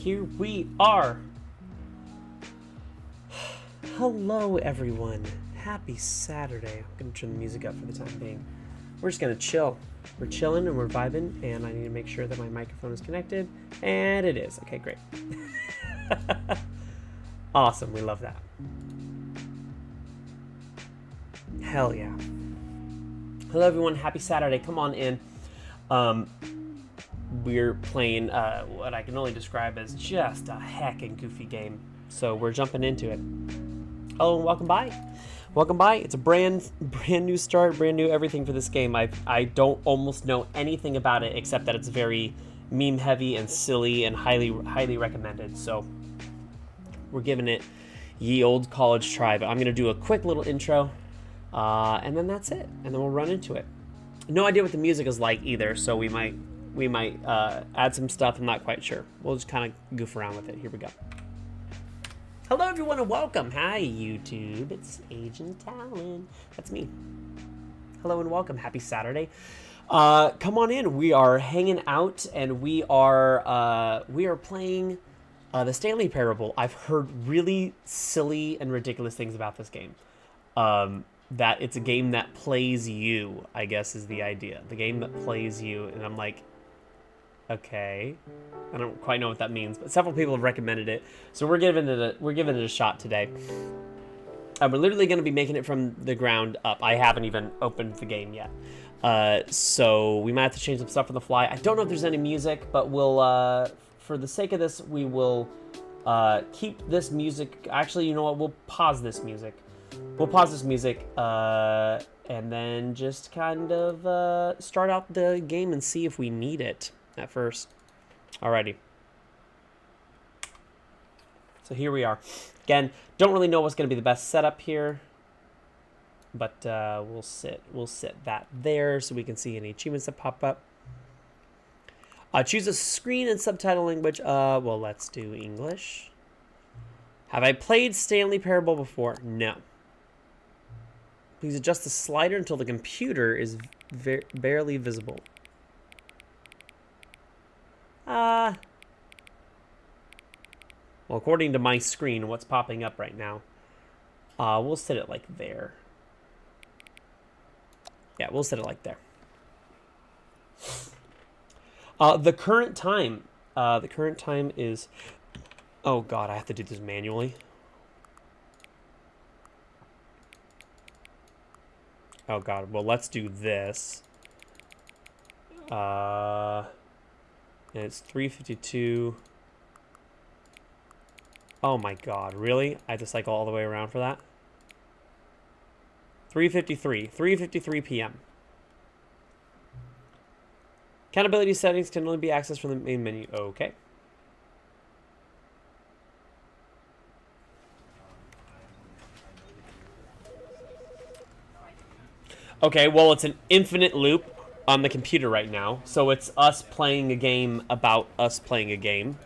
Here we are. Hello, everyone. Happy Saturday. I'm going to turn the music up for the time being. We're just going to chill. We're chilling and we're vibing, and I need to make sure that my microphone is connected, and it is. Okay, great. Awesome. We love that. Hell yeah. Hello, everyone. Happy Saturday. Come on in. We're playing what I can only describe as just a heckin' goofy game. So we're jumping into it. Oh, and welcome by. Welcome by. It's a brand new start, brand new everything for this game. I don't almost know anything about it except that it's very meme heavy and silly and highly recommended. So we're giving it ye old college try. But I'm gonna do a quick little intro, and then that's it. And then we'll run into it. No idea what the music is like either, so we might add some stuff. I'm not quite sure. We'll just kind of goof around with it. Here we go. Hello, everyone, and welcome. Hi, YouTube. It's Agent Talyn. That's me. Hello and welcome. Happy Saturday. Come on in. We are hanging out, and we are playing the Stanley Parable. I've heard really silly and ridiculous things about this game. That it's a game that plays you, I guess, is the idea. The game that plays you, and I'm like, okay, I don't quite know what that means, but several people have recommended it, so we're giving it a shot today. We're literally going to be making it from the ground up. I haven't even opened the game yet, so we might have to change some stuff on the fly. I don't know if there's any music, but we'll, for the sake of this, we will keep this music. Actually, you know what? We'll pause this music. And then just kind of start out the game and see if we need it at first. Alrighty. So here we are. Again, don't really know what's going to be the best setup here, but we'll sit that there so we can see any achievements that pop up. Choose a screen and subtitle language. Well, let's do English. Have I played Stanley Parable before? No. Please adjust the slider until the computer is barely visible. Well, according to my screen, what's popping up right now, we'll set it like there. Yeah, we'll set it like there. The current time is, oh God, I have to do this manually. Oh God, well, let's do this. And it's 3:52. Oh my God, really? I have to cycle all the way around for that? 3:53 p.m. Accountability settings can only be accessed from the main menu. Okay. Okay, well, it's an infinite loop on the computer right now, so it's us playing a game about us playing a game.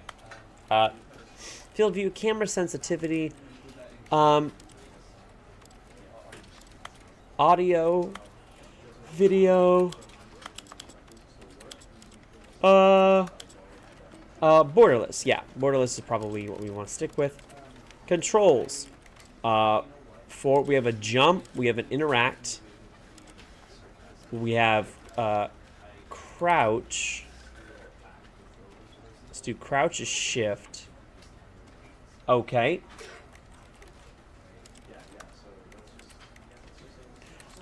Field view, camera sensitivity. audio, video, borderless. Yeah, borderless is probably what we want to stick with. Controls. We have a jump, we have an interact, we have crouch. Let's do crouch as shift. Okay.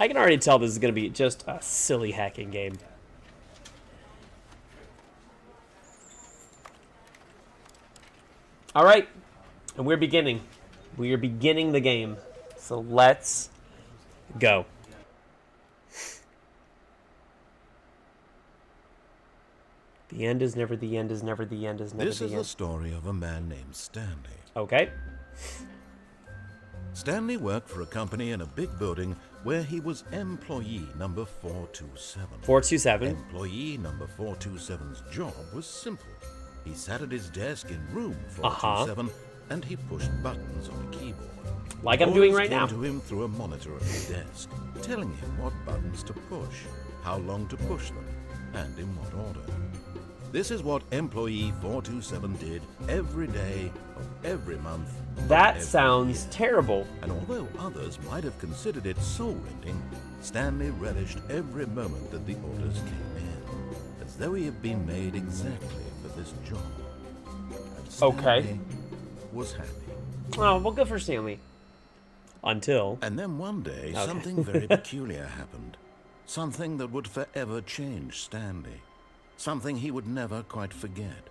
I can already tell this is going to be just a silly hacking game. All right, and we're beginning. We are beginning the game. So let's go. The end is never the end is never the end is never the end. This is the story of a man named Stanley. Okay. Stanley worked for a company in a big building where he was employee number 427. 427. Employee number 427's job was simple. He sat at his desk in room 427 and he pushed buttons on a keyboard. Like I'm doing right now. Orders came to him through a monitor at his desk, telling him what buttons to push, how long to push them, and in what order. This is what employee 427 did every day of every month. That sounds terrible. And although others might have considered it soul-rending, Stanley relished every moment that the orders came in, as though he had been made exactly for this job. And Stanley was happy. Oh, well, good for Stanley. Until... And then one day, something very peculiar happened. Something that would forever change Stanley. Something he would never quite forget.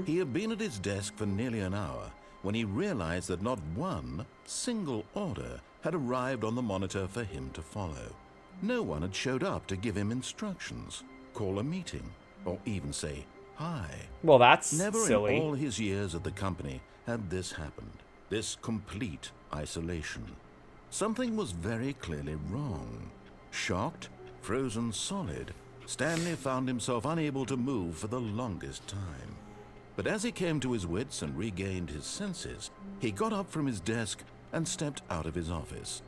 He had been at his desk for nearly an hour when he realized that not one single order had arrived on the monitor for him to follow. No one had showed up to give him instructions, call a meeting, or even say hi. Well, that's Never silly. in all his years at the company had this happened. This complete isolation. Something was very clearly wrong. Shocked, frozen solid, Stanley found himself unable to move for the longest time. But as he came to his wits and regained his senses, he got up from his desk and stepped out of his office.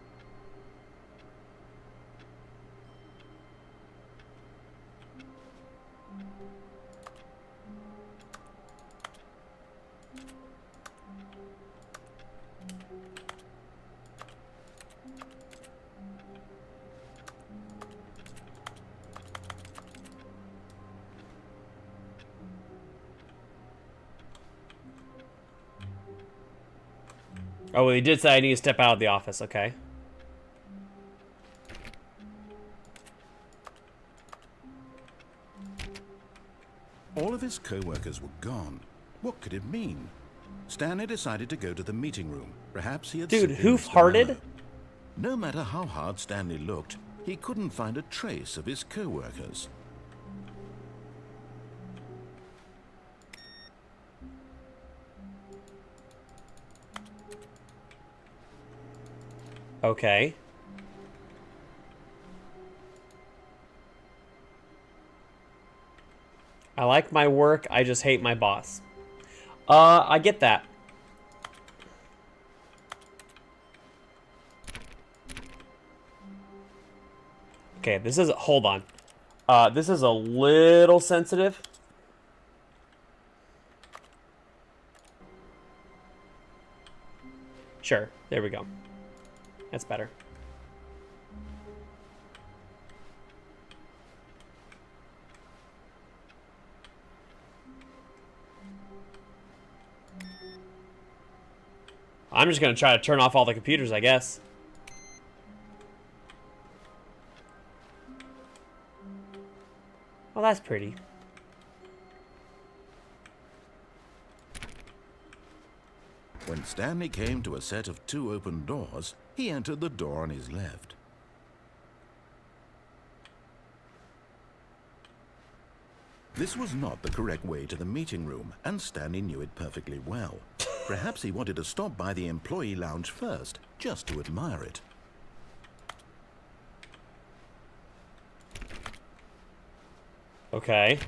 Oh, well, he did say I need to step out of the office. Okay. All of his co-workers were gone. What could it mean? Stanley decided to go to the meeting room. Perhaps he had... Dude, simply missed the hoof-hearted? memo. No matter how hard Stanley looked, he couldn't find a trace of his co-workers. Okay. I like my work, I just hate my boss. I get that. Okay, this is... Hold on. This is a little sensitive. Sure, there we go. That's better. I'm just gonna try to turn off all the computers, I guess. Well, that's pretty. When Stanley came to a set of 2 open doors, he entered the door on his left. This was not the correct way to the meeting room, and Stanley knew it perfectly well. Perhaps he wanted to stop by the employee lounge first, just to admire it. Okay.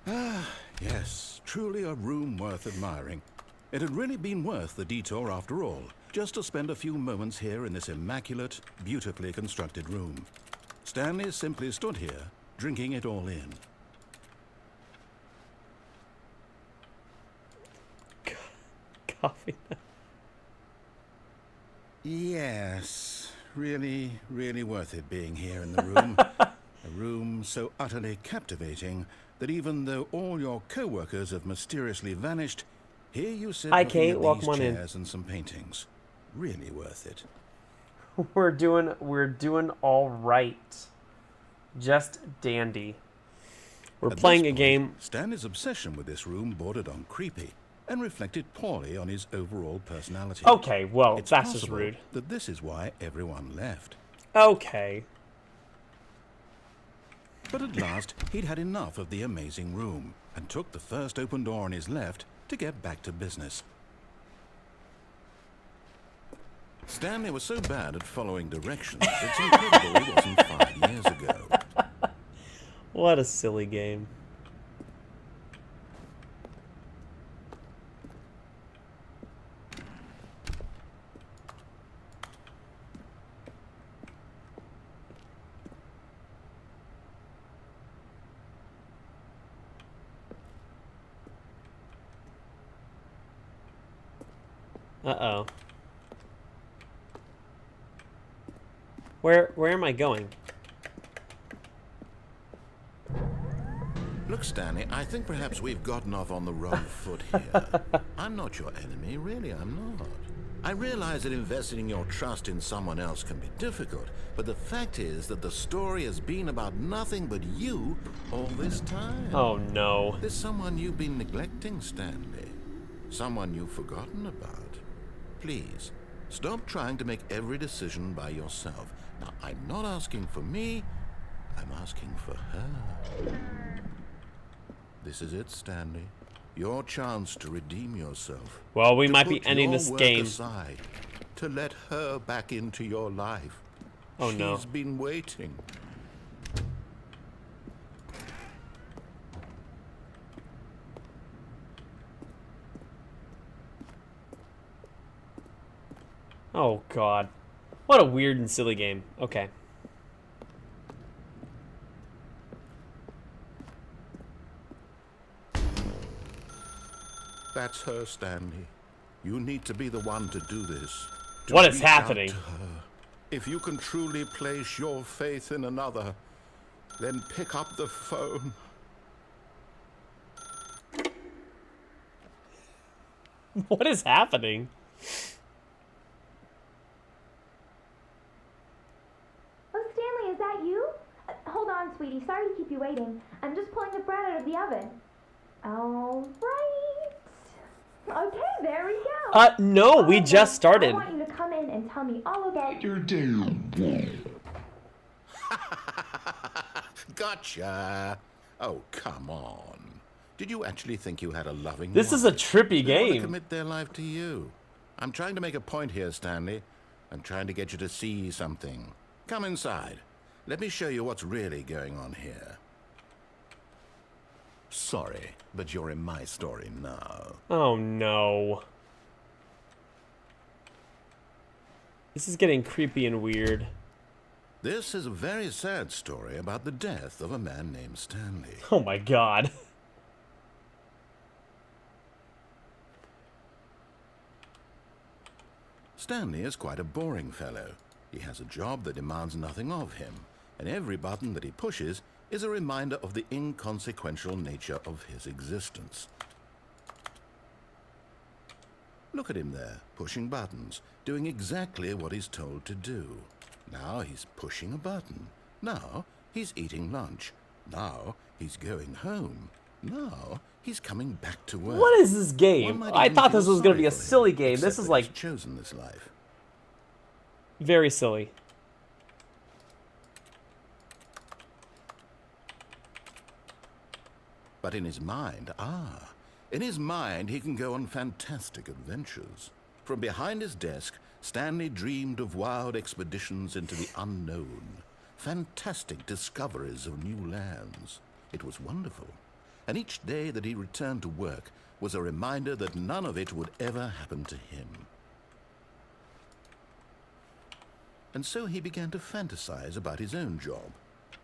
Ah, yes, truly a room worth admiring. It had really been worth the detour after all, just to spend a few moments here in this immaculate, beautifully constructed room. Stanley simply stood here, drinking it all in. Coffee. Yes, really, really worth it being here in the room. A room so utterly captivating that even though all your co-workers have mysteriously vanished, here you sit Hi, looking Kate. at Welcome these on in. chairs and some paintings. Really worth it. We're doing all right. Just dandy. We're At playing this a point, game. Stanley's obsession with this room bordered on creepy and reflected poorly on his overall personality. Okay, well, It's that's just possible rude. that this is why everyone left. Okay. But at last, he'd had enough of the amazing room and took the first open door on his left to get back to business. Stanley was so bad at following directions, it's incredible he wasn't 5 years ago. What a silly game. Uh-oh. Where am I going? Look, Stanley, I think perhaps we've gotten off on the wrong foot here. I'm not your enemy, really, I'm not. I realize that investing your trust in someone else can be difficult, but the fact is that the story has been about nothing but you all this time. Oh no. There's someone you've been neglecting, Stanley. Someone you've forgotten about. Please, stop trying to make every decision by yourself. Now, I'm not asking for me, I'm asking for her. This is it, Stanley. Your chance to redeem yourself. Well, we To might be put ending your this work game. aside, to let her back into your life. Oh no. She's been waiting. Oh god. What a weird and silly game. Okay. That's her, Stanley. You need to be the one to do this. To What is reach out happening? to her. If you can truly place your faith in another, then pick up the phone. What is happening? Oh, Stanley, is that you? Hold on, sweetie. Sorry to keep you waiting. I'm just pulling the bread out of the oven. All right. Okay, there we go. No, we Alright, just now, started. I want you to come in and tell me all about your Gotcha. Oh, come on. Did you actually think you had a loving This is a trippy They want to game. commit their life to you. I'm trying to make a point here, Stanley. I'm trying to get you to see something. Come inside. Let me show you what's really going on here. Sorry, but you're in my story now. Oh no. This is getting creepy and weird. This is a very sad story about the death of a man named Stanley. Oh my god. Stanley is quite a boring fellow. He has a job that demands nothing of him, and every button that he pushes is a reminder of the inconsequential nature of his existence. Look at him there, pushing buttons, doing exactly what he's told to do. Now he's pushing a button. Now he's eating lunch. Now he's going home. Now he's coming back to work. What is this One game? might I even thought feel this was going to be a sorry for him, silly game. except This is that like he's chosen this life. very silly. But in his mind, in his mind he can go on fantastic adventures. From behind his desk, Stanley dreamed of wild expeditions into the unknown, fantastic discoveries of new lands. It was wonderful. And each day that he returned to work, was a reminder that none of it would ever happen to him. And so he began to fantasize about his own job.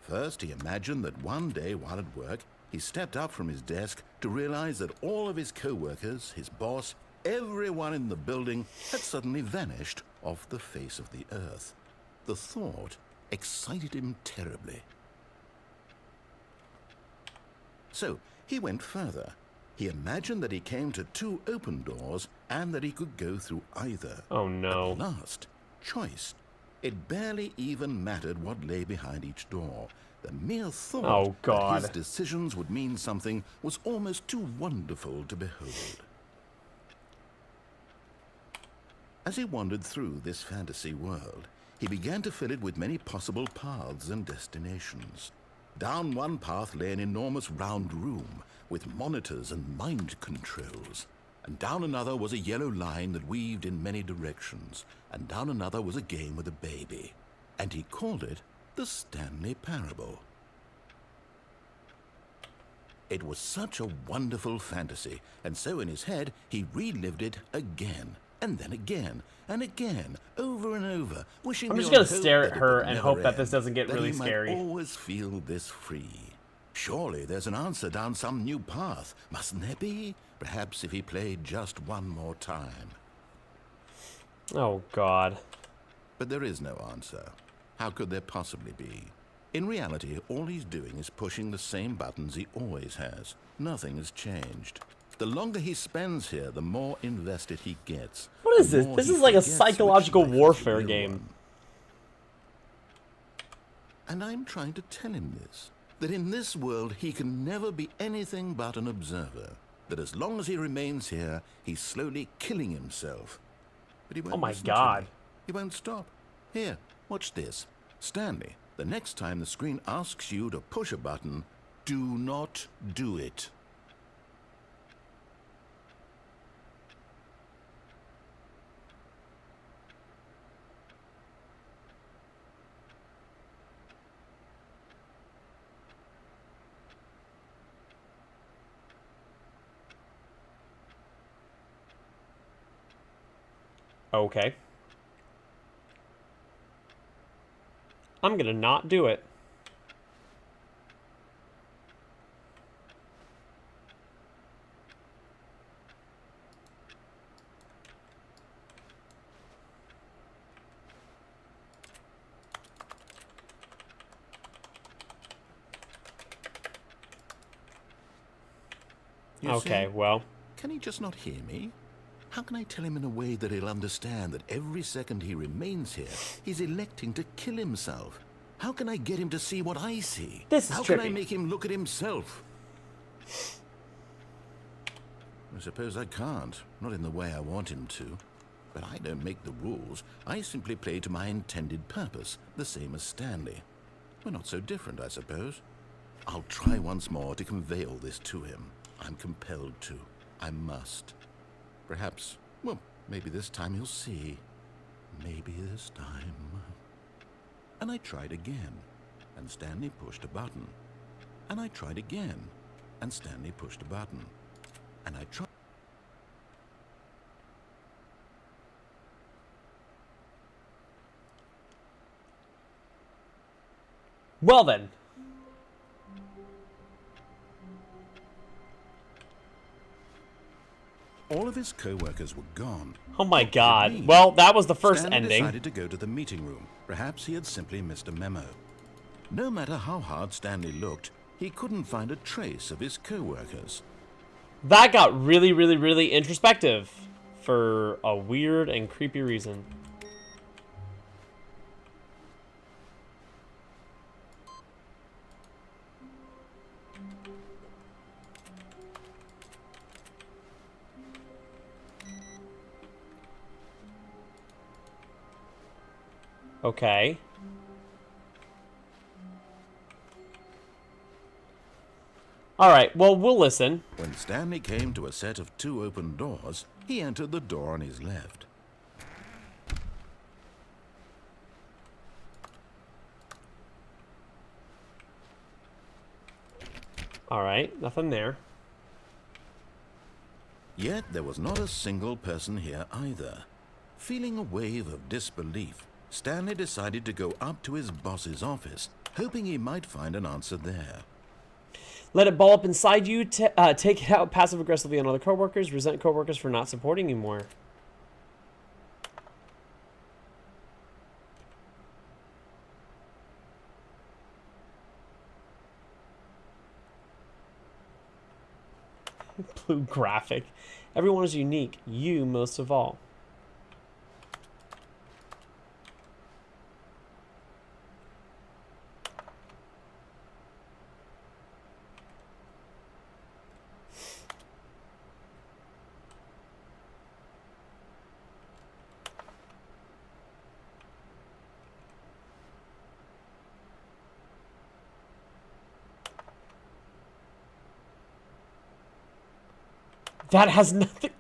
First, he imagined that one day while at work, he stepped up from his desk to realize that all of his co-workers, his boss, everyone in the building had suddenly vanished off the face of the earth. The thought excited him terribly. So he went further. He imagined that he came to 2 open doors and that he could go through either. Oh no. At last, choice. It barely even mattered what lay behind each door. The mere thought that his decisions would mean something was almost too wonderful to behold. As he wandered through this fantasy world, he began to fill it with many possible paths and destinations. Down one path lay an enormous round room with monitors and mind controls. And down another was a yellow line that weaved in many directions. And down another was a game with a baby. And he called it the Stanley Parable. It was such a wonderful fantasy, and so in his head he relived it again, and then again, and again, over and over, wishing I'm just beyond gonna hope stare that at it her would and never hope that this end, doesn't get that really he scary. might always feel this free. Surely there's an answer down some new path, mustn't there be? Perhaps if he played just one more time. Oh, God. But there is no answer. How could there possibly be? In reality, all he's doing is pushing the same buttons he always has. Nothing has changed. The longer he spends here, the more invested he gets. What is The this? more This he is like a forgets which psychological life is the warfare real game. one. And I'm trying to tell him this, that in this world he can never be anything but an observer. That as long as he remains here, he's slowly killing himself. But he won't Oh my listen to God. me. He won't stop. Here, watch this. Stanley, the next time the screen asks you to push a button, do not do it. Okay. I'm gonna not do it. You Okay, see? well. Can he just not hear me? How can I tell him in a way that he'll understand that every second he remains here, he's electing to kill himself? How can I get him to see what I see? This is How can I trippy. make him look at himself? I suppose I can't, not in the way I want him to. But I don't make the rules. I simply play to my intended purpose, the same as Stanley. We're not so different, I suppose. I'll try once more to convey all this to him. I'm compelled to. I must. Perhaps, well, maybe this time he'll see. Maybe this time. And I tried again, and Stanley pushed a button. And I tried again, and Stanley pushed a button. And I tried. Well then. All of his co-workers were gone. Oh my What could it God. mean? Well, that was the first Stanley ending. decided to go to the meeting room. Perhaps he had simply missed a memo. No matter how hard Stanley looked, he couldn't find a trace of his co-workers. That got really, really, really introspective for a weird and creepy reason. Okay. All right, well, we'll listen. When Stanley came to a set of 2 open doors, he entered the door on his left. All right, nothing there. Yet there was not a single person here either. Feeling a wave of disbelief, Stanley decided to go up to his boss's office, hoping he might find an answer there. Let it ball up inside you. Take it out passive-aggressively on other coworkers. Resent coworkers for not supporting you more. Blue graphic. Everyone is unique. You most of all. That has nothing.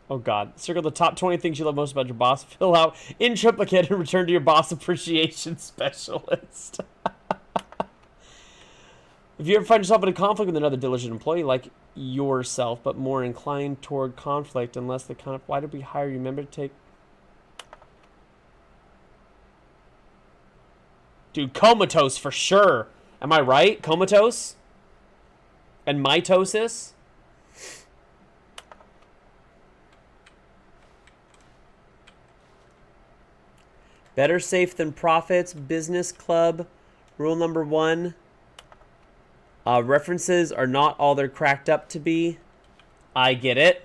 Oh God. Circle the top 20 things you love most about your boss. Fill out in triplicate and return to your boss appreciation specialist. If you ever find yourself in a conflict with another diligent employee like yourself, but more inclined toward conflict, unless the kind of, why did we hire you? Remember to take. Dude, comatose for sure. Am I right? Comatose? And mitosis? Better safe than profits. Business club. Rule number 1. References are not all they're cracked up to be. I get it.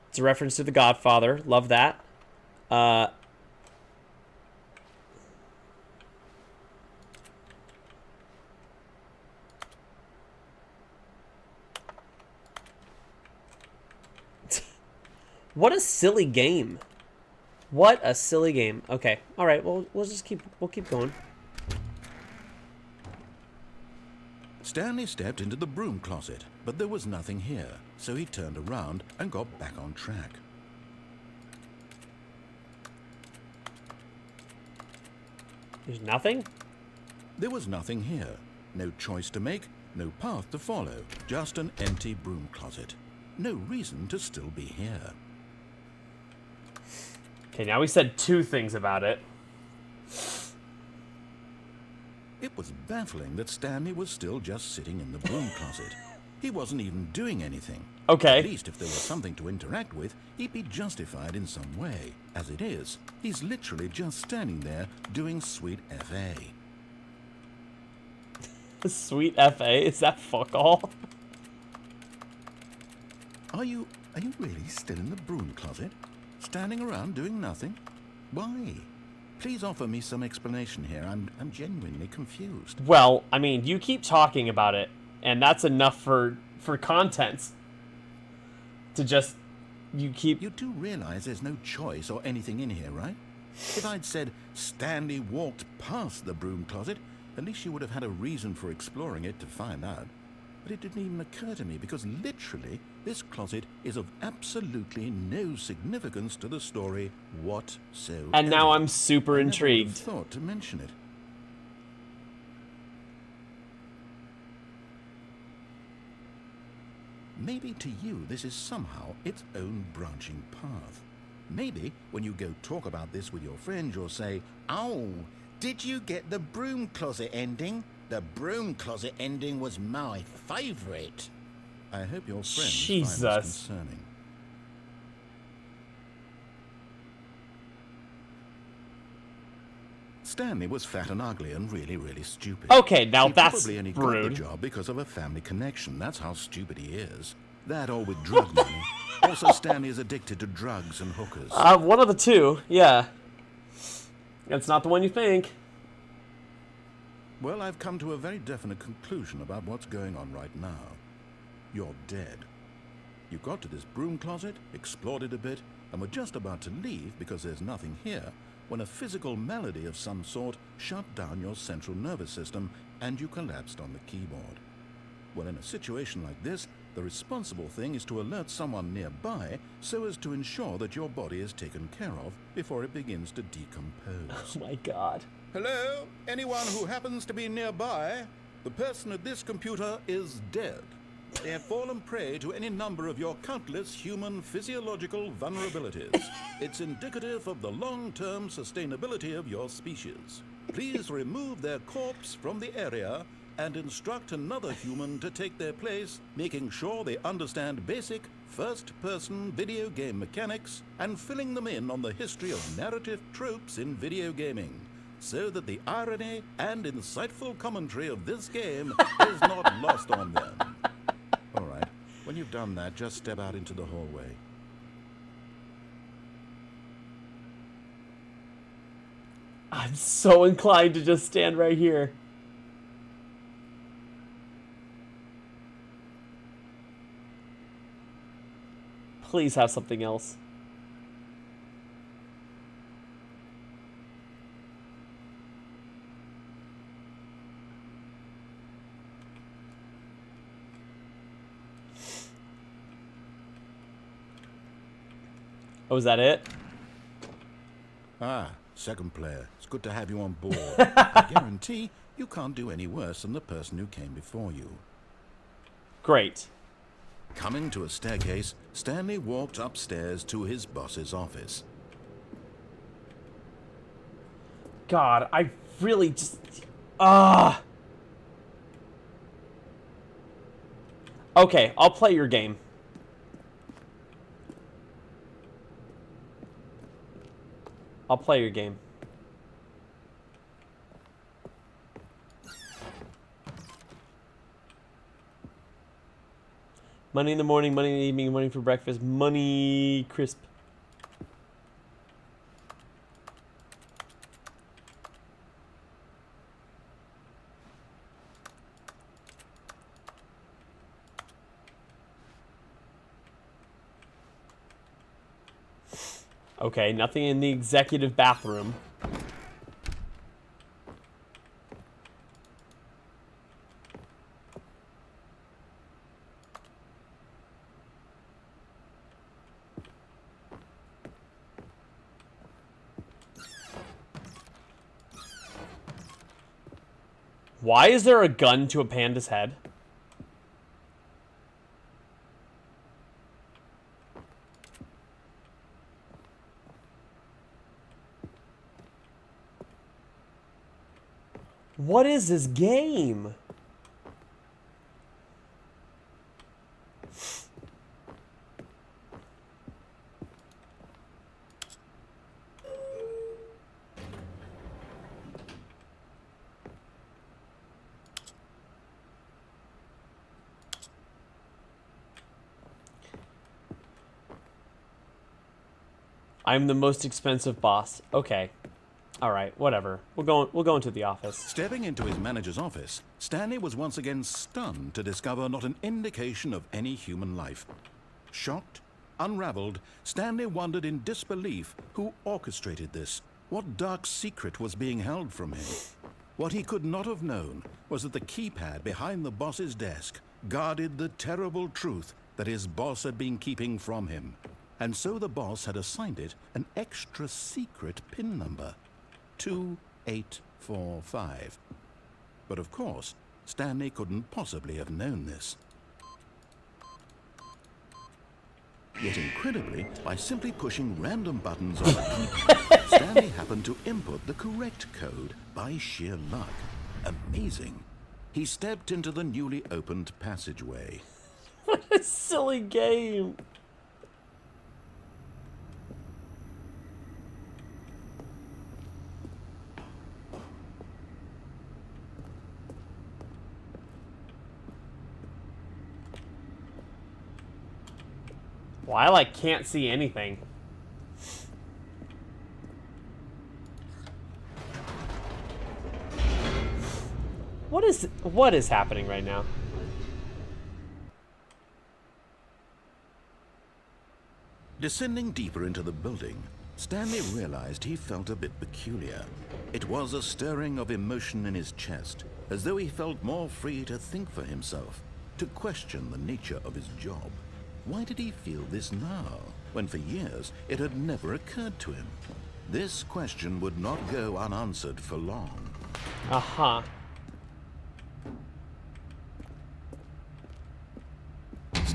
It's a reference to The Godfather. Love that. What a silly game. What a silly game. Okay. All right. Well, we'll keep going. Stanley stepped into the broom closet, but there was nothing here, so he turned around and got back on track. There's nothing? There was nothing here. No choice to make, no path to follow, just an empty broom closet. No reason to still be here. Okay, now we said 2 things about it. It was baffling that Stanley was still just sitting in the broom closet. He wasn't even doing anything. Okay. At least if there was something to interact with, he'd be justified in some way. As it is, he's literally just standing there doing sweet FA. Sweet FA? Is that fuck all? Are you really still in the broom closet? Standing around doing nothing? Why? Please offer me some explanation here. I'm genuinely confused. Well, I mean, you keep talking about it, and that's enough for content. To just, you do realize there's no choice or anything in here, right? If I'd said Stanley walked past the broom closet, at least you would have had a reason for exploring it to find out. But it didn't even occur to me because literally this closet is of absolutely no significance to the story whatsoever. And now I'm super intrigued. I never would have thought to mention it. Maybe to you this is somehow its own branching path. Maybe when you go talk about this with your friends you'll say, "Oh, did you get the broom closet ending? The broom closet ending was my favorite." I hope your friends find this concerning. Stanley was fat and ugly and really, really stupid. Okay, now that's probably only rude. got the job because of a family connection. That's how stupid he is. That or with drug money. Also, Stanley is addicted to drugs and hookers. One of the two, yeah. It's not the one you think. Well, I've come to a very definite conclusion about what's going on right now. You're dead. You got to this broom closet, explored it a bit, and were just about to leave because there's nothing here, when a physical malady of some sort shut down your central nervous system and you collapsed on the keyboard. Well, in a situation like this, the responsible thing is to alert someone nearby so as to ensure that your body is taken care of before it begins to decompose. Oh my God. Hello? Anyone who happens to be nearby? The person at this computer is dead. They have fallen prey to any number of your countless human physiological vulnerabilities. It's indicative of the long-term sustainability of your species. Please remove their corpse from the area and instruct another human to take their place, making sure they understand basic first-person video game mechanics and filling them in on the history of narrative tropes in video gaming, so that the irony and insightful commentary of this game is not lost on them. All right, when you've done that, just step out into the hallway. I'm so inclined to just stand right here. Please have something else. Oh, is that it? Ah, second player. It's good to have you on board. I guarantee you can't do any worse than the person who came before you. Great. Coming to a staircase, Stanley walked upstairs to his boss's office. God, I really just... Okay, I'll play your game. I'll play your game. Money in the morning, money in the evening, money for breakfast, money crisp. Okay, nothing in the executive bathroom. Why is there a gun to a panda's head? What is this game? I'm the most expensive boss. Okay. All right, whatever. We'll go into the office. Stepping into his manager's office, Stanley was once again stunned to discover not an indication of any human life. Shocked, unraveled, Stanley wondered in disbelief who orchestrated this. What dark secret was being held from him? What he could not have known was that the keypad behind the boss's desk guarded the terrible truth that his boss had been keeping from him. And so the boss had assigned it an extra secret PIN number. 2845. But of course, Stanley couldn't possibly have known this. Yet incredibly, by simply pushing random buttons on the keypad, Stanley happened to input the correct code by sheer luck. Amazing. He stepped into the newly opened passageway. What a silly game. Well, I can't see anything. What is happening right now? Descending deeper into the building, Stanley realized he felt a bit peculiar. It was a stirring of emotion in his chest, as though he felt more free to think for himself, to question the nature of his job. Why did he feel this now, when for years it had never occurred to him? This question would not go unanswered for long. Aha.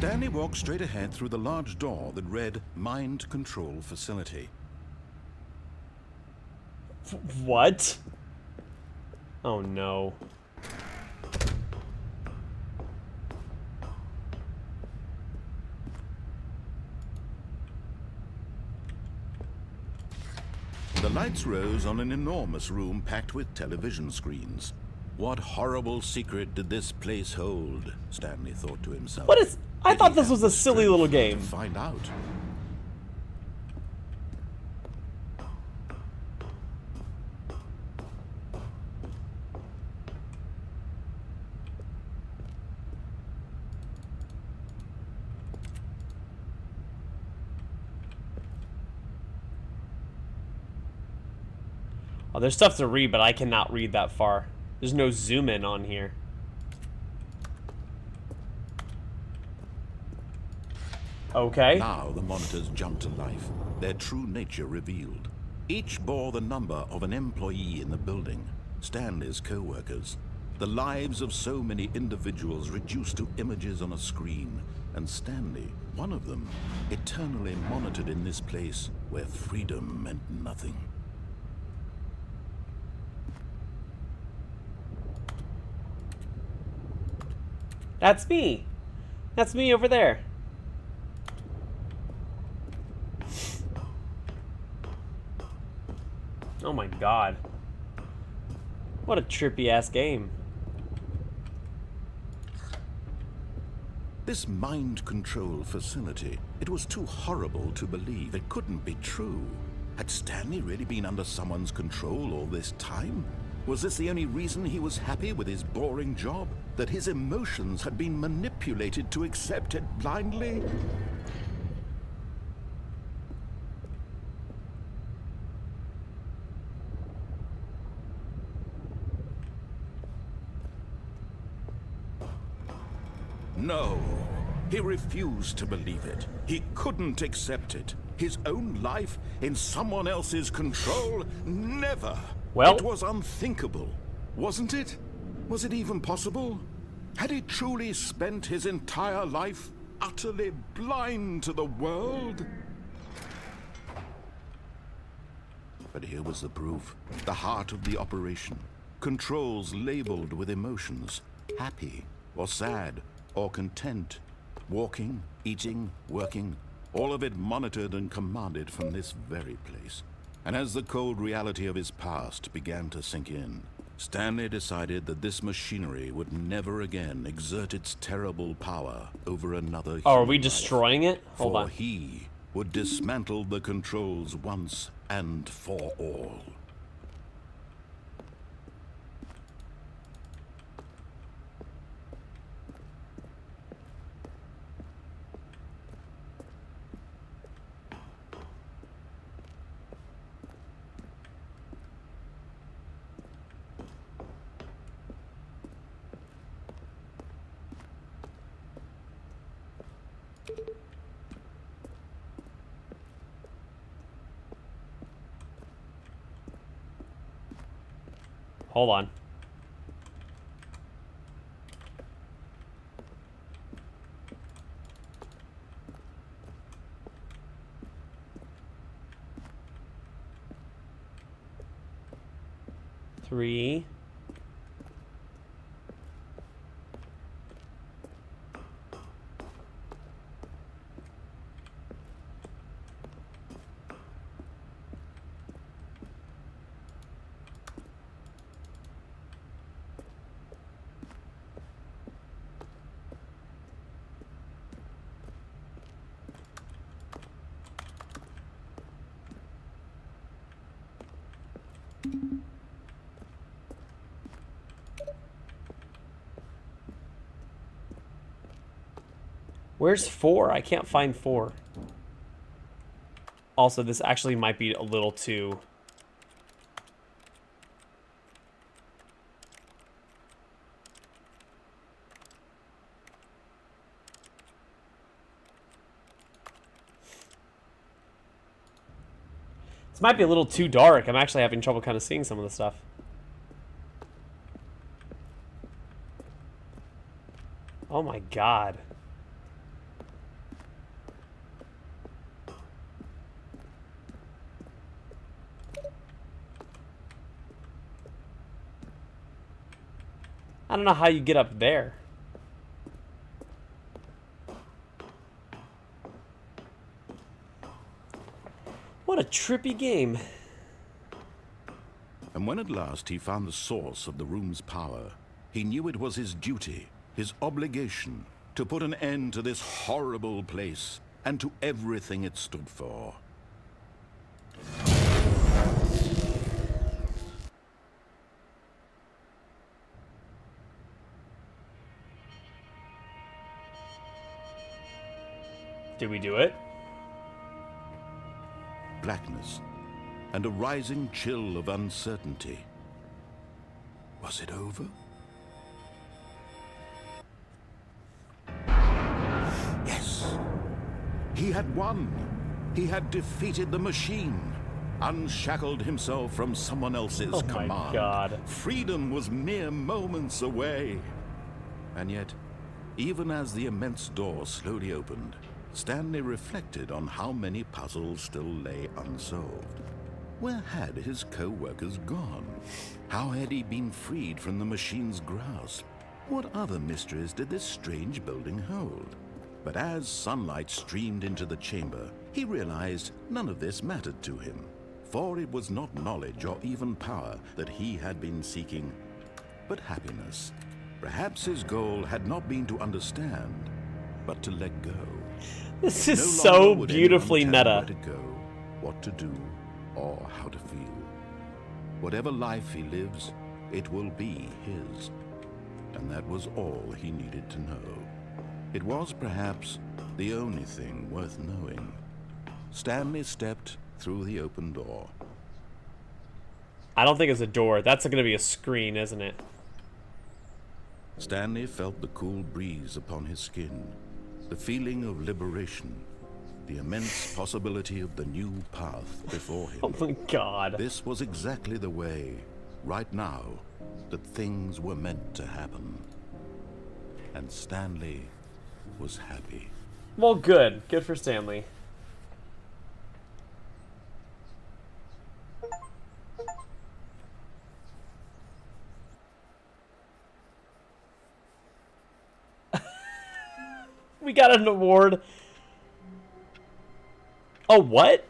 Stanley walked straight ahead through the large door that read Mind Control Facility. What? Oh no. The lights rose on an enormous room packed with television screens. What horrible secret did this place hold? Stanley thought to himself. What is... I Did thought he this have was the a silly strength little to game. find out. Oh, there's stuff to read, but I cannot read that far. There's no zoom in on here. Okay. Now the monitors jumped to life, their true nature revealed. Each bore the number of an employee in the building, Stanley's co-workers. The lives of so many individuals reduced to images on a screen, and Stanley, one of them, eternally monitored in this place where freedom meant nothing. That's me. That's me over there. Oh my god. What a trippy ass game. This mind control facility, it was too horrible to believe. It couldn't be true. Had Stanley really been under someone's control all this time? Was this the only reason he was happy with his boring job? That his emotions had been manipulated to accept it blindly? No, he refused to believe it. He couldn't accept it. His own life in someone else's control? Never! Well, it was unthinkable, wasn't it? Was it even possible? Had he truly spent his entire life utterly blind to the world? But here was the proof. The heart of the operation. Controls labeled with emotions. Happy, or sad, or content. Walking, eating, working. All of it monitored and commanded from this very place. And as the cold reality of his past began to sink in, Stanley decided that this machinery would never again exert its terrible power over another human oh, are we life. destroying it? Hold For on. he would dismantle the controls once and for all. Hold on. Three. Where's 4? I can't find 4. Also, this actually might be a little too... This might be a little too dark. I'm actually having trouble kind of seeing some of the stuff. Oh my god. I don't know how you get up there. What a trippy game. And when at last he found the source of the room's power, he knew it was his duty, his obligation, to put an end to this horrible place and to everything it stood for. Did we do it? Blackness and a rising chill of uncertainty. Was it over? Yes. He had won. He had defeated the machine, unshackled himself from someone else's command. Oh my God. Freedom was mere moments away. And yet, even as the immense door slowly opened, Stanley reflected on how many puzzles still lay unsolved. Where had his co-workers gone? How had he been freed from the machine's grasp? What other mysteries did this strange building hold? But as sunlight streamed into the chamber, he realized none of this mattered to him, for it was not knowledge or even power that he had been seeking, but happiness. Perhaps his goal had not been to understand, but to let go. This is No so longer would beautifully anyone tell meta. him where to go, what to do, or how to feel. Whatever life he lives, it will be his. And that was all he needed to know. It was perhaps the only thing worth knowing. Stanley stepped through the open door. I don't think it's a door. That's going to be a screen, isn't it? Stanley felt the cool breeze upon his skin, the feeling of liberation, the immense possibility of the new path before him. Oh my God. This was exactly the way, right now, that things were meant to happen. And Stanley was happy. Well, good. Good for Stanley. We got an award. Oh, what?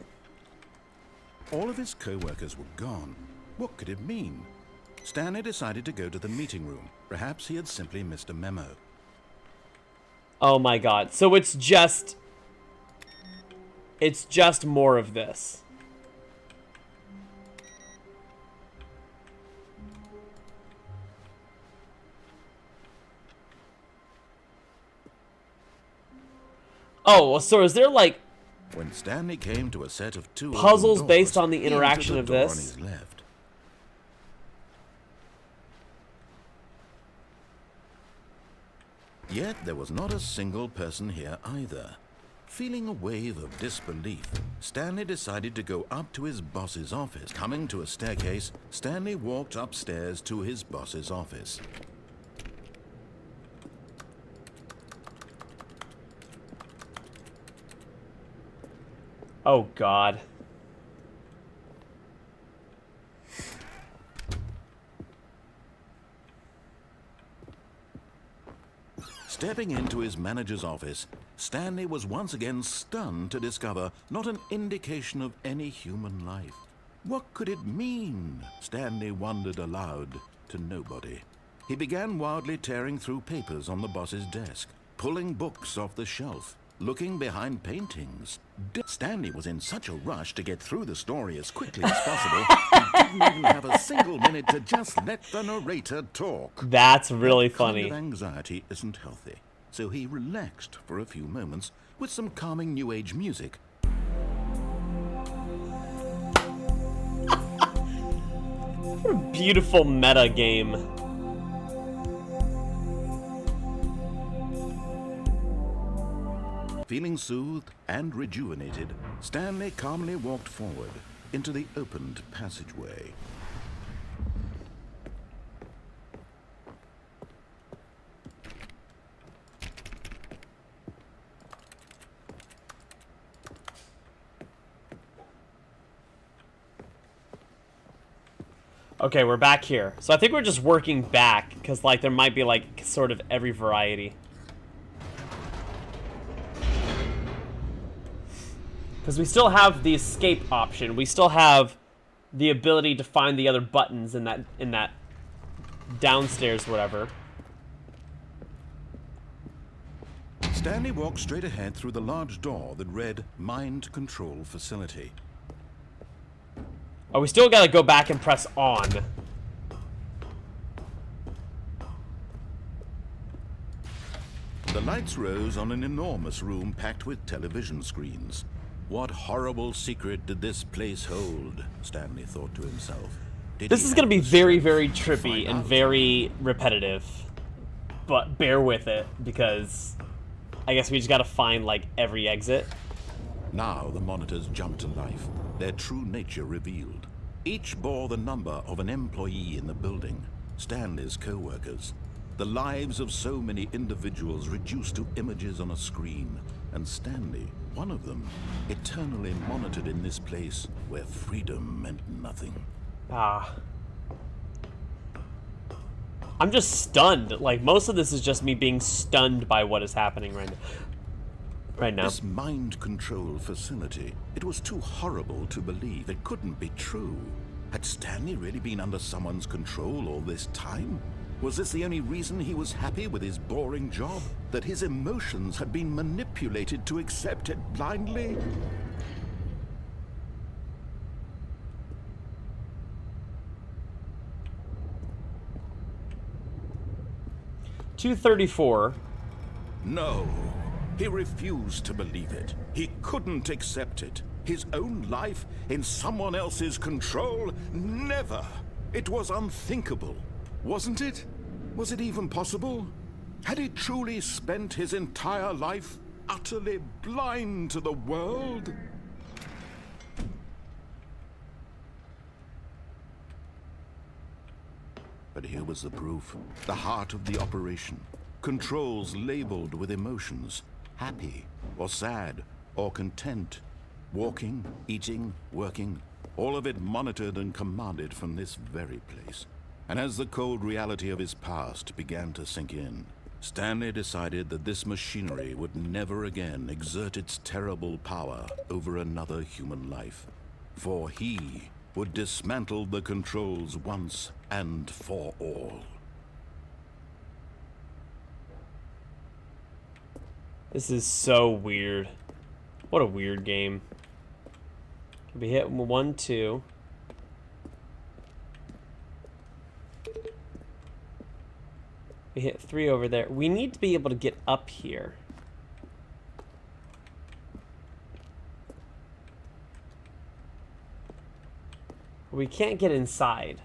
All of his co-workers were gone. What could it mean? Stanley decided to go to the meeting room. Perhaps he had simply missed a memo. Oh my God. So it's just more of this. Oh, so is there like When Stanley came to a set of two puzzles open based doors, on the he interaction entered of the door this? on his left. Yet there was not a single person here either. Feeling a wave of disbelief, Stanley decided to go up to his boss's office. Coming to a staircase, Stanley walked upstairs to his boss's office. Oh God. Stepping into his manager's office, Stanley was once again stunned to discover not an indication of any human life. What could it mean? Stanley wondered aloud to nobody. He began wildly tearing through papers on the boss's desk, pulling books off the shelf, looking behind paintings. Stanley was in such a rush to get through the story as quickly as possible, he didn't even have a single minute to just let the narrator talk. That's really That kind funny. of anxiety isn't healthy, so he relaxed for a few moments with some calming New Age music. What a beautiful meta game. Feeling soothed and rejuvenated, Stanley calmly walked forward into the opened passageway. Okay, we're back here. So I think we're just working back Because, like, there might be, like, sort of every variety. Because we still have the escape option. We still have the ability to find the other buttons in that downstairs whatever. Stanley walked straight ahead through the large door that read Mind Control Facility. Oh, we still gotta go back and press on. The lights rose on an enormous room packed with television screens. What horrible secret did this place hold? Stanley thought to himself. This is going to be very, very trippy and very repetitive. But bear with it, because I guess we just got to find, like, every exit. Now the monitors jumped to life, their true nature revealed. Each bore the number of an employee in the building, Stanley's co-workers. The lives of so many individuals reduced to images on a screen, and Stanley, one of them, eternally monitored in this place where freedom meant nothing. Ah. I'm just stunned. Like, most of this is just me being stunned by what is happening right now. This mind control facility, it was too horrible to believe. It couldn't be true. Had Stanley really been under someone's control all this time? Was this the only reason he was happy with his boring job? That his emotions had been manipulated to accept it blindly? $234. No. He refused to believe it. He couldn't accept it. His own life in someone else's control? Never. It was unthinkable. Wasn't it? Was it even possible? Had he truly spent his entire life utterly blind to the world? But here was the proof. The heart of the operation. Controls labeled with emotions. Happy, or sad, or content. Walking, eating, working. All of it monitored and commanded from this very place. And as the cold reality of his past began to sink in, Stanley decided that this machinery would never again exert its terrible power over another human life. For he would dismantle the controls once and for all. This is so weird. What a weird game. We hit 1, 2. We hit 3 over there. We need to be able to get up here. We can't get inside.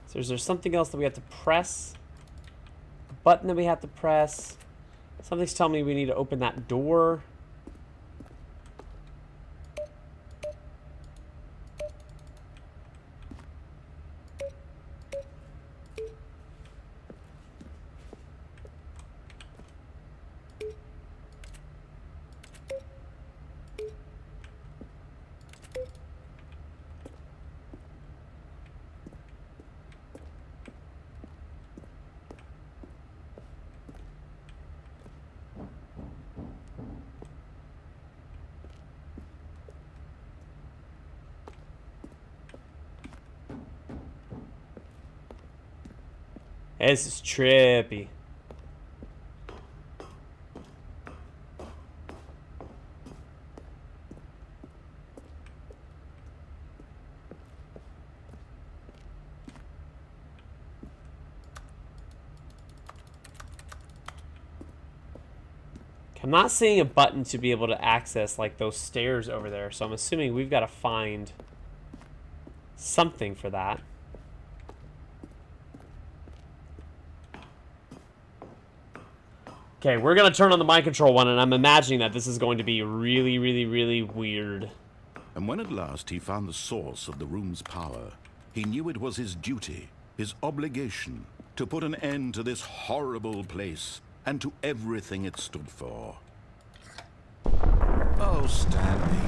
So is there something else that we have to press? A button that we have to press? Something's telling me we need to open that door. This is trippy. I'm not seeing a button to be able to access like those stairs over there, so I'm assuming we've got to find something for that. Okay, we're going to turn on the mind control one, and I'm imagining that this is going to be really, really, really weird. And when at last he found the source of the room's power, he knew it was his duty, his obligation, to put an end to this horrible place and to everything it stood for. Oh, Stanley.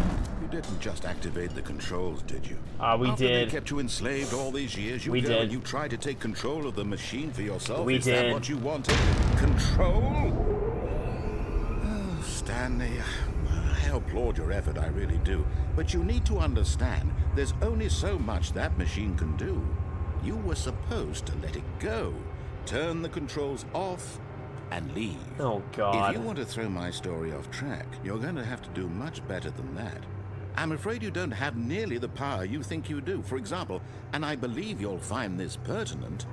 You didn't just activate the controls, did you? We After did. They kept you enslaved all these years. You We go did. and you tried to take control of the machine for yourself. We Is did. that what you wanted? Control? Oh, Stanley, I applaud your effort, I really do. But you need to understand, there's only so much that machine can do. You were supposed to let it go, turn the controls off, and leave. Oh, God. If you want to throw my story off track, you're going to have to do much better than that. I'm afraid you don't have nearly the power you think you do. For example, and I believe you'll find this pertinent,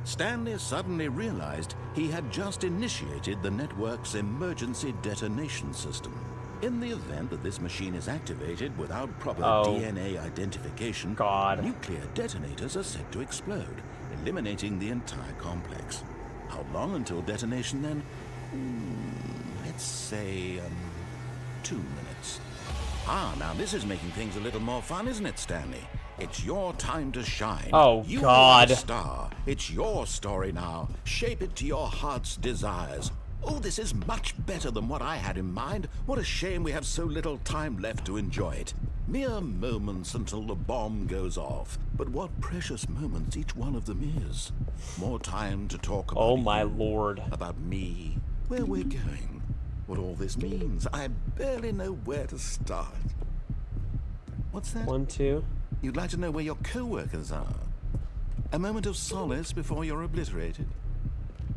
Stanley suddenly realized he had just initiated the network's emergency detonation system. In the event that this machine is activated without proper DNA identification, nuclear detonators are set to explode, eliminating the entire complex. How long until detonation then? Let's say, 2 minutes. Now this is making things a little more fun, isn't it, Stanley? It's your time to shine. Oh, you God. are the star. It's your story now. Shape it to your heart's desires. Oh, this is much better than what I had in mind. What a shame we have so little time left to enjoy it. Mere moments until the bomb goes off. But what precious moments each one of them is. More time to talk about Oh, my you, Lord. about me, where we're going, what all this means. I barely know where to start. What's that? 1, 2. You'd like to know where your co-workers are? A moment of solace before you're obliterated?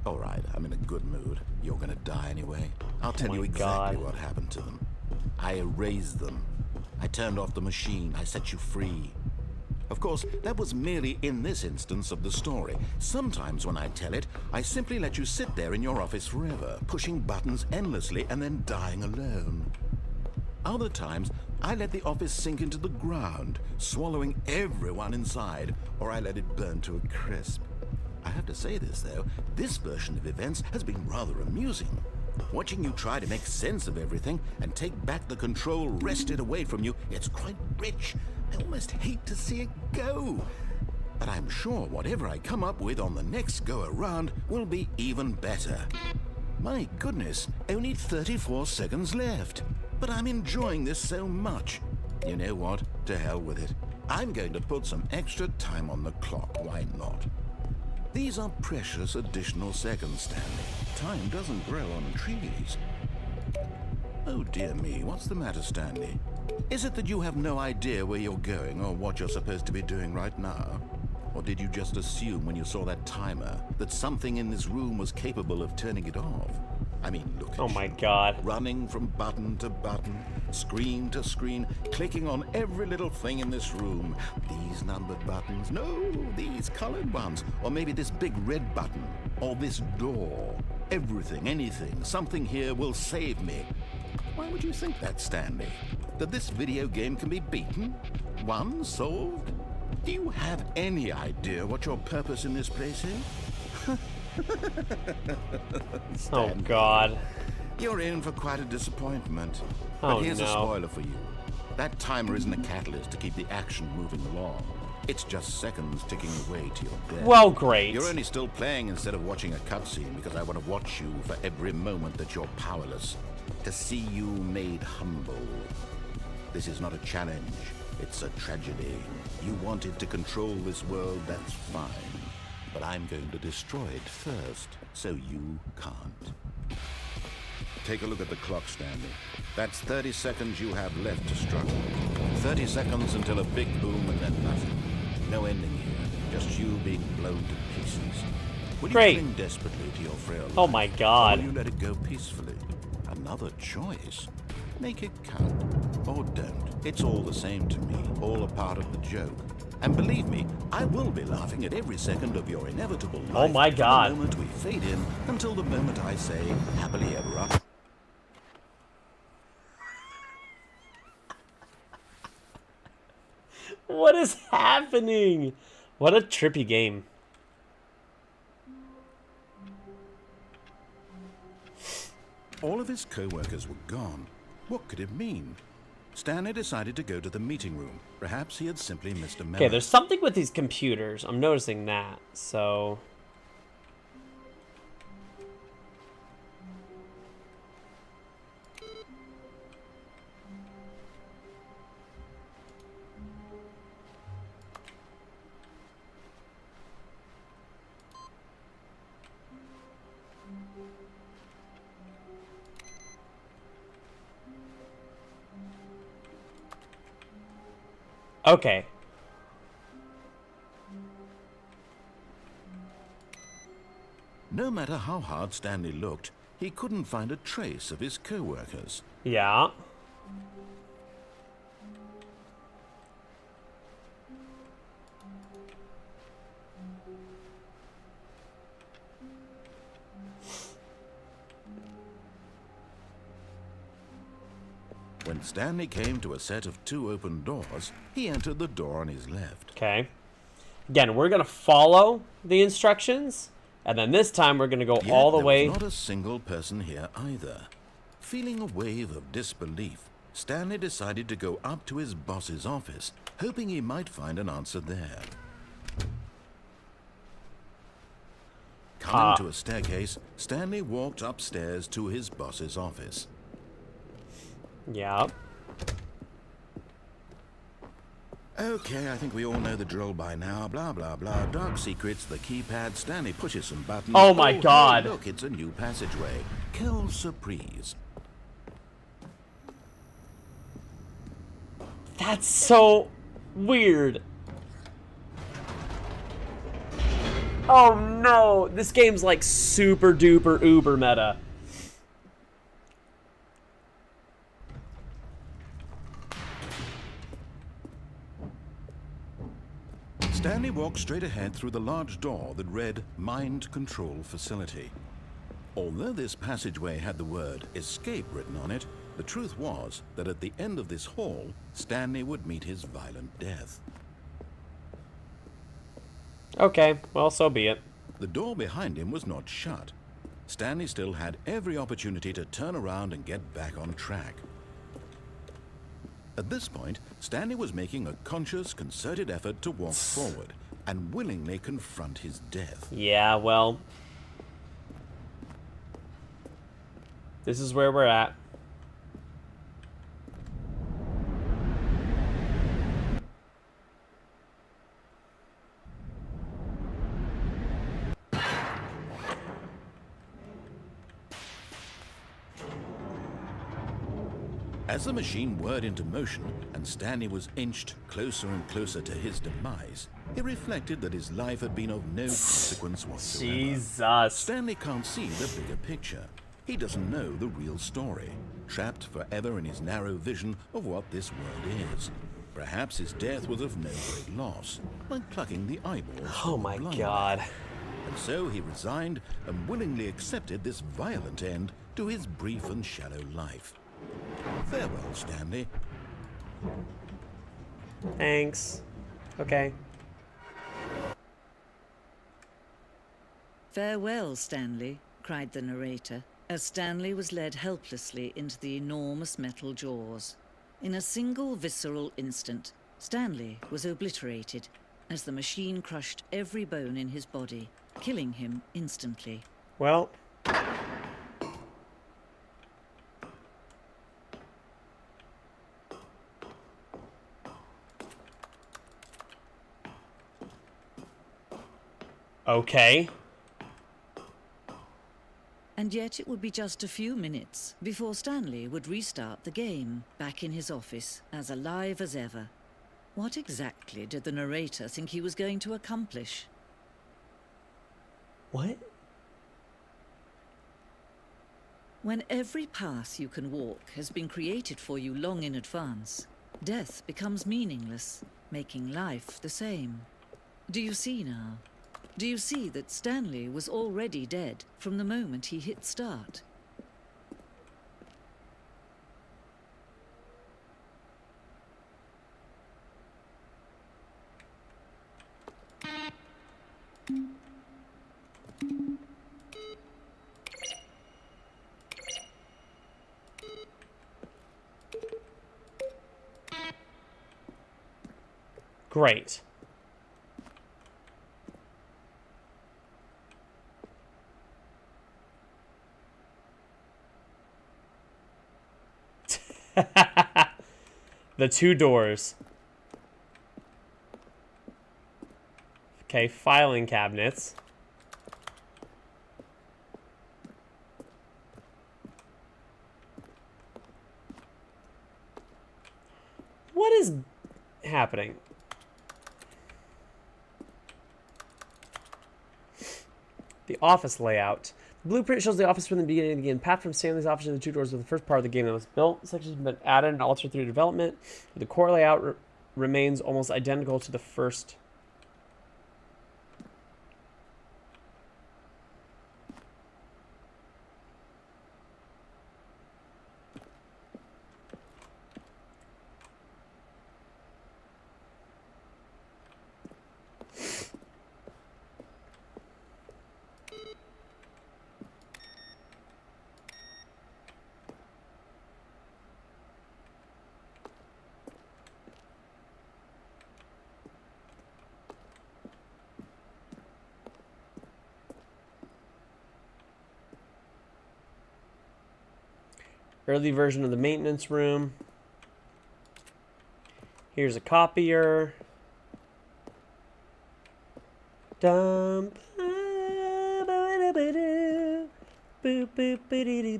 All right, I'm in a good mood. You're gonna die anyway. I'll tell you exactly what happened to them. I erased them. I turned off the machine. I set you free. Of course, that was merely in this instance of the story. Sometimes when I tell it, I simply let you sit there in your office forever, pushing buttons endlessly and then dying alone. Other times, I let the office sink into the ground, swallowing everyone inside, or I let it burn to a crisp. I have to say this, though, this version of events has been rather amusing. Watching you try to make sense of everything and take back the control wrested away from you, it's quite rich. I almost hate to see it go. But I'm sure whatever I come up with on the next go-around will be even better. My goodness, only 34 seconds left. But I'm enjoying this so much. You know what? To hell with it. I'm going to put some extra time on the clock. Why not? These are precious additional seconds, Stanley. Time doesn't grow on trees. Oh dear me, what's the matter, Stanley? Is it that you have no idea where you're going or what you're supposed to be doing right now? Or did you just assume when you saw that timer that something in this room was capable of turning it off? I mean, look at Oh my God. running from button to button, screen to screen, clicking on every little thing in this room. These numbered buttons, no, these colored ones, or maybe this big red button, or this door. Everything, anything, something here will save me. Why would you think that, Stanley? That this video game can be beaten? Won? Solved? Do you have any idea what your purpose in this place is? Oh, God. You're in for quite a disappointment. Oh, But here's a no. spoiler for you. That timer isn't a catalyst to keep the action moving along. It's just seconds ticking away to your death. Well, great. You're only still playing instead of watching a cutscene because I want to watch you for every moment that you're powerless. To see you made humble. This is not a challenge. It's a tragedy. You wanted to control this world, that's fine. But I'm going to destroy it first, so you can't. Take a look at the clock, Stanley. That's 30 seconds you have left to struggle. 30 seconds until a big boom and then nothing. No ending here, just you being blown to pieces. Will you Great. cling desperately to your frail Oh life, my or God. will you let it go peacefully? Another choice. Make it count, or don't. It's all the same to me, all a part of the joke. And believe me, I will be laughing at every second of your inevitable life. Oh my God. From the moment we fade in until the moment I say, happily ever after. What is happening? What a trippy game. All of his co-workers were gone. What could it mean? Stanley decided to go to the meeting room. Perhaps he had simply missed a memo. Okay, there's something with these computers. I'm noticing that. So Okay. No matter how hard Stanley looked, he couldn't find a trace of his co-workers. Yeah. When Stanley came to a set of 2 open doors, he entered the door on his left. Okay. Again, we're going to follow the instructions, and then this time we're going to go Yet all the way. there was not a single person here either. Feeling a wave of disbelief, Stanley decided to go up to his boss's office, hoping he might find an answer there. Coming to a staircase, Stanley walked upstairs to his boss's office. Yeah. Okay, I think we all know the drill by now. Blah, blah, blah. Dark secrets, the keypad. Stanley pushes some buttons. Oh my God. Hey, look, it's a new passageway. Quelle surprise. That's so weird. Oh no, this game's like super duper uber meta. Stanley walked straight ahead through the large door that read Mind Control Facility. Although this passageway had the word escape written on it, the truth was that at the end of this hall, Stanley would meet his violent death. Okay, well, so be it. The door behind him was not shut. Stanley still had every opportunity to turn around and get back on track. At this point, Stanley was making a conscious, concerted effort to walk forward and willingly confront his death. Yeah, well, this is where we're at. As the machine whirred into motion and Stanley was inched closer and closer to his demise, he reflected that his life had been of no consequence whatsoever. Jesus. Stanley can't see the bigger picture. He doesn't know the real story, trapped forever in his narrow vision of what this world is. Perhaps his death was of no great loss, like plucking the eyeballs Oh from a my blind God. man. And so he resigned and willingly accepted this violent end to his brief and shallow life. Farewell, Stanley. Thanks. Okay. "Farewell, Stanley," cried the narrator, as Stanley was led helplessly into the enormous metal jaws. In a single visceral instant, Stanley was obliterated as the machine crushed every bone in his body, killing him instantly. Well. Okay. And yet it would be just a few minutes before Stanley would restart the game, back in his office, as alive as ever. What exactly did the narrator think he was going to accomplish? What? When every path you can walk has been created for you long in advance, death becomes meaningless, making life the same. Do you see now? Do you see that Stanley was already dead from the moment he hit start? Great. The 2 doors. Okay, filing cabinets. What is happening. The office layout. The blueprint shows the office from the beginning to the end. Path from Stanley's office to the 2 doors was the first part of the game that was built. Sections have been added and altered through development. The core layout remains almost identical to the first. Early version of the maintenance room. Here's a copier. Dum. Boop boop biddy.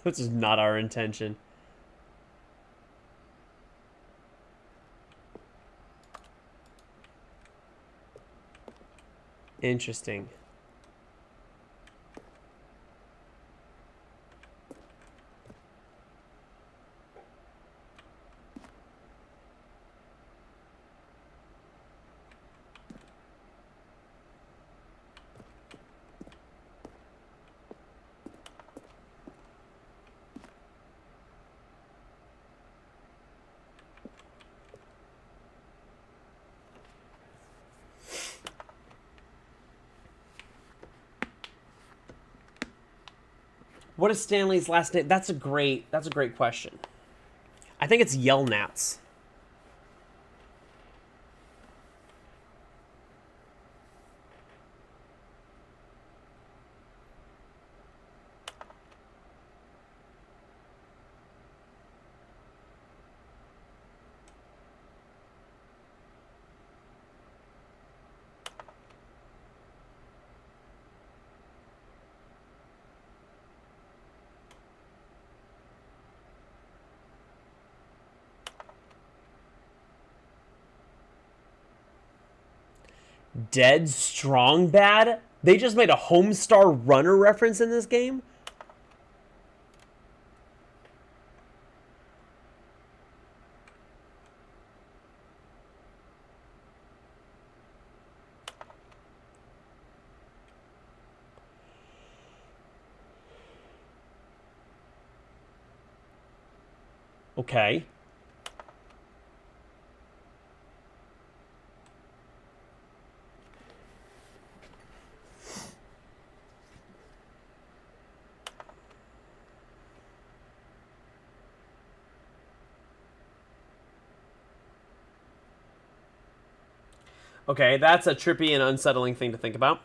This is not our intention. Interesting. What is Stanley's last name? That's a great question. I think it's Yelnats. Dead Strong Bad? They just made a Homestar Runner reference in this game? Okay. Okay, that's a trippy and unsettling thing to think about.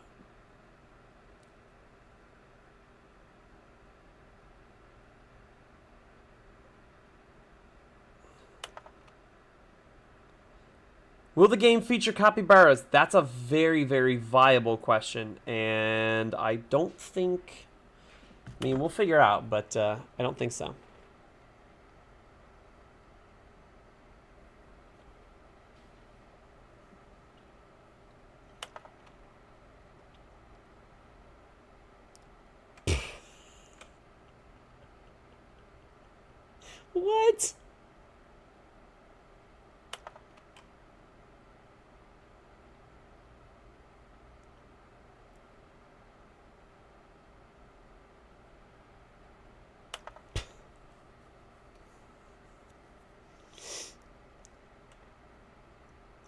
Will the game feature capybaras? That's a very, very viable question, and I don't think... I mean, we'll figure out, but I don't think so. What?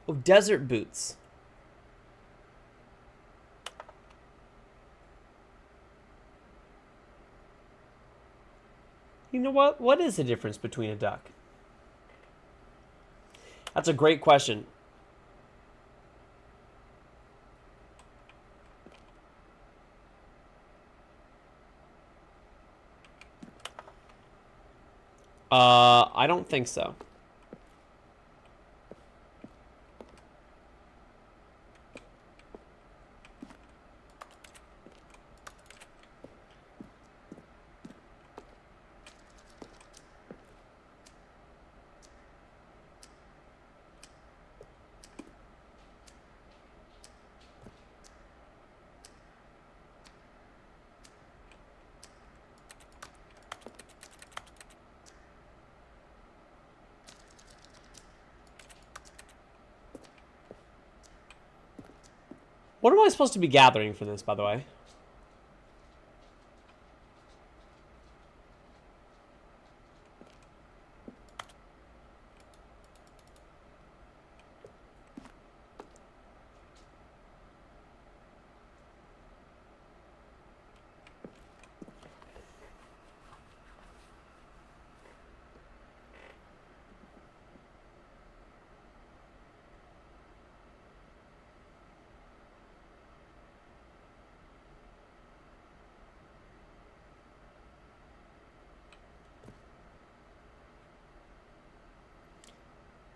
Oh, desert boots. You know what? What is the difference between a duck? That's a great question. I don't think so. What am I supposed to be gathering from this, by the way?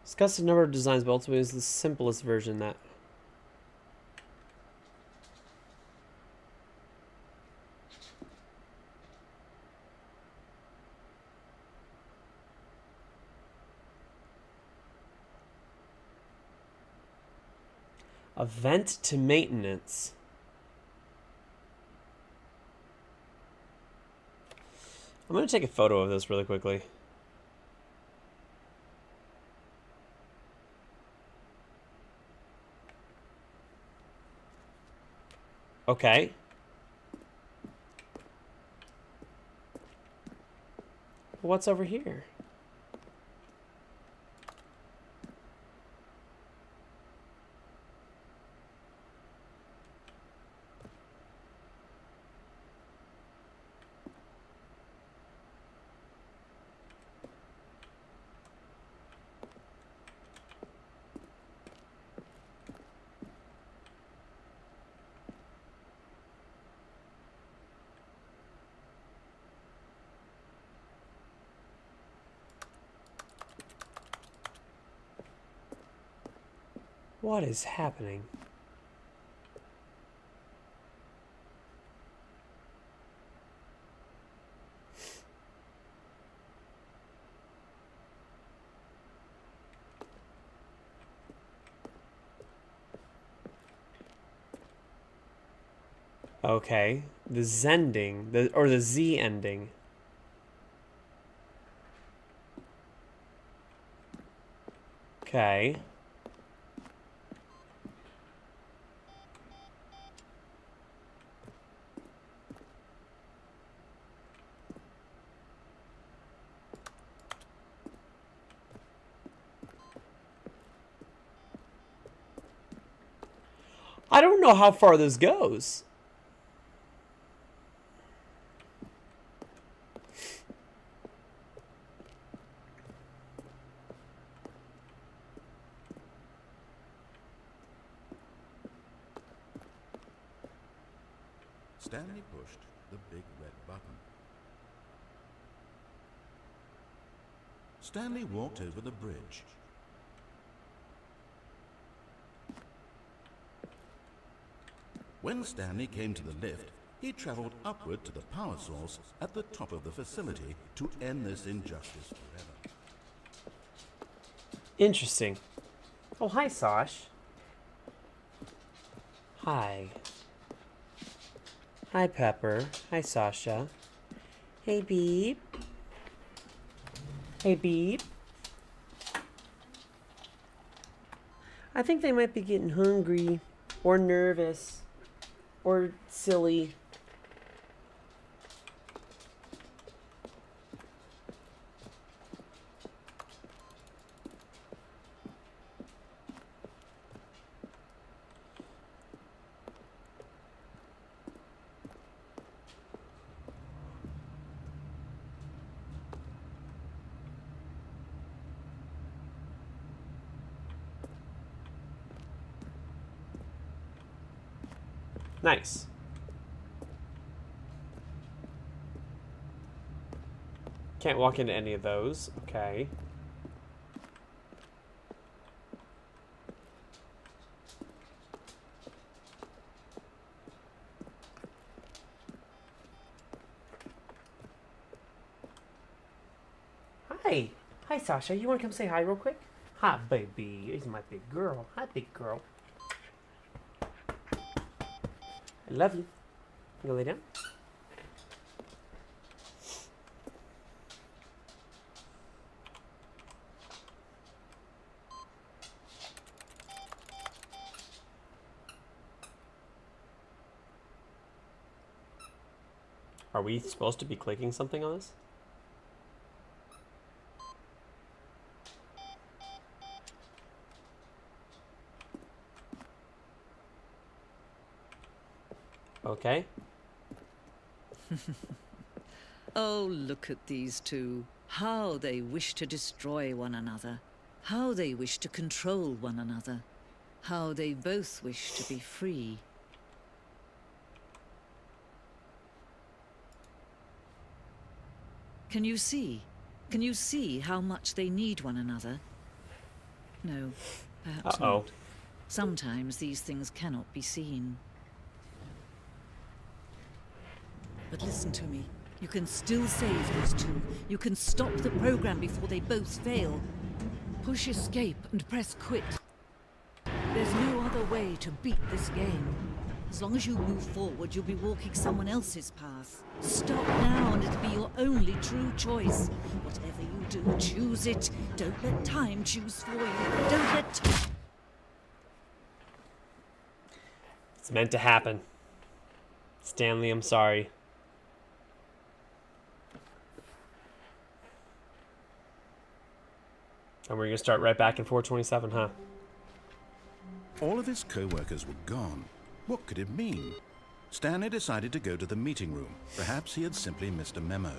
Discuss the number of designs, but ultimately is the simplest version that. A vent to maintenance. I'm going to take a photo of this really quickly. Okay. What's over here? What is happening? Okay, the Zending, or the Z ending. Okay. I don't know how far this goes. Stanley pushed the big red button. Stanley walked over the bridge. When Stanley came to the lift, he traveled upward to the power source at the top of the facility to end this injustice forever. Interesting. Oh, hi, Sash. Hi. Hi, Pepper. Hi, Sasha. Hey, Beep. Hey, Beep. I think they might be getting hungry or nervous or silly. Nice. Can't walk into any of those. Okay. Hi. Hi, Sasha. You want to come say hi real quick? Hi, baby. Here's my big girl. Hi, big girl. I love you. You go lay down. Are we supposed to be clicking something on this? Okay. Oh, look at these two. How they wish to destroy one another. How they wish to control one another. How they both wish to be free. Can you see? Can you see how much they need one another? No, perhaps not. Sometimes these things cannot be seen. But listen to me. You can still save those two. You can stop the program before they both fail. Push escape and press quit. There's no other way to beat this game. As long as you move forward, you'll be walking someone else's path. Stop now and it'll be your only true choice. Whatever you do, choose it. Don't let time choose for you. Don't let... It's meant to happen. Stanley, I'm sorry. And we're going to start right back in 427, huh? All of his co-workers were gone. What could it mean? Stanley decided to go to the meeting room. Perhaps he had simply missed a memo.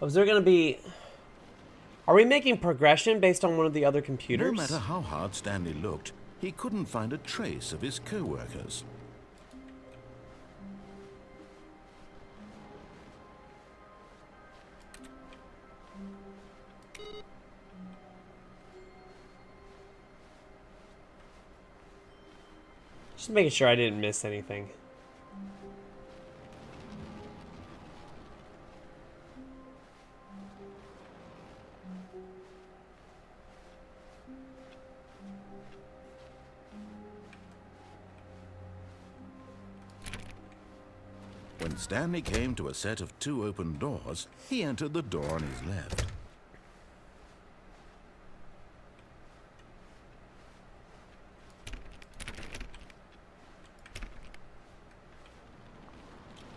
Was there going to be... Are we making progression based on one of the other computers? No matter how hard Stanley looked, he couldn't find a trace of his co-workers. Just making sure I didn't miss anything. When Stanley came to a set of 2 open doors, he entered the door on his left.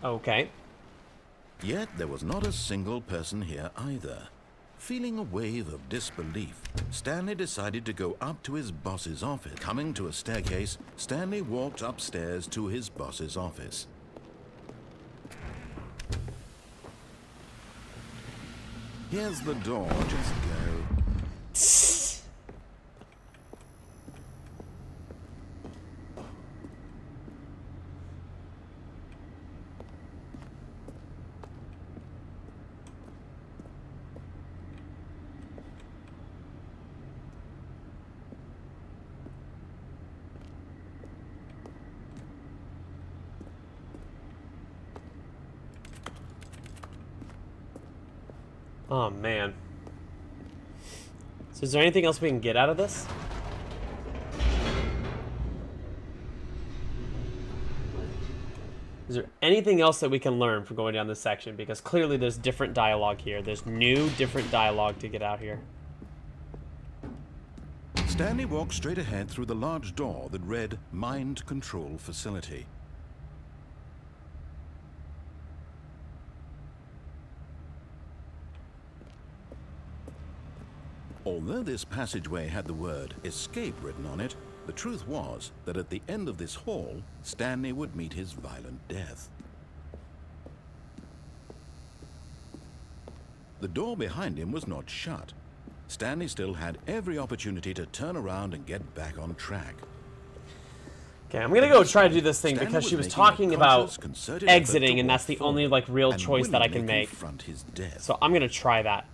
Okay. Yet there was not a single person here either. Feeling a wave of disbelief, Stanley decided to go up to his boss's office. Coming to a staircase, Stanley walked upstairs to his boss's office. Here's the door, just go. Oh, man. So is there anything else we can get out of this? Is there anything else that we can learn from going down this section? Because clearly there's different dialogue here. There's new, different dialogue to get out here. Stanley walked straight ahead through the large door that read Mind Control Facility. Although this passageway had the word escape written on it, the truth was that at the end of this hall, Stanley would meet his violent death. The door behind him was not shut. Stanley still had every opportunity to turn around and get back on track. Okay, I'm gonna go try to do this thing because she was talking about exiting, and that's the only like real choice that I can make. So I'm gonna try that.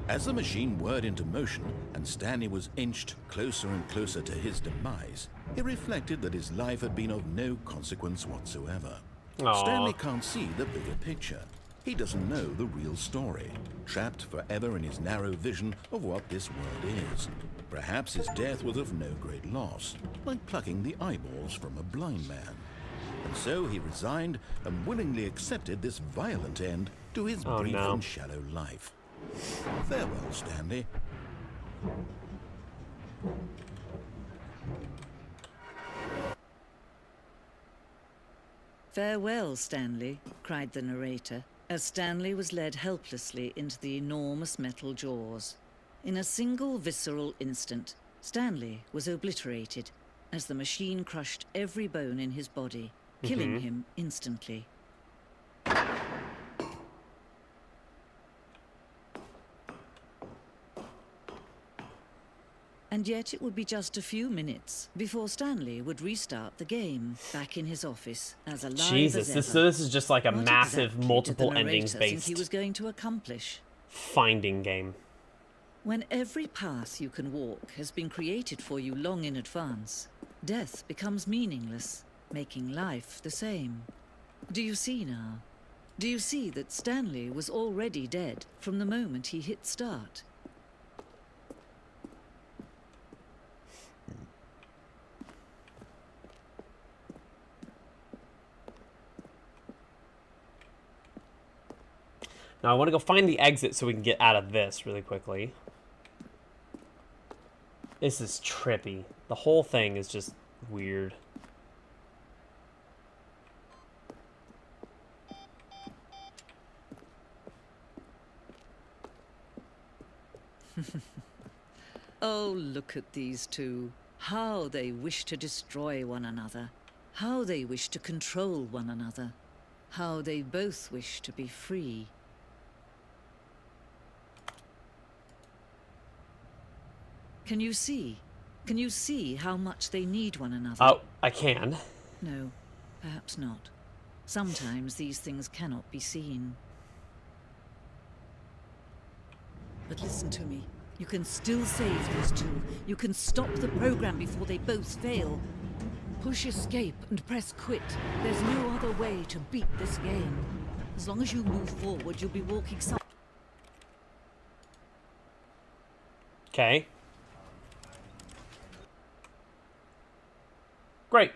As the machine whirred into motion and Stanley was inched closer and closer to his demise, he reflected that his life had been of no consequence whatsoever. Aww. Stanley can't see the bigger picture. He doesn't know the real story, trapped forever in his narrow vision of what this world is. Perhaps his death was of no great loss, like plucking the eyeballs from a blind man. And so he resigned and willingly accepted this violent end to his brief and shallow life. Farewell, Stanley. Farewell, Stanley, cried the narrator, as Stanley was led helplessly into the enormous metal jaws. In a single visceral instant, Stanley was obliterated as the machine crushed every bone in his body, killing him instantly. And yet it would be just a few minutes before Stanley would restart the game, back in his office, as alive Jesus, as ever. this is just like a What massive exactly multiple did the narrator endings think based he was going to accomplish? finding game. When every path you can walk has been created for you long in advance, death becomes meaningless, making life the same. Do you see now? Do you see that Stanley was already dead from the moment he hit start? Now I want to go find the exit so we can get out of this really quickly. This is trippy. The whole thing is just weird. Oh, look at these two. How they wish to destroy one another. How they wish to control one another. How they both wish to be free. Can you see? Can you see how much they need one another? Oh, I can. No, perhaps not. Sometimes these things cannot be seen. But listen to me. You can still save these two. You can stop the program before they both fail. Push escape and press quit. There's no other way to beat this game. As long as you move forward, you'll be walking some... Okay. Great.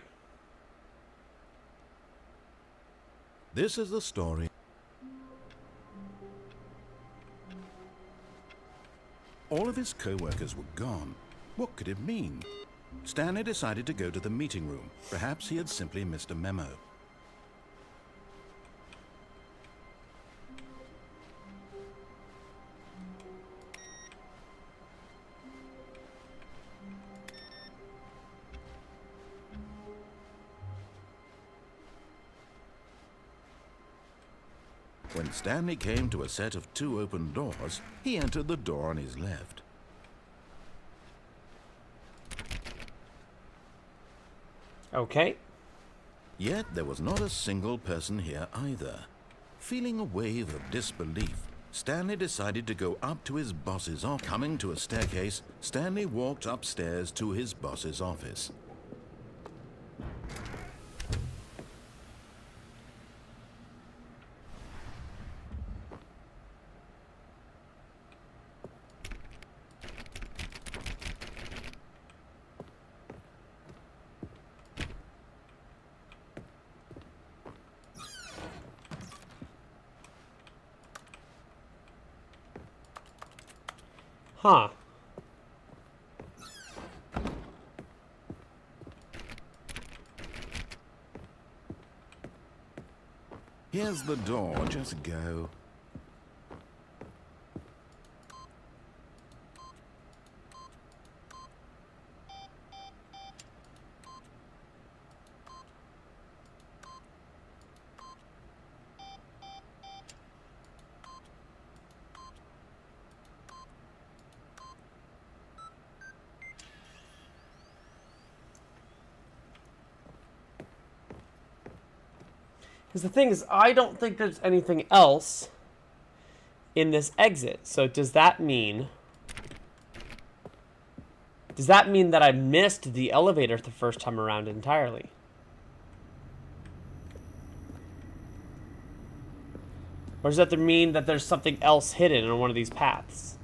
This is the story. All of his co-workers were gone. What could it mean? Stanley decided to go to the meeting room. Perhaps he had simply missed a memo. When Stanley came to a set of 2 open doors, he entered the door on his left. Okay. Yet there was not a single person here either. Feeling a wave of disbelief, Stanley decided to go up to his boss's office. Coming to a staircase, Stanley walked upstairs to his boss's office. Huh. Here's the door, just go. Because the thing is, I don't think there's anything else in this exit. So does that mean that I missed the elevator the first time around entirely? Or does that mean that there's something else hidden on one of these paths?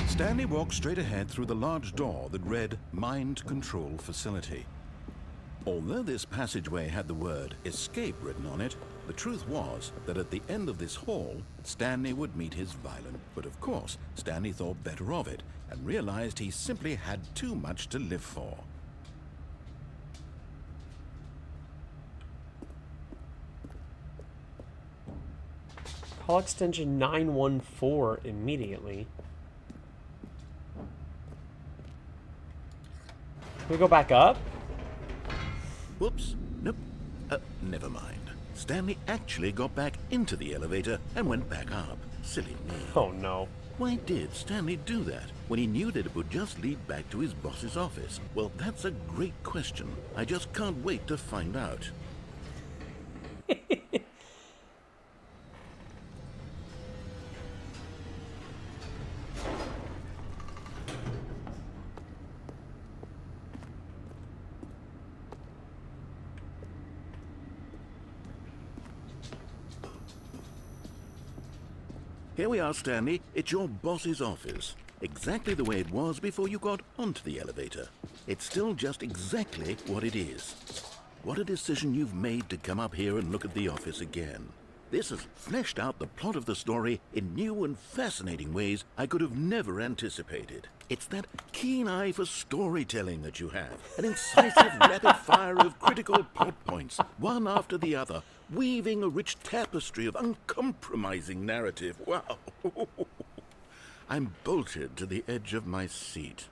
Stanley walked straight ahead through the large door that read Mind Control Facility. Although this passageway had the word escape written on it, the truth was that at the end of this hall, Stanley would meet his villain. But of course, Stanley thought better of it and realized he simply had too much to live for. Call extension 914 immediately. Can we go back up? Whoops. Nope. Never mind. Stanley actually got back into the elevator and went back up. Silly me. Oh no. Why did Stanley do that when he knew that it would just lead back to his boss's office? Well, that's a great question. I just can't wait to find out. Here we are, Stanley. It's your boss's office. Exactly the way it was before you got onto the elevator. It's still just exactly what it is. What a decision you've made to come up here and look at the office again. This has fleshed out the plot of the story in new and fascinating ways I could have never anticipated. It's that keen eye for storytelling that you have. An incisive rapid fire of critical plot points, one after the other, weaving a rich tapestry of uncompromising narrative. Wow. I'm bolted to the edge of my seat.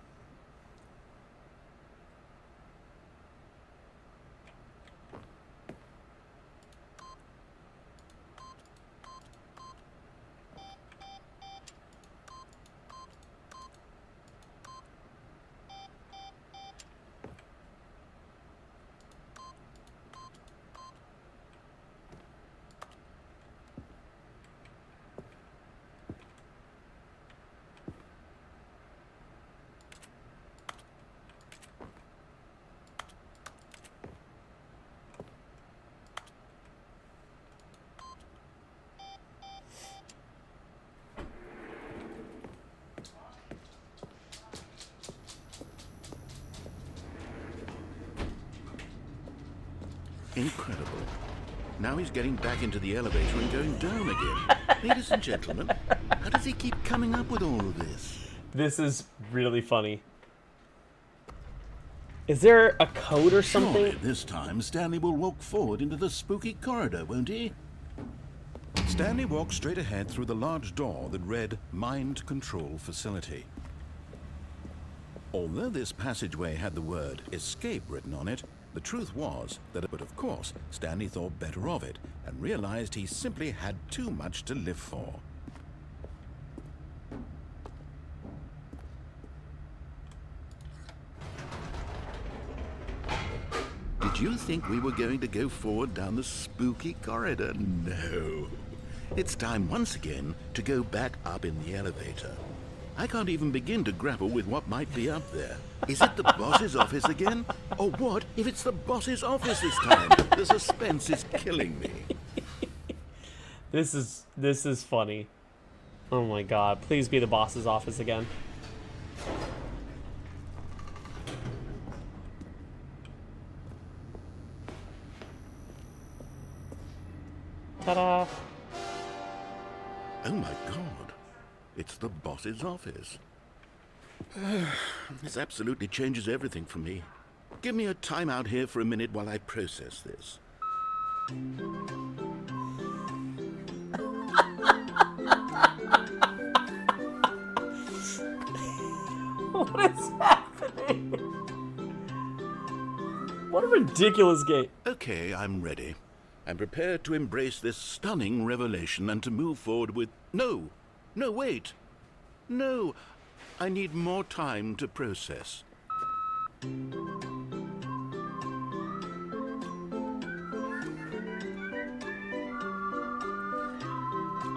Incredible. Now he's getting back into the elevator and going down again. Ladies and gentlemen, how does he keep coming up with all of this? This is really funny. Is there a code or something? Surely this time Stanley will walk forward into the spooky corridor, won't he? Stanley walked straight ahead through the large door that read Mind Control Facility. Although this passageway had the word escape written on it, the truth was that, but of course, Stanley thought better of it and realized he simply had too much to live for. Did you think we were going to go forward down the spooky corridor? No. It's time once again to go back up in the elevator. I can't even begin to grapple with what might be up there. Is it the boss's office again? Or what if it's the boss's office this time? The suspense is killing me. This is funny. Oh my god, please be the boss's office again. Ta-da! Oh my god. It's the boss's office. This absolutely changes everything for me. Give me a time out here for a minute while I process this. What is happening? What a ridiculous game. Okay, I'm ready. I'm prepared to embrace this stunning revelation and to move forward with... No, wait. No, I need more time to process.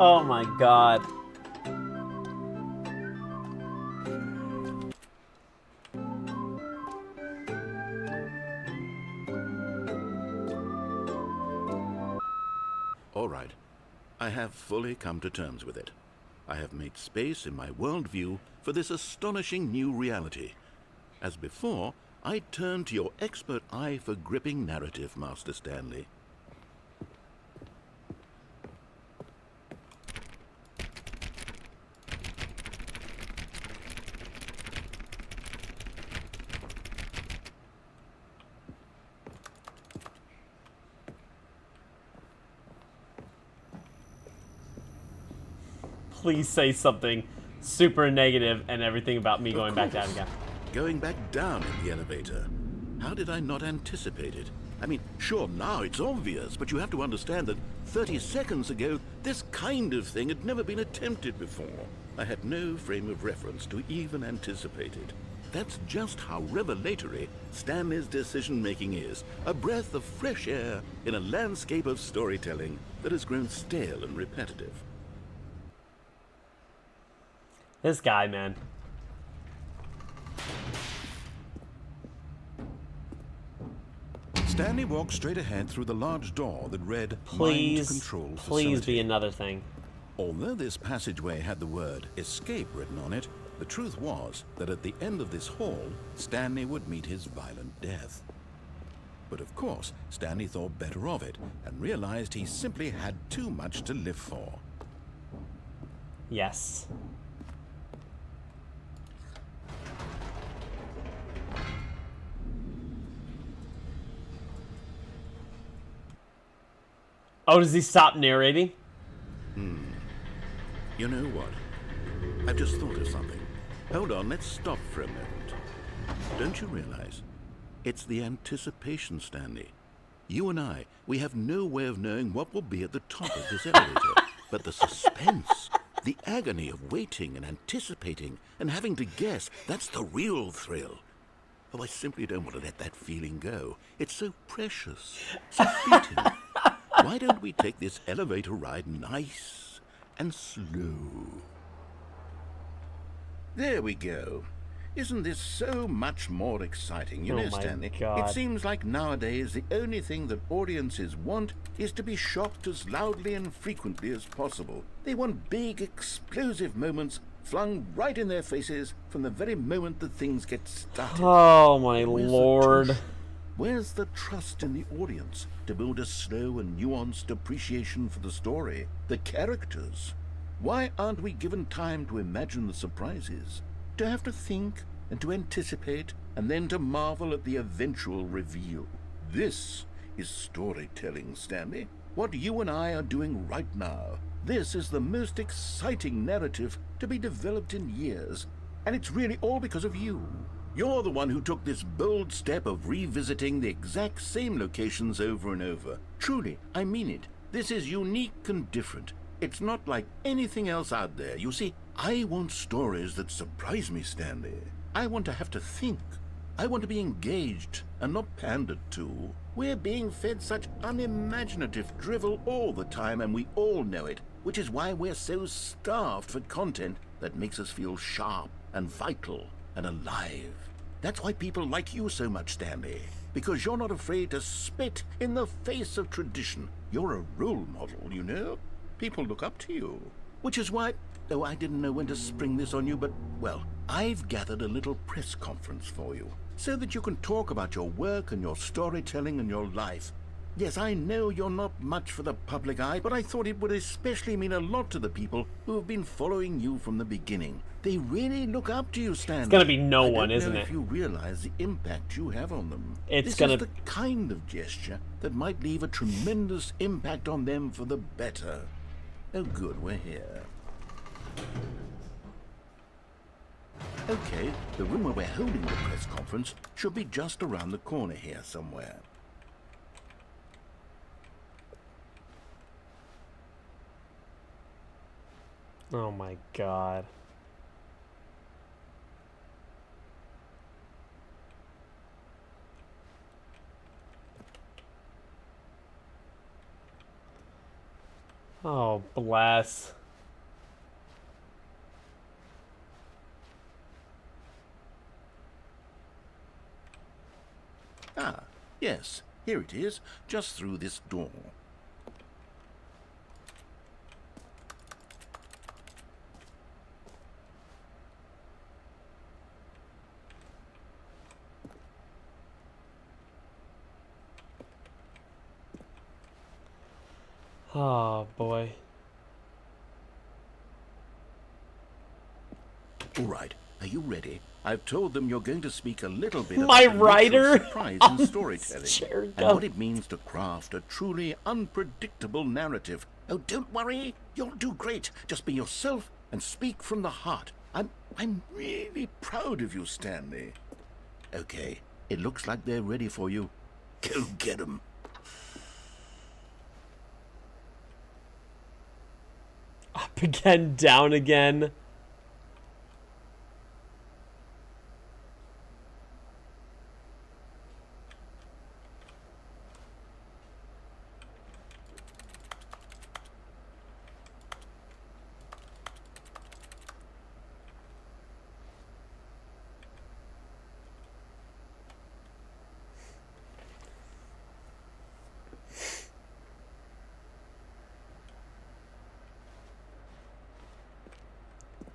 Oh my god. All right. I have fully come to terms with it. I have made space in my worldview for this astonishing new reality. As before, I turn to your expert eye for gripping narrative, Master Stanley. Please say something super negative and everything about me going back down again. Going back down in the elevator. How did I not anticipate it? I mean, sure, now it's obvious, but you have to understand that 30 seconds ago, this kind of thing had never been attempted before. I had no frame of reference to even anticipate it. That's just how revelatory Stanley's decision-making is. A breath of fresh air in a landscape of storytelling that has grown stale and repetitive. This guy, man. Stanley walked straight ahead through the large door that read Please, Mind Control please Facility. be another thing. Although this passageway had the word escape written on it, the truth was that at the end of this hall, Stanley would meet his violent death. But of course, Stanley thought better of it and realized he simply had too much to live for. Yes. Oh, does he stop narrating? You know what? I've just thought of something. Hold on, let's stop for a moment. Don't you realize? It's the anticipation, Stanley. You and I, we have no way of knowing what will be at the top of this elevator. But the suspense, the agony of waiting and anticipating and having to guess, that's the real thrill. Oh, I simply don't want to let that feeling go. It's so precious, so fleeting. Why don't we take this elevator ride nice and slow? There we go. Isn't this so much more exciting? You know, my Stanley, God. it seems like nowadays the only thing that audiences want is to be shocked as loudly and frequently as possible. They want big, explosive moments flung right in their faces from the very moment that things get started. Oh my Where's the lord. tush? Where's the trust in the audience to build a slow and nuanced appreciation for the story, the characters? Why aren't we given time to imagine the surprises, to have to think and to anticipate, and then to marvel at the eventual reveal? This is storytelling, Stanley. What you and I are doing right now. This is the most exciting narrative to be developed in years, and it's really all because of you. You're the one who took this bold step of revisiting the exact same locations over and over. Truly, I mean it. This is unique and different. It's not like anything else out there. You see, I want stories that surprise me, Stanley. I want to have to think. I want to be engaged and not pandered to. We're being fed such unimaginative drivel all the time, and we all know it, which is why we're so starved for content that makes us feel sharp and vital and alive. That's why people like you so much, Stanley, because you're not afraid to spit in the face of tradition. You're a role model, you know? People look up to you. Which is why, though I didn't know when to spring this on you, but, well, I've gathered a little press conference for you, so that you can talk about your work and your storytelling and your life. Yes, I know you're not much for the public eye, but I thought it would especially mean a lot to the people who have been following you from the beginning. They really look up to you, Stanley. It's gonna be no one, I don't isn't know it? if you realize the impact you have on them. It's This gonna- is the kind of gesture that might leave a tremendous impact on them for the better. Oh, good, we're here. Okay, the room where we're holding the press conference should be just around the corner here somewhere. Oh my god. Oh, bless. Ah, yes, here it is, just through this door. Oh, boy. All right, are you ready? I've told them you're going to speak a little bit My about the writer nature of surprise on in storytelling chair and go. what it means to craft a truly unpredictable narrative. Oh, don't worry, you'll do great. Just be yourself and speak from the heart. I'm really proud of you, Stanley. Okay, it looks like they're ready for you. Go get them. Up again, down again.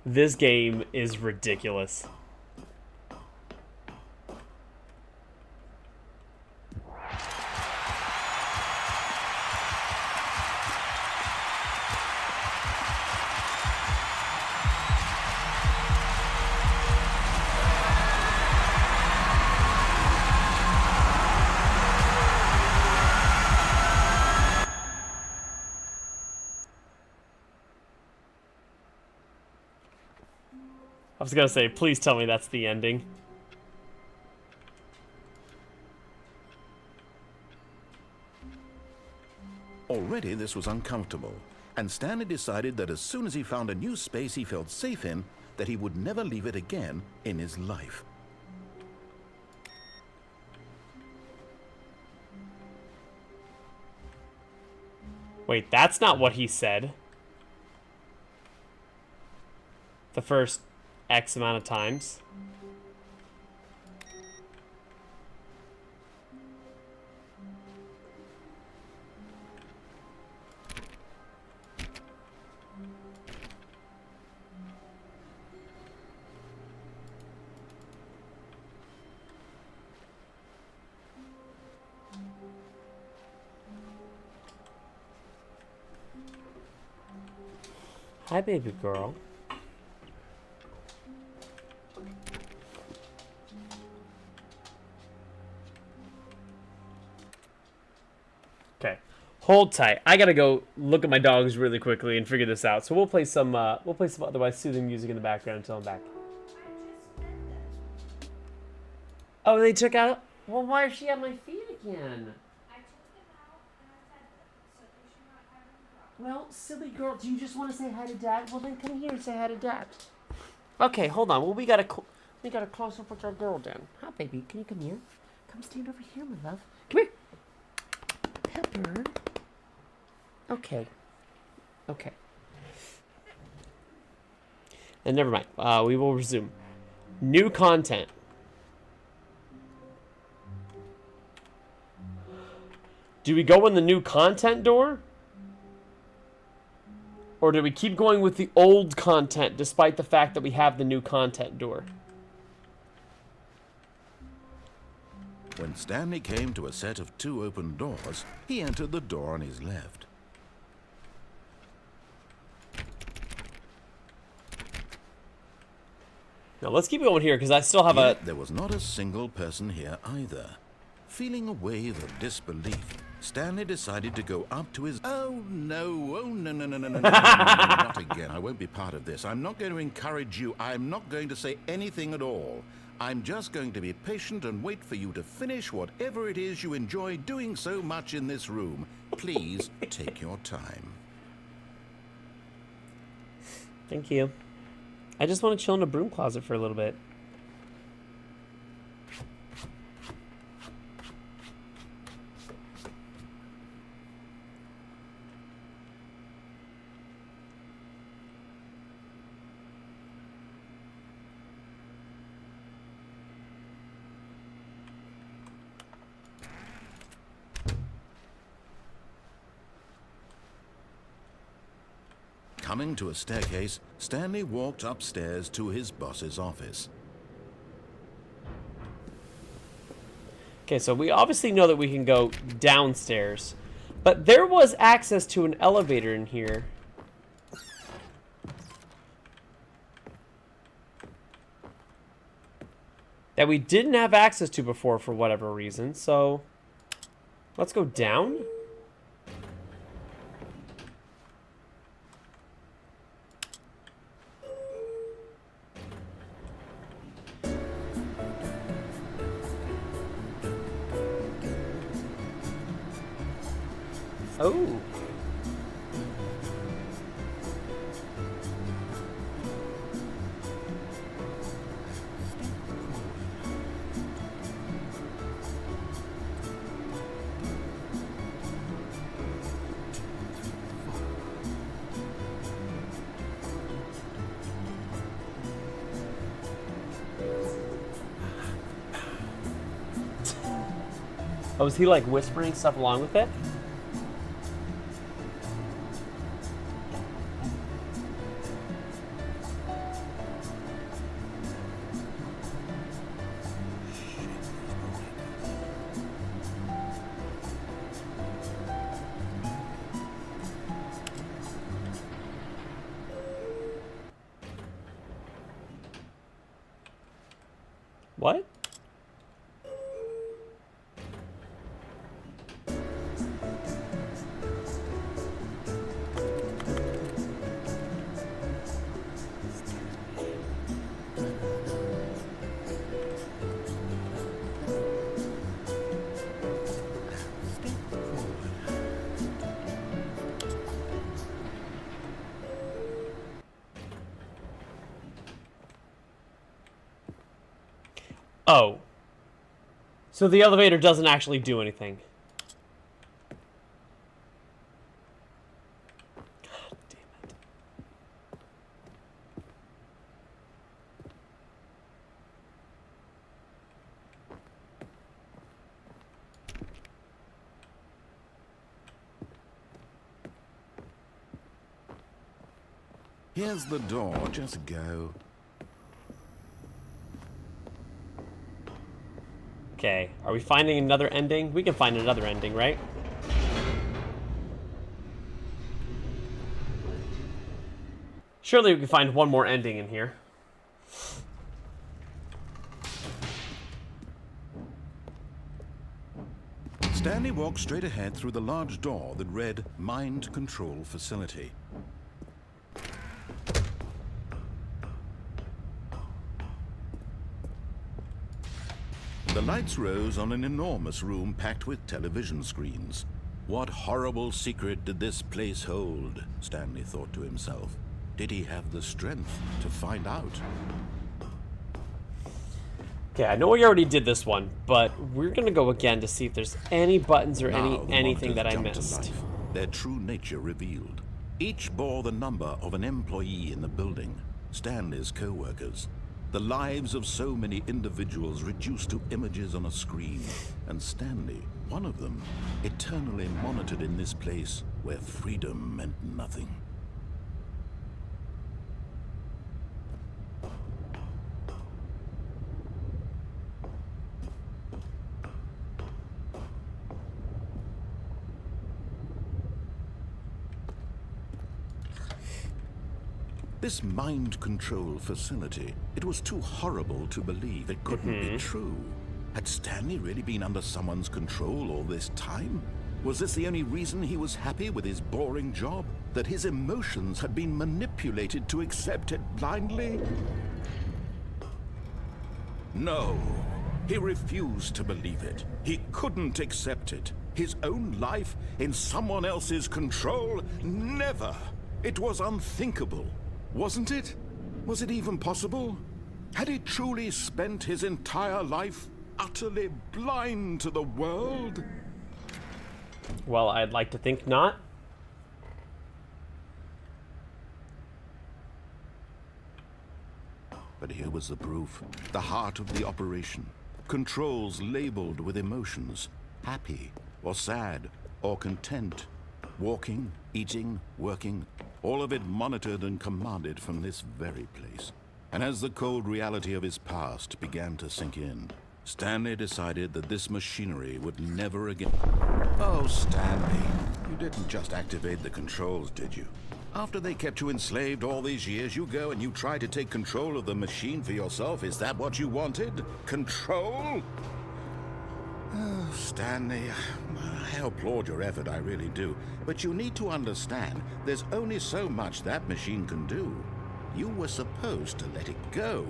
This game is ridiculous. I was gonna say, please tell me that's the ending. Already this was uncomfortable, and Stanley decided that as soon as he found a new space he felt safe in, that he would never leave it again in his life. Wait, that's not what he said. The first X amount of times. Hi, baby girl. Okay, hold tight. I gotta go look at my dogs really quickly and figure this out. So we'll play some otherwise soothing music in the background until I'm back. Oh, they took out. Well, why is she at my feet again? Well, silly girl, do you just want to say hi to Dad? Well, then come here and say hi to Dad. Okay, hold on. Well, we gotta close up with our girl, Dan. Hi, baby. Can you come here? Come stand over here, my love. Come here. Pepper. Okay. Okay. And never mind. We will resume. New content. Do we go in the new content door? Or do we keep going with the old content despite the fact that we have the new content door? When Stanley came to a set of 2 open doors, he entered the door on his left. Now let's keep going here because I still have Yet there was not a single person here either. Feeling a wave of disbelief, Stanley decided to go up to his... Oh, no, not again. I won't be part of this. I'm not going to encourage you. I'm not going to say anything at all. I'm just going to be patient and wait for you to finish whatever it is you enjoy doing so much in this room. Please take your time. Thank you. I just want to chill in a broom closet for a little bit. Coming to a staircase, Stanley walked upstairs to his boss's office. Okay, so we obviously know that we can go downstairs, but there was access to an elevator in here. That we didn't have access to before for whatever reason, so let's go down. Oh. Oh, is he like whispering stuff along with it? What? Oh. So the elevator doesn't actually do anything. God damn it. Here's the door. Just go. Okay, are we finding another ending? We can find another ending, right? Surely we can find one more ending in here. Stanley walked straight ahead through the large door that read Mind Control Facility. The lights rose on an enormous room packed with television screens. What horrible secret did this place hold? Stanley thought to himself. Did he have the strength to find out? Okay, I know we already did this one, but we're gonna go again to see if there's any buttons or Now the anything that I monitors jumped to missed. life, their true nature revealed. Each bore the number of an employee in the building, Stanley's co-workers. The lives of so many individuals reduced to images on a screen, and Stanley, one of them, eternally monitored in this place where freedom meant nothing. This mind control facility, it was too horrible to believe it couldn't be true. Had Stanley really been under someone's control all this time? Was this the only reason he was happy with his boring job? That his emotions had been manipulated to accept it blindly? No, he refused to believe it. He couldn't accept it. His own life in someone else's control? Never! It was unthinkable, wasn't it? Was it even possible? Had he truly spent his entire life utterly blind to the world? Well, I'd like to think not. But here was the proof. The heart of the operation. Controls labeled with emotions. Happy, or sad, or content. Walking, eating, working. All of it monitored and commanded from this very place. And as the cold reality of his past began to sink in, Stanley decided that this machinery would never again... Oh, Stanley, you didn't just activate the controls, did you? After they kept you enslaved all these years, you go and you try to take control of the machine for yourself. Is that what you wanted? Control? Oh, Stanley, I applaud your effort, I really do. But you need to understand, there's only so much that machine can do. You were supposed to let it go,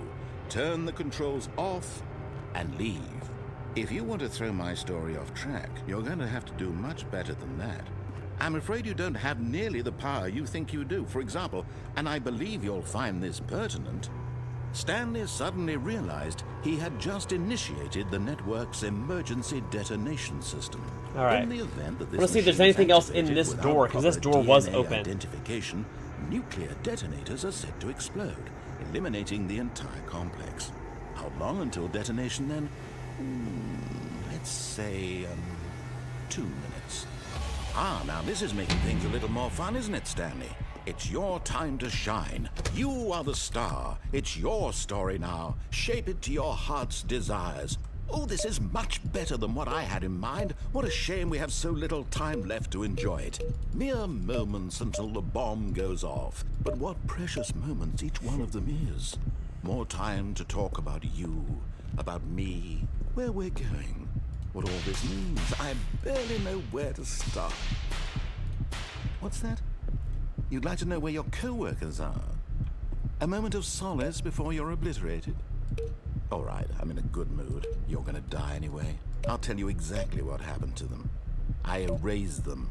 turn the controls off, and leave. If you want to throw my story off track, you're going to have to do much better than that. I'm afraid you don't have nearly the power you think you do. For example, and I believe you'll find this pertinent, Stanley suddenly realized he had just initiated the network's emergency detonation system. All right. In the event that this Let's see if there's anything else in this door, because this door was open. Identification, nuclear detonators are set to explode, eliminating the entire complex. How long until detonation then? Let's say 2 minutes. Ah, now this is making things a little more fun, isn't it, Stanley? It's your time to shine. You are the star. It's your story now. Shape it to your heart's desires. Oh, this is much better than what I had in mind. What a shame we have so little time left to enjoy it. Mere moments until the bomb goes off. But what precious moments each one of them is. More time to talk about you, about me, where we're going, what all this means. I barely know where to start. What's that? You'd like to know where your co-workers are? A moment of solace before you're obliterated? All right, I'm in a good mood. You're gonna die anyway. I'll tell you exactly what happened to them. I erased them.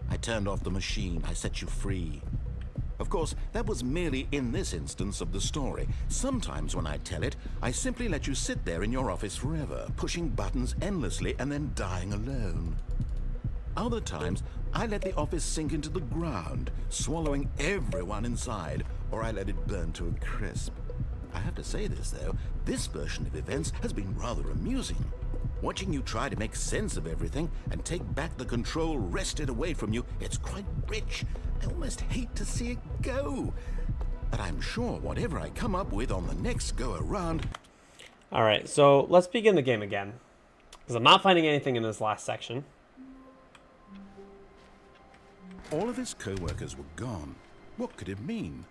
I turned off the machine. I set you free. Of course, that was merely in this instance of the story. Sometimes when I tell it, I simply let you sit there in your office forever, pushing buttons endlessly and then dying alone. Other times, I let the office sink into the ground, swallowing everyone inside, or I let it burn to a crisp. I have to say this, though, this version of events has been rather amusing. Watching you try to make sense of everything and take back the control wrested away from you, it's quite rich. I almost hate to see it go. But I'm sure whatever I come up with on the next go-around... All right, so let's begin the game again, because I'm not finding anything in this last section. All of his co-workers were gone. What could it mean?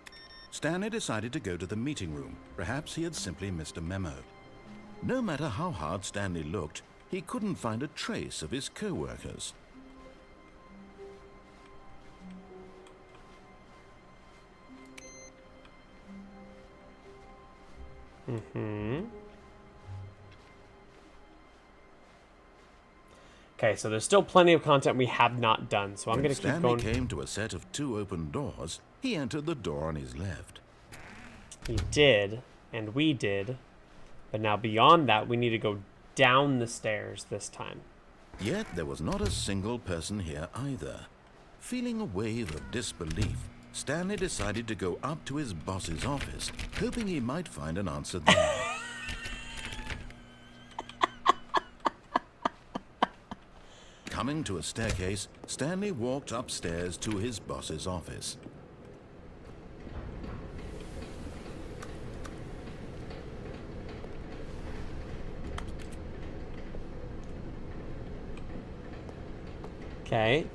Stanley decided to go to the meeting room. Perhaps he had simply missed a memo. No matter how hard Stanley looked, he couldn't find a trace of his co-workers. Okay, so there's still plenty of content we have not done, so I'm going to keep going. When Stanley came to a set of 2 open doors, he entered the door on his left. He did, and we did, but now beyond that, we need to go down the stairs this time. Yet there was not a single person here either. Feeling a wave of disbelief, Stanley decided to go up to his boss's office, hoping he might find an answer there. Coming to a staircase, Stanley walked upstairs to his boss's office. Okay.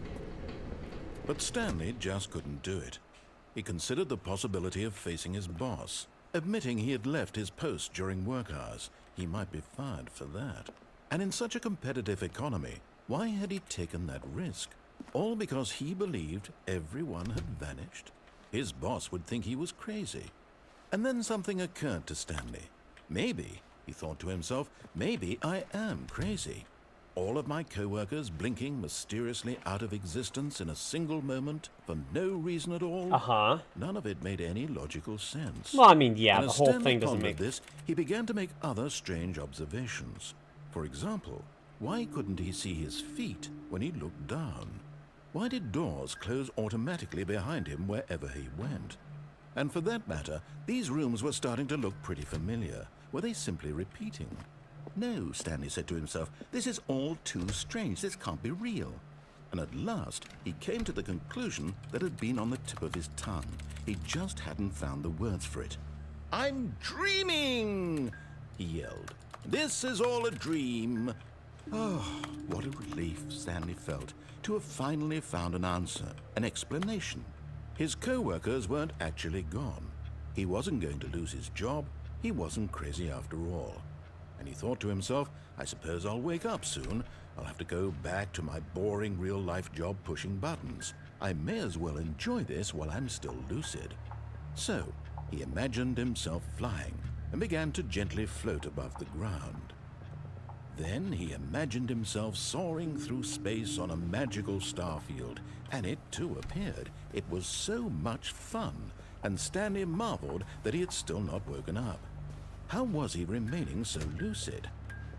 But Stanley just couldn't do it. He considered the possibility of facing his boss, admitting he had left his post during work hours. He might be fired for that. And in such a competitive economy, why had he taken that risk? All because he believed everyone had vanished? His boss would think he was crazy. And then something occurred to Stanley. Maybe, he thought to himself, maybe I am crazy. All of my co-workers blinking mysteriously out of existence in a single moment for no reason at all. Uh-huh. None of it made any logical sense. Well, I mean, yeah, And the as whole Stanley thing doesn't pondered make... this, he began to make other strange observations. For example, why couldn't he see his feet when he looked down? Why did doors close automatically behind him wherever he went? And for that matter, these rooms were starting to look pretty familiar. Were they simply repeating? No, Stanley said to himself, this is all too strange. This can't be real. And at last, he came to the conclusion that had been on the tip of his tongue. He just hadn't found the words for it. I'm dreaming, he yelled. This is all a dream. Oh, what a relief Stanley felt to have finally found an answer, an explanation. His co-workers weren't actually gone. He wasn't going to lose his job. He wasn't crazy after all. And he thought to himself, I suppose I'll wake up soon. I'll have to go back to my boring real-life job pushing buttons. I may as well enjoy this while I'm still lucid. So, he imagined himself flying and began to gently float above the ground. Then he imagined himself soaring through space on a magical starfield, and it too appeared. It was so much fun, and Stanley marveled that he had still not woken up. How was he remaining so lucid?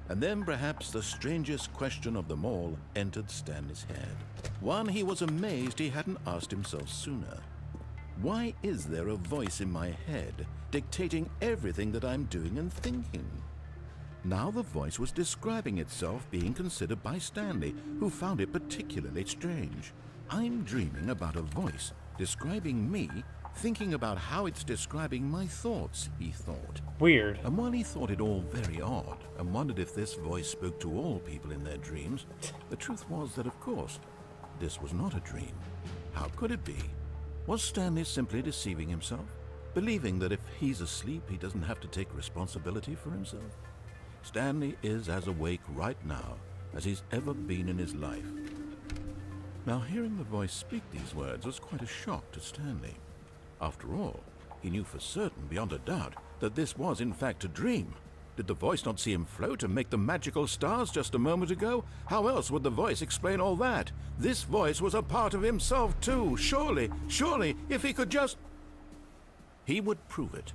And then perhaps the strangest question of them all entered Stanley's head. One he was amazed he hadn't asked himself sooner. Why is there a voice in my head dictating everything that I'm doing and thinking? Now the voice was describing itself being considered by Stanley, who found it particularly strange. I'm dreaming about a voice describing me, thinking about how it's describing my thoughts, he thought. Weird. And while he thought it all very odd and wondered if this voice spoke to all people in their dreams, the truth was that, of course, this was not a dream. How could it be? Was Stanley simply deceiving himself, believing that if he's asleep, he doesn't have to take responsibility for himself? Stanley is as awake right now as he's ever been in his life. Now, hearing the voice speak these words was quite a shock to Stanley. After all, he knew for certain, beyond a doubt, that this was in fact a dream. Did the voice not see him float and make the magical stars just a moment ago? How else would the voice explain all that? This voice was a part of himself too. Surely, if he could just... He would prove it.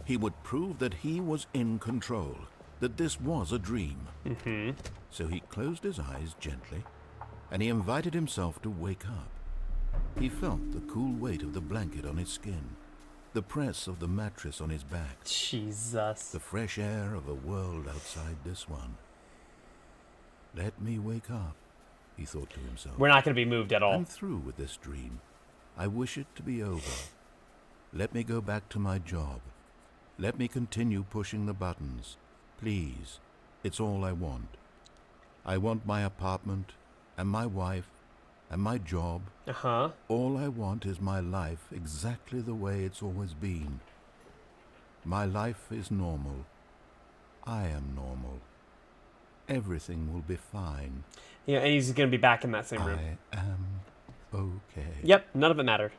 He would prove that he was in control, that this was a dream. So he closed his eyes gently, and he invited himself to wake up. He felt the cool weight of the blanket on his skin, the press of the mattress on his back, Jesus. the fresh air of a world outside this one. Let me wake up, he thought to himself. We're not going to be moved at all. I'm through with this dream. I wish it to be over. Let me go back to my job. Let me continue pushing the buttons. Please, it's all I want. I want my apartment, and my wife, and my job. All I want is my life exactly the way it's always been. My life is normal. I am normal. Everything will be fine. Yeah, and he's going to be back in that same room. I am okay. Yep, none of it mattered.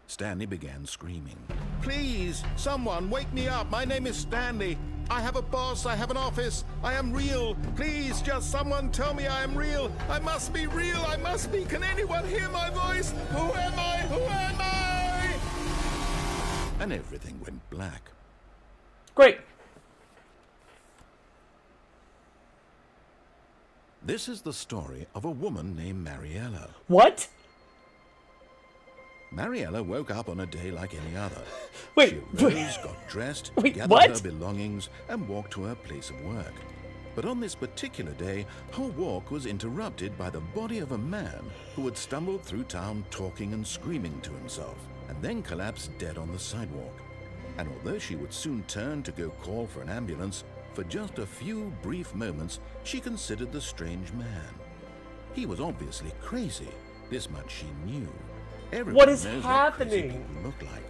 Stanley began screaming. Please, someone, wake me up. My name is Stanley. I have a boss. I have an office. I am real. Please, just someone tell me I am real. I must be real. I must be. Can anyone hear my voice? Who am I? Who am I? And everything went black. Great. This is the story of a woman named Mariella. What? Mariella woke up on a day like any other. Wait, she rose, got dressed, wait, gathered what? her belongings, and walked to her place of work. But on this particular day, her walk was interrupted by the body of a man who had stumbled through town talking and screaming to himself, and then collapsed dead on the sidewalk. And although she would soon turn to go call for an ambulance, For just a few brief moments, she considered the strange man. He was obviously crazy. This much she knew. Everyone What is knows happening? what crazy people look like.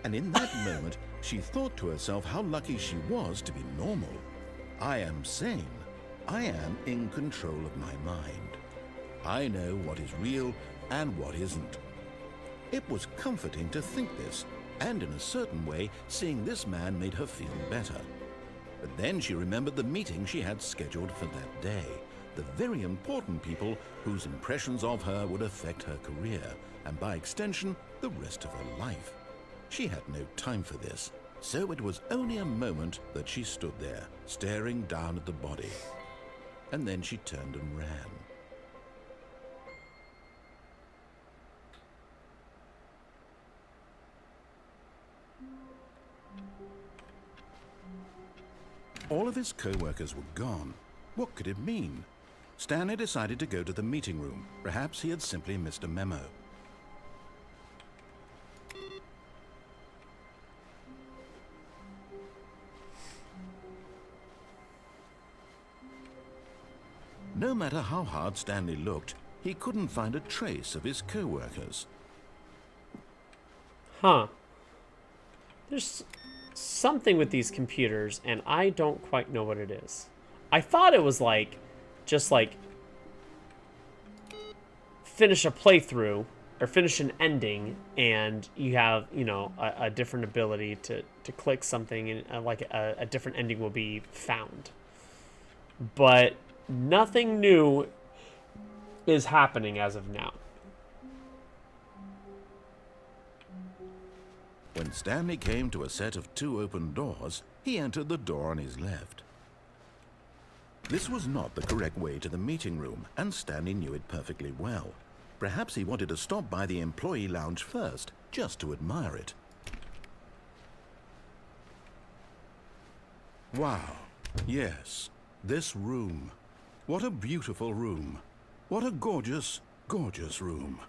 And in that moment, she thought to herself how lucky she was to be normal. I am sane. I am in control of my mind. I know what is real and what isn't. It was comforting to think this, and in a certain way, seeing this man made her feel better. But then she remembered the meeting she had scheduled for that day. The very important people whose impressions of her would affect her career, and by extension, the rest of her life. She had no time for this, so it was only a moment that she stood there, staring down at the body. And then she turned and ran. All of his co-workers were gone. What could it mean? Stanley decided to go to the meeting room. Perhaps he had simply missed a memo. No matter how hard Stanley looked, he couldn't find a trace of his co-workers. Huh. There's something with these computers, and I don't quite know what it is. I thought it was like, just like, finish a playthrough, or finish an ending, and you have, you know, a different ability to click something, and like a different ending will be found. But nothing new is happening as of now. When Stanley came to a set of 2 open doors, he entered the door on his left. This was not the correct way to the meeting room, and Stanley knew it perfectly well. Perhaps he wanted to stop by the employee lounge first, just to admire it. Wow. Yes, this room. What a beautiful room. What a gorgeous, gorgeous room.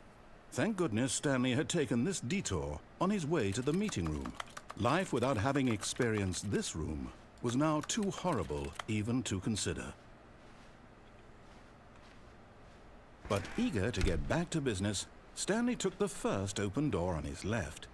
Thank goodness Stanley had taken this detour on his way to the meeting room. Life without having experienced this room was now too horrible even to consider. But eager to get back to business, Stanley took the first open door on his left.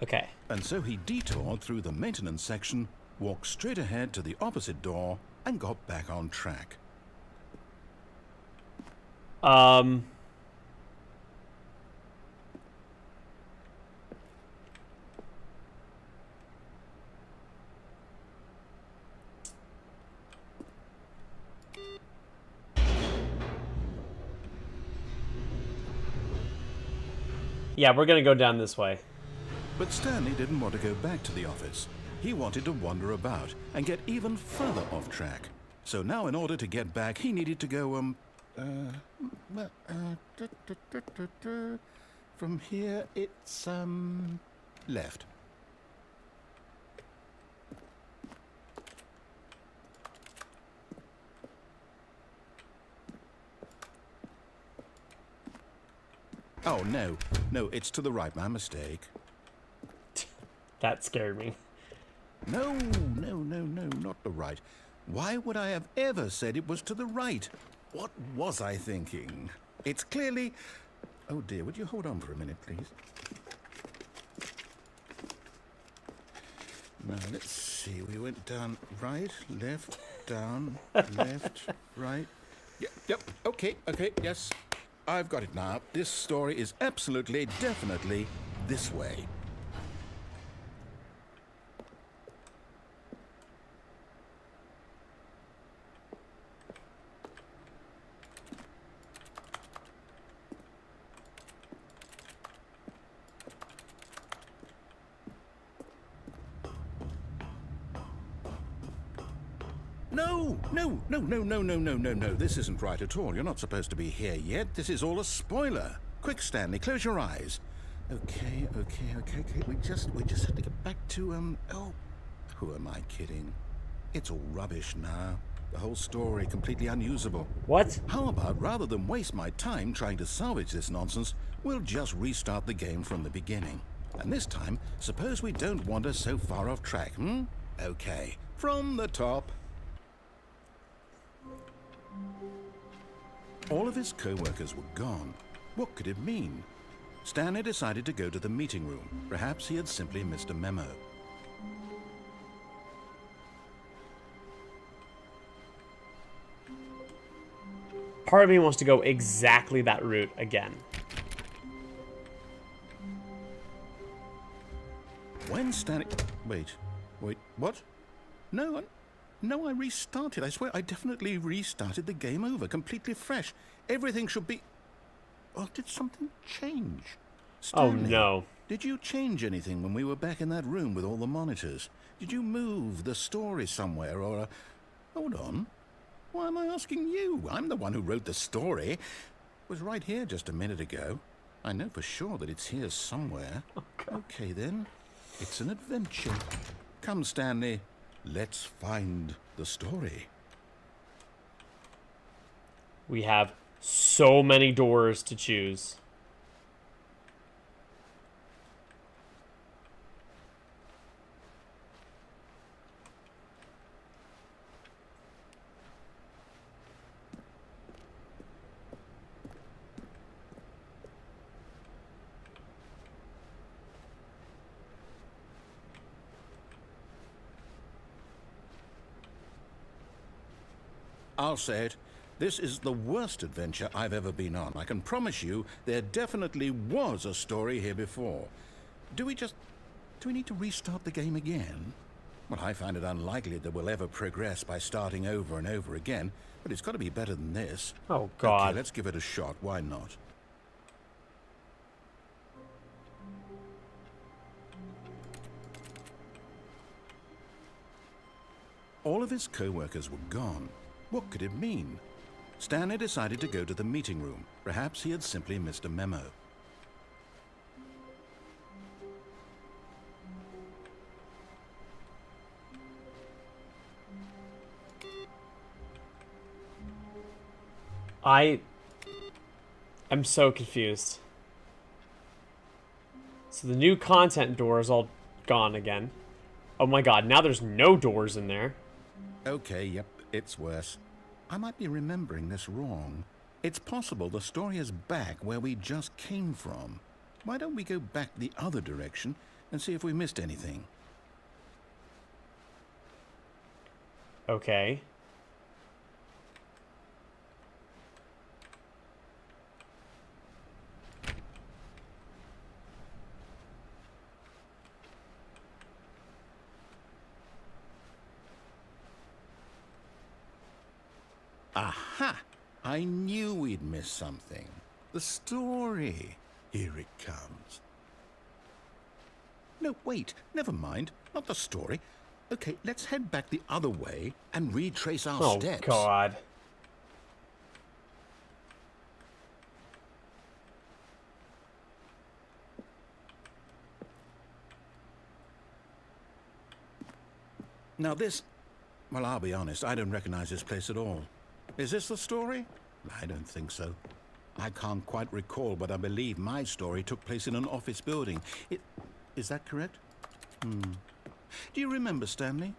Okay. And so he detoured through the maintenance section, walked straight ahead to the opposite door, and got back on track. Yeah, we're gonna go down this way. But Stanley didn't want to go back to the office. He wanted to wander about and get even further off track. So now in order to get back, he needed to go, from here it's, left. Oh, no, it's to the right, my mistake. That scared me. No, not the right. Why would I have ever said it was to the right? What was I thinking? It's clearly... Oh dear, would you hold on for a minute, please? Now, let's see. We went down right, left, down, left, right. Yep, okay, yes. I've got it now. This story is absolutely, definitely this way. No. This isn't right at all. You're not supposed to be here yet. This is all a spoiler. Quick, Stanley, close your eyes. Okay. We just have to get back to, oh, who am I kidding? It's all rubbish now. The whole story completely unusable. What? How about, rather than waste my time trying to salvage this nonsense, we'll just restart the game from the beginning. And this time, suppose we don't wander so far off track, hmm? Okay, from the top. All of his co-workers were gone. What could it mean? Stanley decided to go to the meeting room. Perhaps he had simply missed a memo. Part of me wants to go exactly that route again. When Stanley... Wait, what? No, I restarted. I swear, I definitely restarted the game over, completely fresh. Everything should be... Oh, did something change? Stanley, Oh, no. Did you change anything when we were back in that room with all the monitors? Did you move the story somewhere, or... Hold on. Why am I asking you? I'm the one who wrote the story. It was right here just a minute ago. I know for sure that it's here somewhere. Okay, then. It's an adventure. Come, Stanley. Let's find the story. We have so many doors to choose. I'll say it. This is the worst adventure I've ever been on. I can promise you there definitely was a story here before. Do we need to restart the game again? Well, I find it unlikely that we'll ever progress by starting over and over again, but it's got to be better than this. Oh, God. Okay, let's give it a shot. Why not? All of his co-workers were gone. What could it mean? Stanley decided to go to the meeting room. Perhaps he had simply missed a memo. I'm so confused. So the new content door is all gone again. Oh my god, now there's no doors in there. Okay, yep, it's worse. I might be remembering this wrong. It's possible the story is back where we just came from. Why don't we go back the other direction and see if we missed anything? Okay. Aha! I knew we'd missed something. The story. Here it comes. No, wait. Never mind. Not the story. Okay, let's head back the other way and retrace our steps. Oh, God. Now this... Well, I'll be honest. I don't recognize this place at all. Is this the story? I don't think so. I can't quite recall, but I believe my story took place in an office building. Is that correct? Do you remember, Stanley?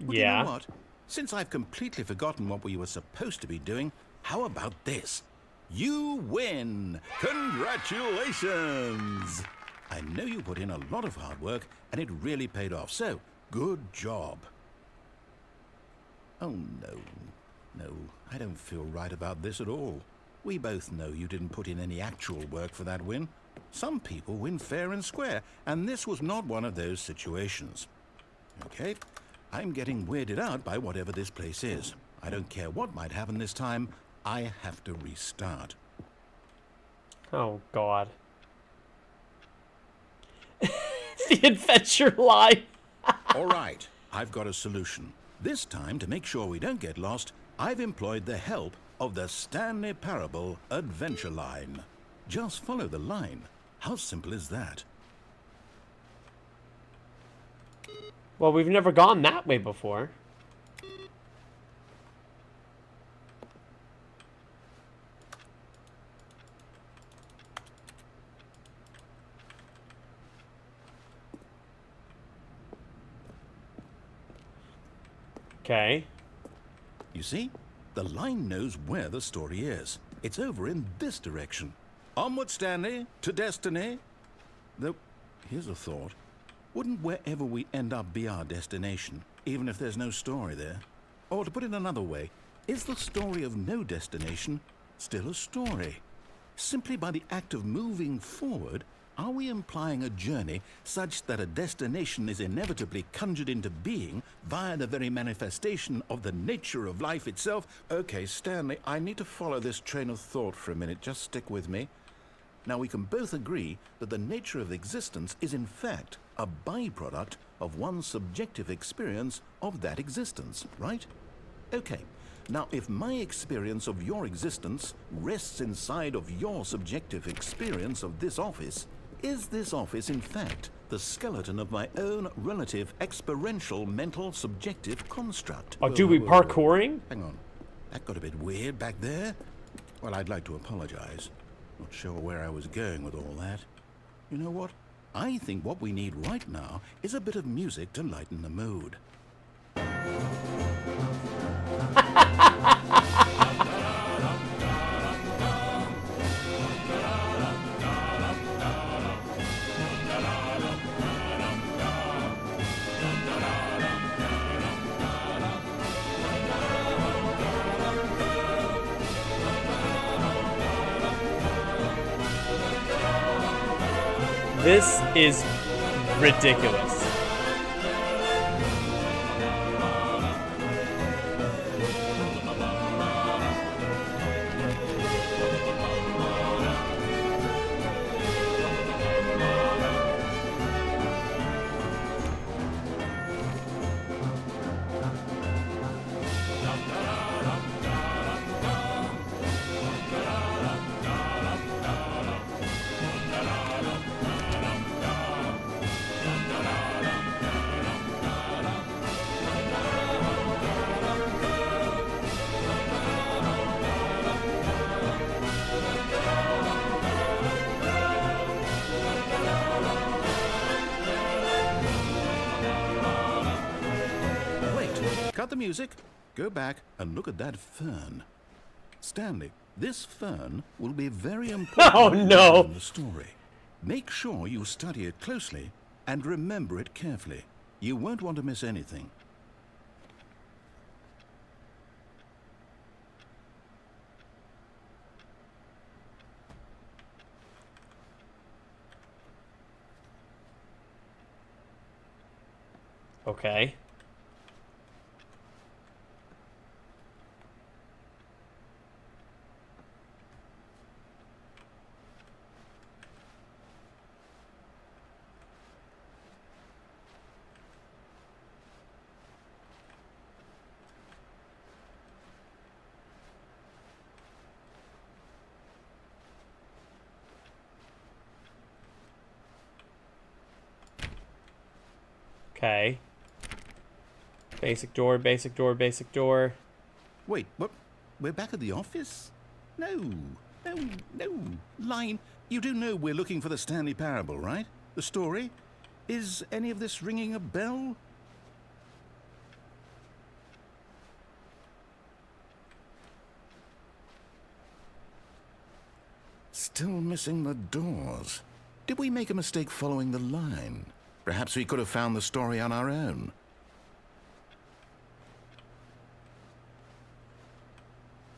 Well, Yeah. You know what? Since I've completely forgotten what we were supposed to be doing, how about this? You win! Congratulations! I know you put in a lot of hard work, and it really paid off, so good job. Oh, no. No, I don't feel right about this at all. We both know you didn't put in any actual work for that win. Some people win fair and square, and this was not one of those situations. Okay, I'm getting weirded out by whatever this place is. I don't care what might happen this time. I have to restart. Oh, God. The adventure line. All right, I've got a solution. This time, to make sure we don't get lost, I've employed the help of the Stanley Parable Adventure Line. Just follow the line. How simple is that? Well, we've never gone that way before. Okay. You see? The line knows where the story is. It's over in this direction. Onward, Stanley, to destiny. Though, here's a thought. Wouldn't wherever we end up be our destination, even if there's no story there? Or to put it another way, is the story of no destination still a story? Simply by the act of moving forward, are we implying a journey such that a destination is inevitably conjured into being via the very manifestation of the nature of life itself? Okay, Stanley, I need to follow this train of thought for a minute. Just stick with me. Now, we can both agree that the nature of existence is in fact a byproduct of one's subjective experience of that existence, right? Okay. Now, if my experience of your existence rests inside of your subjective experience of this office, is this office, in fact, the skeleton of my own relative experiential mental subjective construct? Oh, dude, we parkouring? Hang on. That got a bit weird back there. Well, I'd like to apologize. Not sure where I was going with all that. You know what? I think what we need right now is a bit of music to lighten the mood. This is ridiculous. Cut the music, go back and look at that fern. Stanley, this fern will be very important Oh, no. in the story. Make sure you study it closely and remember it carefully. You won't want to miss anything. Okay. Okay. Basic door, basic door, basic door. Wait, what? We're back at the office? No. Line, you do know we're looking for the Stanley Parable, right? The story? Is any of this ringing a bell? Still missing the doors. Did we make a mistake following the line? Perhaps we could have found the story on our own.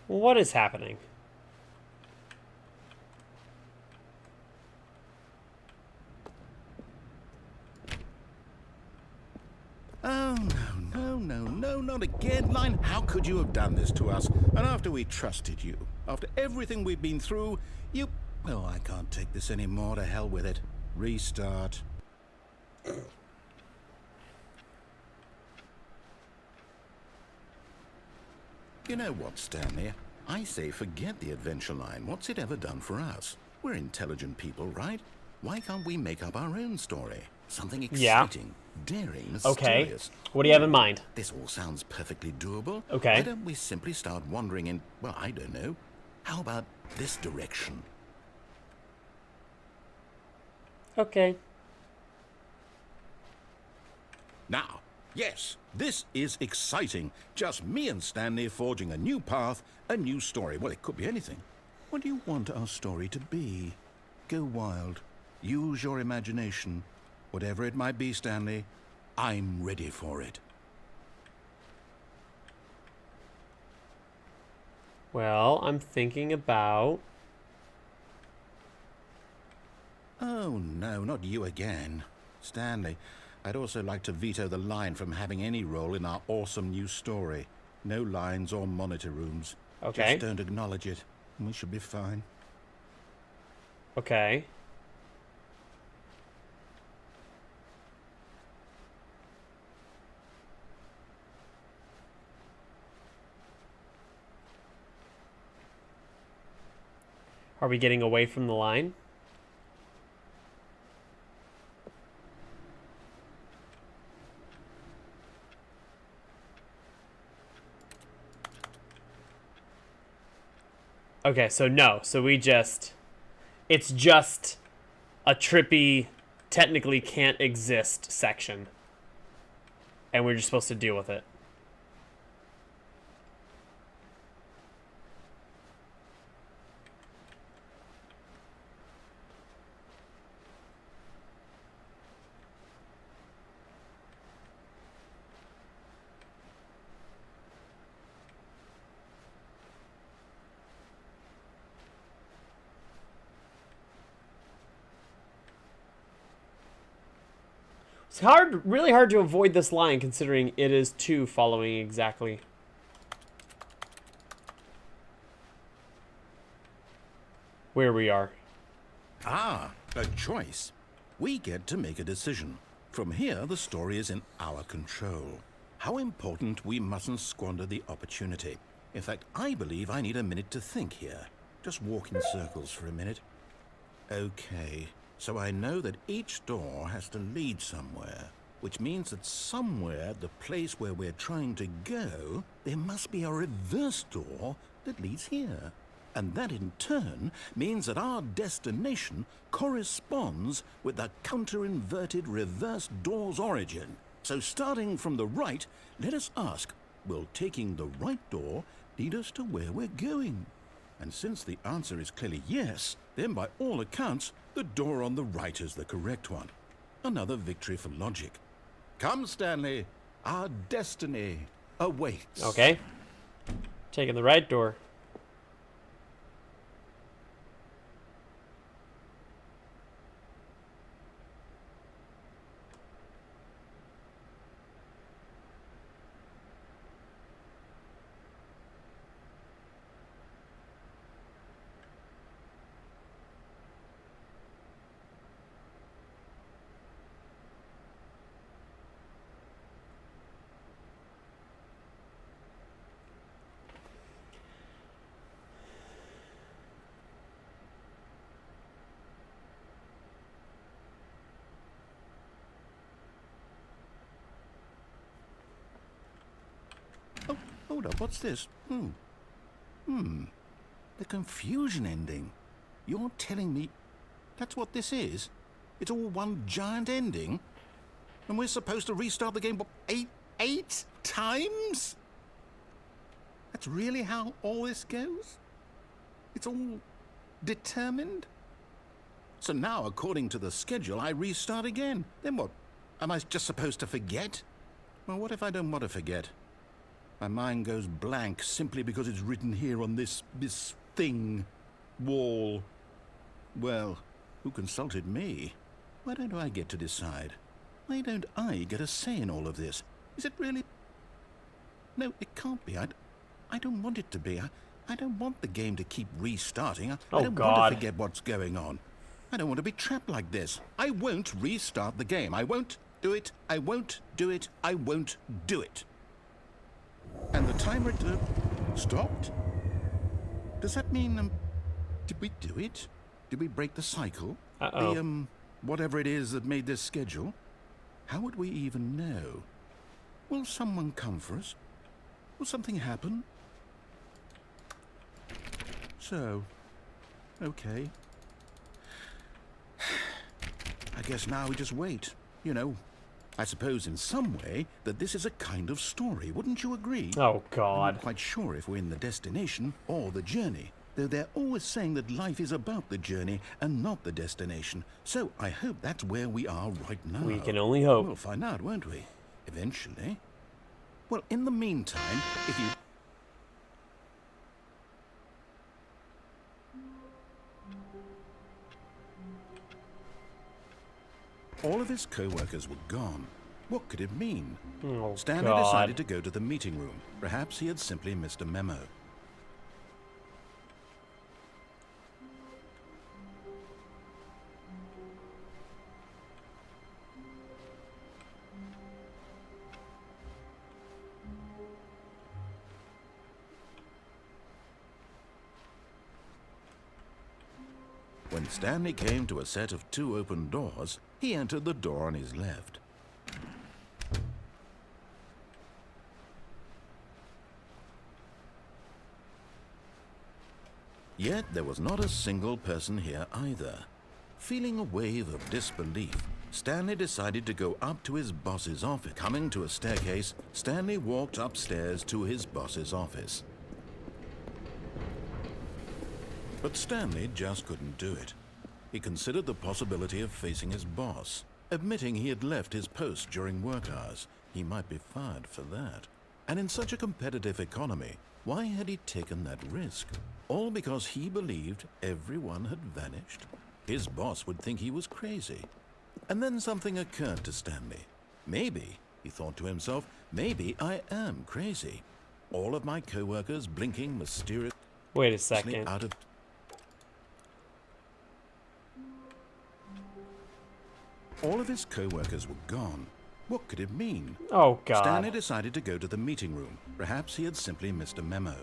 What is happening? Oh, no, not again, Line. How could you have done this to us? And after we trusted you, after everything we've been through, you... Well, I can't take this anymore. To hell with it. Restart. You know what, Stanley? I say forget the adventure line. What's it ever done for us? We're intelligent people, right? Why can't we make up our own story? Something exciting, daring, mysterious. Okay. What do you have in mind? This all sounds perfectly doable. Okay. Why don't we simply start wandering in, well, I don't know. How about this direction? Okay. Now, Yes, this is exciting. Just me and Stanley forging a new path, a new story. Well, it could be anything. What do you want our story to be? Go wild. Use your imagination. Whatever it might be, Stanley, I'm ready for it. Well, I'm thinking about... Oh, no, not you again. Stanley, I'd also like to veto the line from having any role in our awesome new story. No lines or monitor rooms. Okay. Just don't acknowledge it, and we should be fine. Okay. Are we getting away from the line? Okay, so no. So we just... It's just a trippy, technically can't exist section. And we're just supposed to deal with it. It's really hard to avoid this line considering it is 2 following exactly. Where we are. Ah, a choice. We get to make a decision. From here, the story is in our control. How important we mustn't squander the opportunity. In fact, I believe I need a minute to think here. Just walk in circles for a minute. Okay. So I know that each door has to lead somewhere, which means that somewhere, the place where we're trying to go, there must be a reverse door that leads here. And that in turn means that our destination corresponds with the counter-inverted reverse door's origin. So starting from the right, let us ask, will taking the right door lead us to where we're going? And since the answer is clearly yes, then by all accounts, the door on the right is the correct one. Another victory for logic. Come, Stanley. Our destiny awaits. Okay. Taking the right door. Hold up, what's this? The confusion ending. You're telling me that's what this is? It's all one giant ending? And we're supposed to restart the game, what, eight times? That's really how all this goes? It's all determined? So now, according to the schedule, I restart again. Then what? Am I just supposed to forget? Well, what if I don't want to forget? My mind goes blank simply because it's written here on this thing, wall. Well, who consulted me? Why don't I get to decide? Why don't I get a say in all of this? Is it really? No, it can't be. I don't want it to be. I don't want the game to keep restarting. I don't want to forget what's going on. I don't want to be trapped like this. I won't restart the game. I won't do it. I won't do it. I won't do it. And the timer stopped? Does that mean, did we do it? Did we break the cycle? Uh-oh. The, whatever it is that made this schedule? How would we even know? Will someone come for us? Will something happen? So, okay. I guess now we just wait. You know, I suppose in some way that this is a kind of story, wouldn't you agree? Oh, I'm God. not quite sure if we're in the destination or the journey, though they're always saying that life is about the journey and not the destination. So I hope that's where we are right now. We can only hope. We'll find out, won't we? Eventually. Well, in the meantime, if you... All of his co-workers were gone. What could it mean? Oh, Stanley God. decided to go to the meeting room. Perhaps he had simply missed a memo. When Stanley came to a set of 2 open doors, he entered the door on his left. Yet there was not a single person here either. Feeling a wave of disbelief, Stanley decided to go up to his boss's office. Coming to a staircase, Stanley walked upstairs to his boss's office. But Stanley just couldn't do it. He considered the possibility of facing his boss, admitting he had left his post during work hours. He might be fired for that. And in such a competitive economy, why had he taken that risk? All because he believed everyone had vanished? His boss would think he was crazy. And then something occurred to Stanley. Maybe, he thought to himself, maybe I am crazy. All of my co-workers blinking mysteriously Wait a second. out of... All of his co-workers were gone. What could it mean? Oh, God. Stanley decided to go to the meeting room. Perhaps he had simply missed a memo.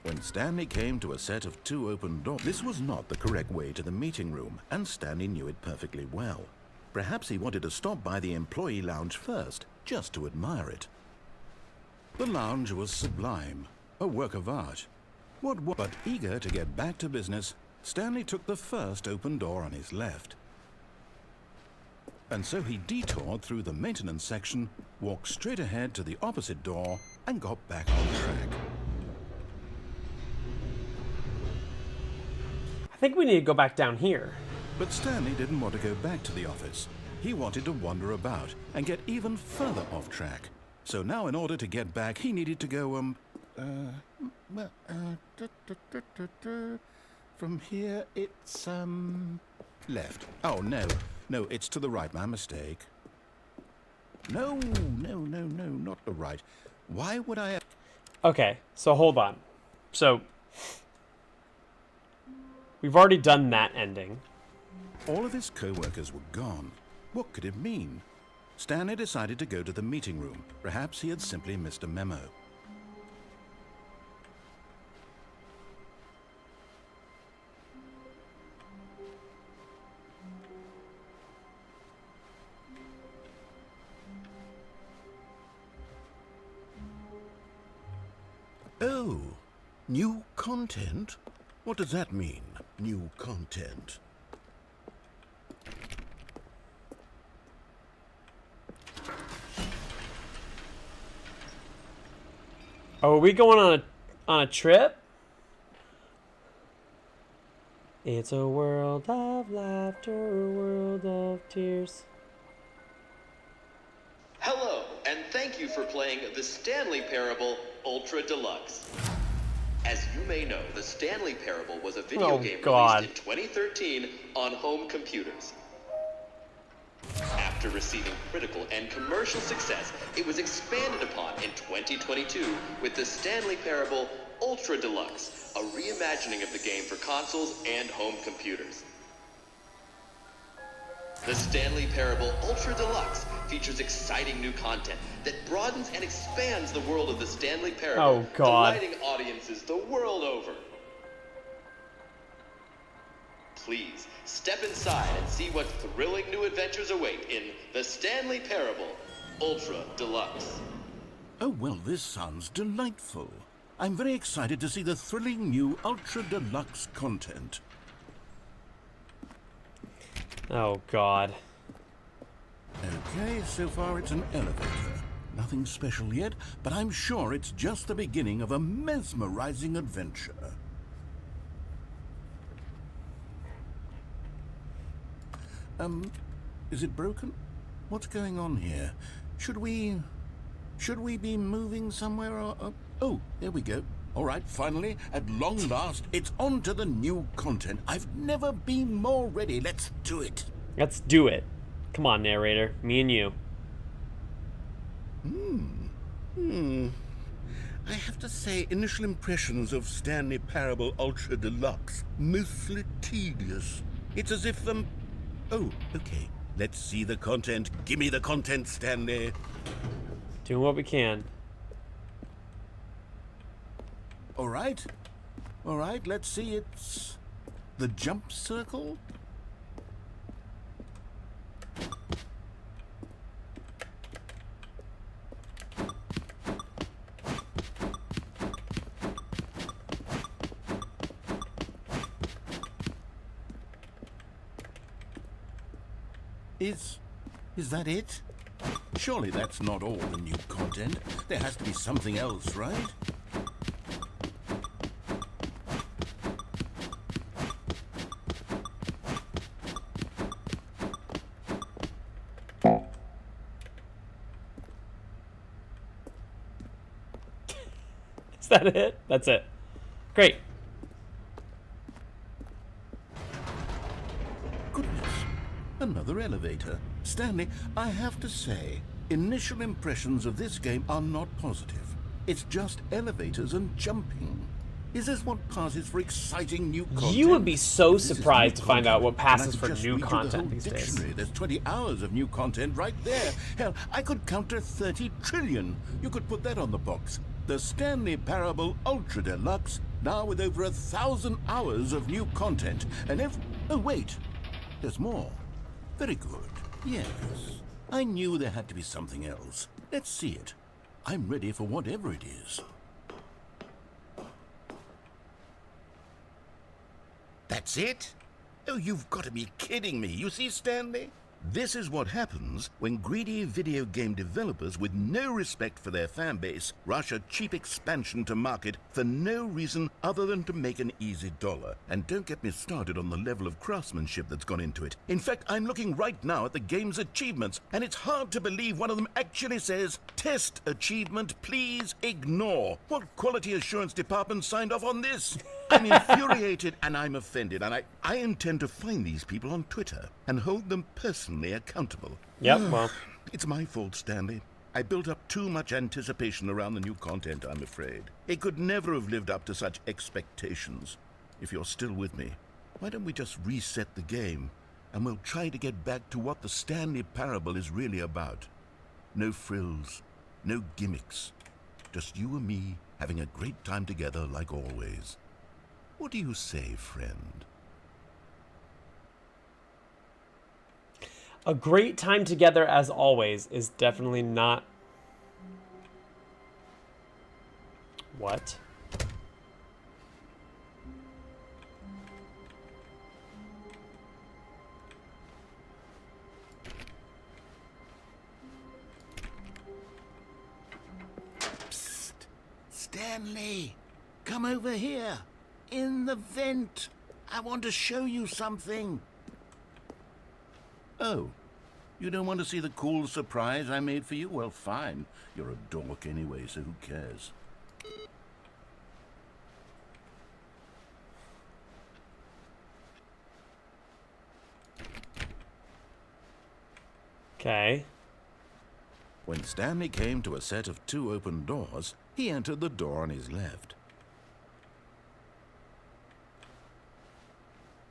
When Stanley came to a set of 2 open doors, this was not the correct way to the meeting room, and Stanley knew it perfectly well. Perhaps he wanted to stop by the employee lounge first, just to admire it. The lounge was sublime, a work of art. But eager to get back to business, Stanley took the first open door on his left. And so he detoured through the maintenance section, walked straight ahead to the opposite door, and got back on track. I think we need to go back down here. But Stanley didn't want to go back to the office. He wanted to wander about and get even further off track. So now in order to get back, he needed to go, from here it's, left. Oh, no, it's to the right, my mistake. No, not the right. Why would I... Okay, so hold on. So, we've already done that ending. All of his co-workers were gone. What could it mean? Stanley decided to go to the meeting room. Perhaps he had simply missed a memo. Oh, new content? What does that mean, new content? Oh, are we going on a trip? It's a world of laughter, a world of tears. Hello, and thank you for playing the Stanley Parable Ultra Deluxe. As you may know, the Stanley Parable was a video game God. released in 2013 on home computers. After receiving critical and commercial success, it was expanded upon in 2022 with the Stanley Parable Ultra Deluxe, a reimagining of the game for consoles and home computers. The Stanley Parable Ultra Deluxe features exciting new content that broadens and expands the world of the Stanley Parable, Oh, God. delighting audiences the world over. Please, step inside and see what thrilling new adventures await in the Stanley Parable Ultra Deluxe. Oh, well, this sounds delightful. I'm very excited to see the thrilling new Ultra Deluxe content. Oh, God. Okay, so far it's an elevator. Nothing special yet, but I'm sure it's just the beginning of a mesmerizing adventure. Is it broken? What's going on here? Should we be moving somewhere or... oh, there we go. All right, finally, at long last, it's on to the new content. I've never been more ready. Let's do it. Let's do it. Come on, narrator. Me and you. I have to say, initial impressions of Stanley Parable Ultra Deluxe, mostly tedious. It's as if, oh, okay. Let's see the content. Give me the content, Stanley. Doing what we can. All right, let's see. It's the jump circle. Is that it? Surely that's not all the new content. There has to be something else, right? Is that it? That's it. Great. Goodness, another elevator. Stanley, I have to say, initial impressions of this game are not positive. It's just elevators and jumping. Is this what passes for exciting new content? You would be so This is surprised new to find out content, what and I passes could for just new read you the content whole these days. dictionary. There's 20 hours of new content right there. Hell, I could counter 30 trillion. You could put that on the box. The Stanley Parable Ultra Deluxe, now with over 1,000 hours of new content. And oh, wait. There's more. Very good. Yes. I knew there had to be something else. Let's see it. I'm ready for whatever it is. That's it? Oh, you've got to be kidding me. You see, Stanley? This is what happens when greedy video game developers with no respect for their fan base rush a cheap expansion to market for no reason other than to make an easy dollar. And don't get me started on the level of craftsmanship that's gone into it. In fact, I'm looking right now at the game's achievements, and it's hard to believe one of them actually says, "Test achievement, please ignore." What quality assurance department signed off on this? I'm infuriated and I'm offended, and I intend to find these people on Twitter and hold them personally accountable. Yep, well. It's my fault, Stanley. I built up too much anticipation around the new content, I'm afraid. It could never have lived up to such expectations. If you're still with me, why don't we just reset the game, and we'll try to get back to what the Stanley Parable is really about. No frills, no gimmicks. Just you and me having a great time together like always. What do you say, friend? A great time together as always is definitely not... What? Psst! Stanley! Come over here! In the vent! I want to show you something! Oh, you don't want to see the cool surprise I made for you? Well, fine. You're a dork anyway, so who cares? Okay. When Stanley came to a set of 2 open doors, he entered the door on his left.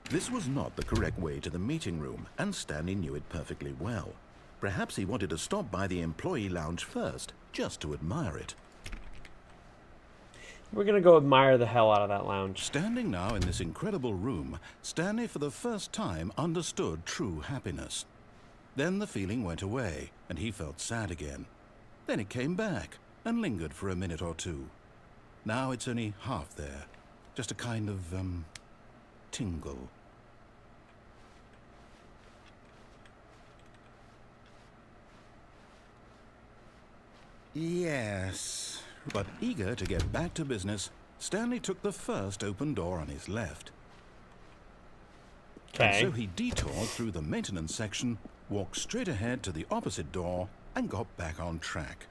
This was not the correct way to the meeting room, and Stanley knew it perfectly well. Perhaps he wanted to stop by the employee lounge first, just to admire it. We're gonna go admire the hell out of that lounge. Standing now in this incredible room, Stanley for the first time understood true happiness. Then the feeling went away, and he felt sad again. Then it came back, and lingered for a minute or two. Now it's only half there. Just a kind of, tingle. Yes. But eager to get back to business, Stanley took the first open door on his left. And Okay. so he detoured through the maintenance section, walked straight ahead to the opposite door, and got back on track.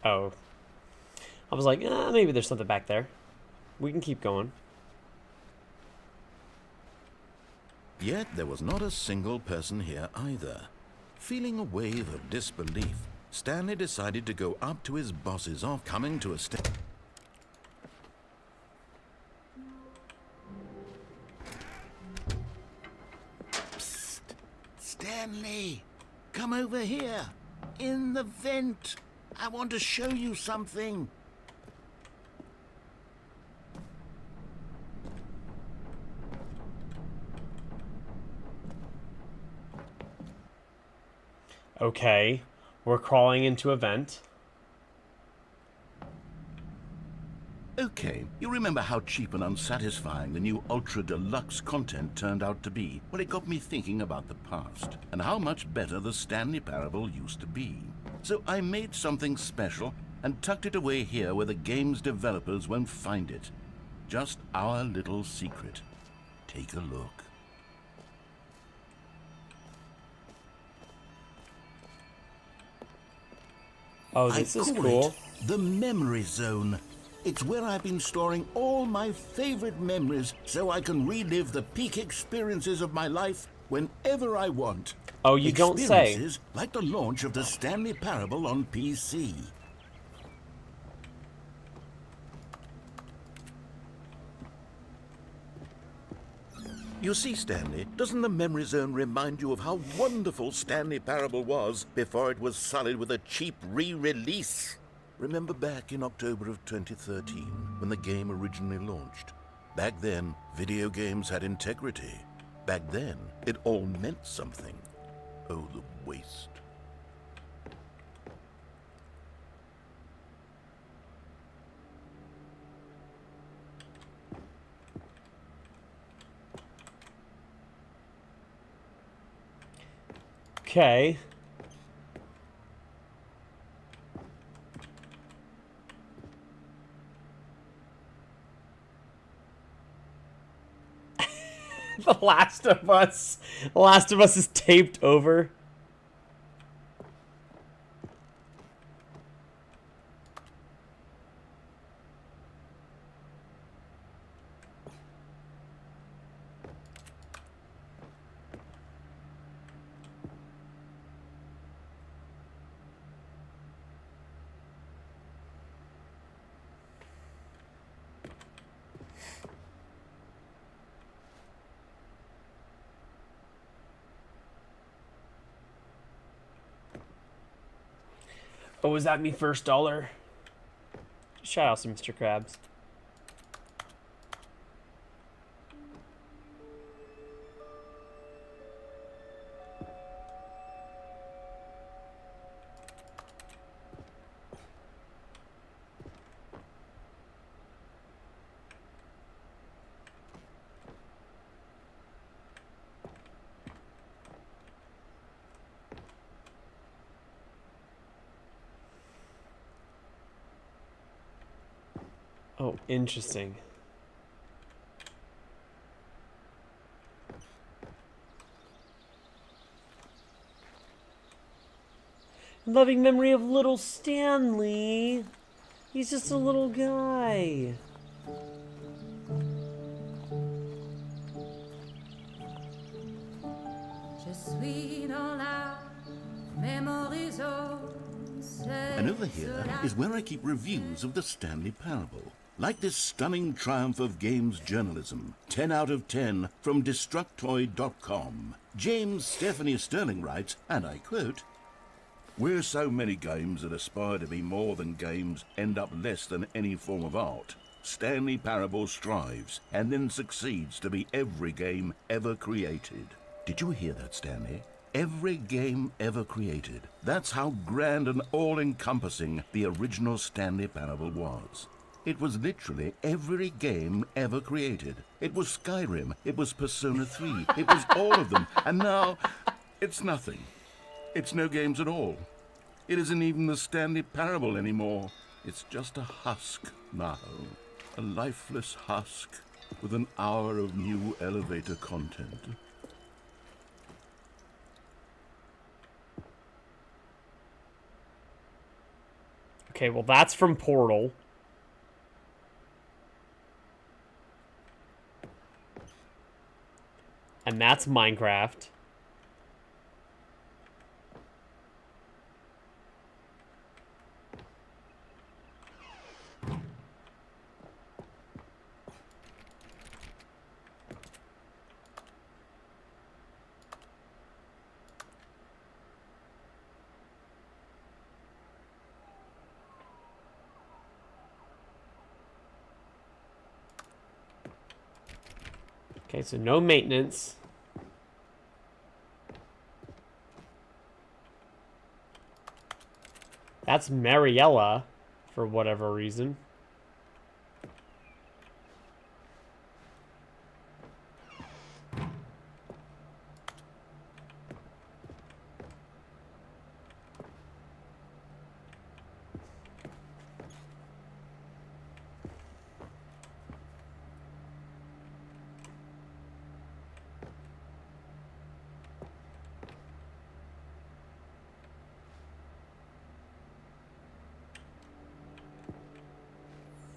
Oh. I was like, maybe there's something back there. We can keep going. Yet there was not a single person here either. Feeling a wave of disbelief, Stanley decided to go up to his boss's office, coming to a step. Psst! Stanley! Come over here! In the vent! I want to show you something! Okay. We're crawling into a vent. Okay, you remember how cheap and unsatisfying the new Ultra Deluxe content turned out to be? Well, it got me thinking about the past, and how much better the Stanley Parable used to be. So I made something special, and tucked it away here where the game's developers won't find it. Just our little secret. Take a look. Oh, this is call cool. it the Memory Zone. It's where I've been storing all my favorite memories so I can relive the peak experiences of my life whenever I want. Oh, you don't say. Experiences like the launch of the Stanley Parable on PC. You see, Stanley, doesn't the Memory Zone remind you of how wonderful Stanley Parable was before it was sullied with a cheap re-release? Remember back in October of 2013, when the game originally launched? Back then, video games had integrity. Back then, it all meant something. Oh, the waste. Okay. The Last of Us. The Last of Us is taped over. Oh, was that me first dollar? Shout out to Mr. Krabs. Oh, interesting. Loving memory of little Stanley. He's just a little guy. And over here is where I keep reviews of the Stanley Parable. Like this stunning triumph of games journalism, 10 out of 10 from Destructoid.com. James Stephanie Sterling writes, and I quote, "Where so many games that aspire to be more than games end up less than any form of art, Stanley Parable strives and then succeeds to be every game ever created." Did you hear that, Stanley? Every game ever created. That's how grand and all-encompassing the original Stanley Parable was. It was literally every game ever created. It was Skyrim, it was Persona 3, it was all of them. And now, It's nothing. It's no games at all. It isn't even the Stanley Parable anymore. It's just a husk now. A lifeless husk with an hour of new elevator content. Okay, well that's from Portal. And that's Minecraft. Okay, so no maintenance. That's Mariella, for whatever reason.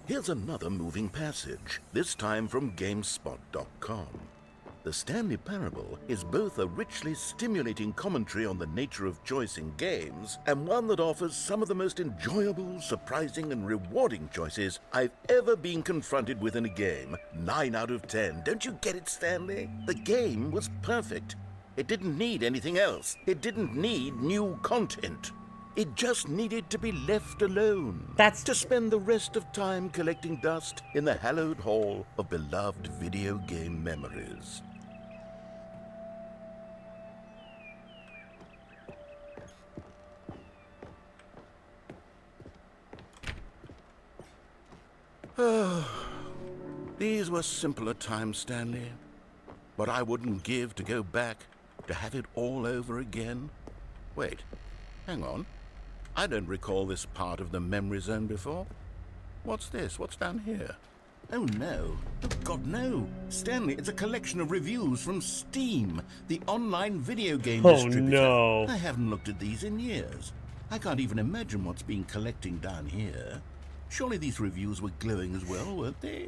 Here's another moving passage, this time from GameSpot.com. The Stanley Parable is both a richly stimulating commentary on the nature of choice in games, and one that offers some of the most enjoyable, surprising, and rewarding choices I've ever been confronted with in a game. 9 out of 10. Don't you get it, Stanley? The game was perfect. It didn't need anything else. It didn't need new content. It just needed to be left alone. That's... to spend the rest of time collecting dust in the hallowed hall of beloved video game memories. These were simpler times, Stanley. But I wouldn't give to go back, to have it all over again. Wait, hang on. I don't recall this part of the memory zone before. What's this? What's down here? Oh no. Oh God, no. Stanley, it's a collection of reviews from Steam, the online video game distributor. no. I haven't looked at these in years. I can't even imagine what's been collecting down here. Surely these reviews were glowing as well, weren't they?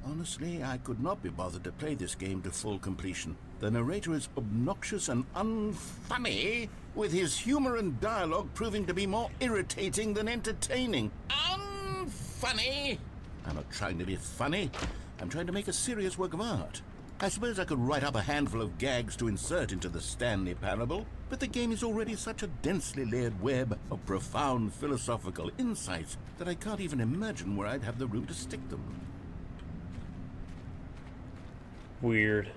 Honestly, I could not be bothered to play this game to full completion. The narrator is obnoxious and unfunny, with his humor and dialogue proving to be more irritating than entertaining. Unfunny! I'm not trying to be funny. I'm trying to make a serious work of art. I suppose I could write up a handful of gags to insert into the Stanley Parable, but the game is already such a densely layered web of profound philosophical insights that I can't even imagine where I'd have the room to stick them. Weird.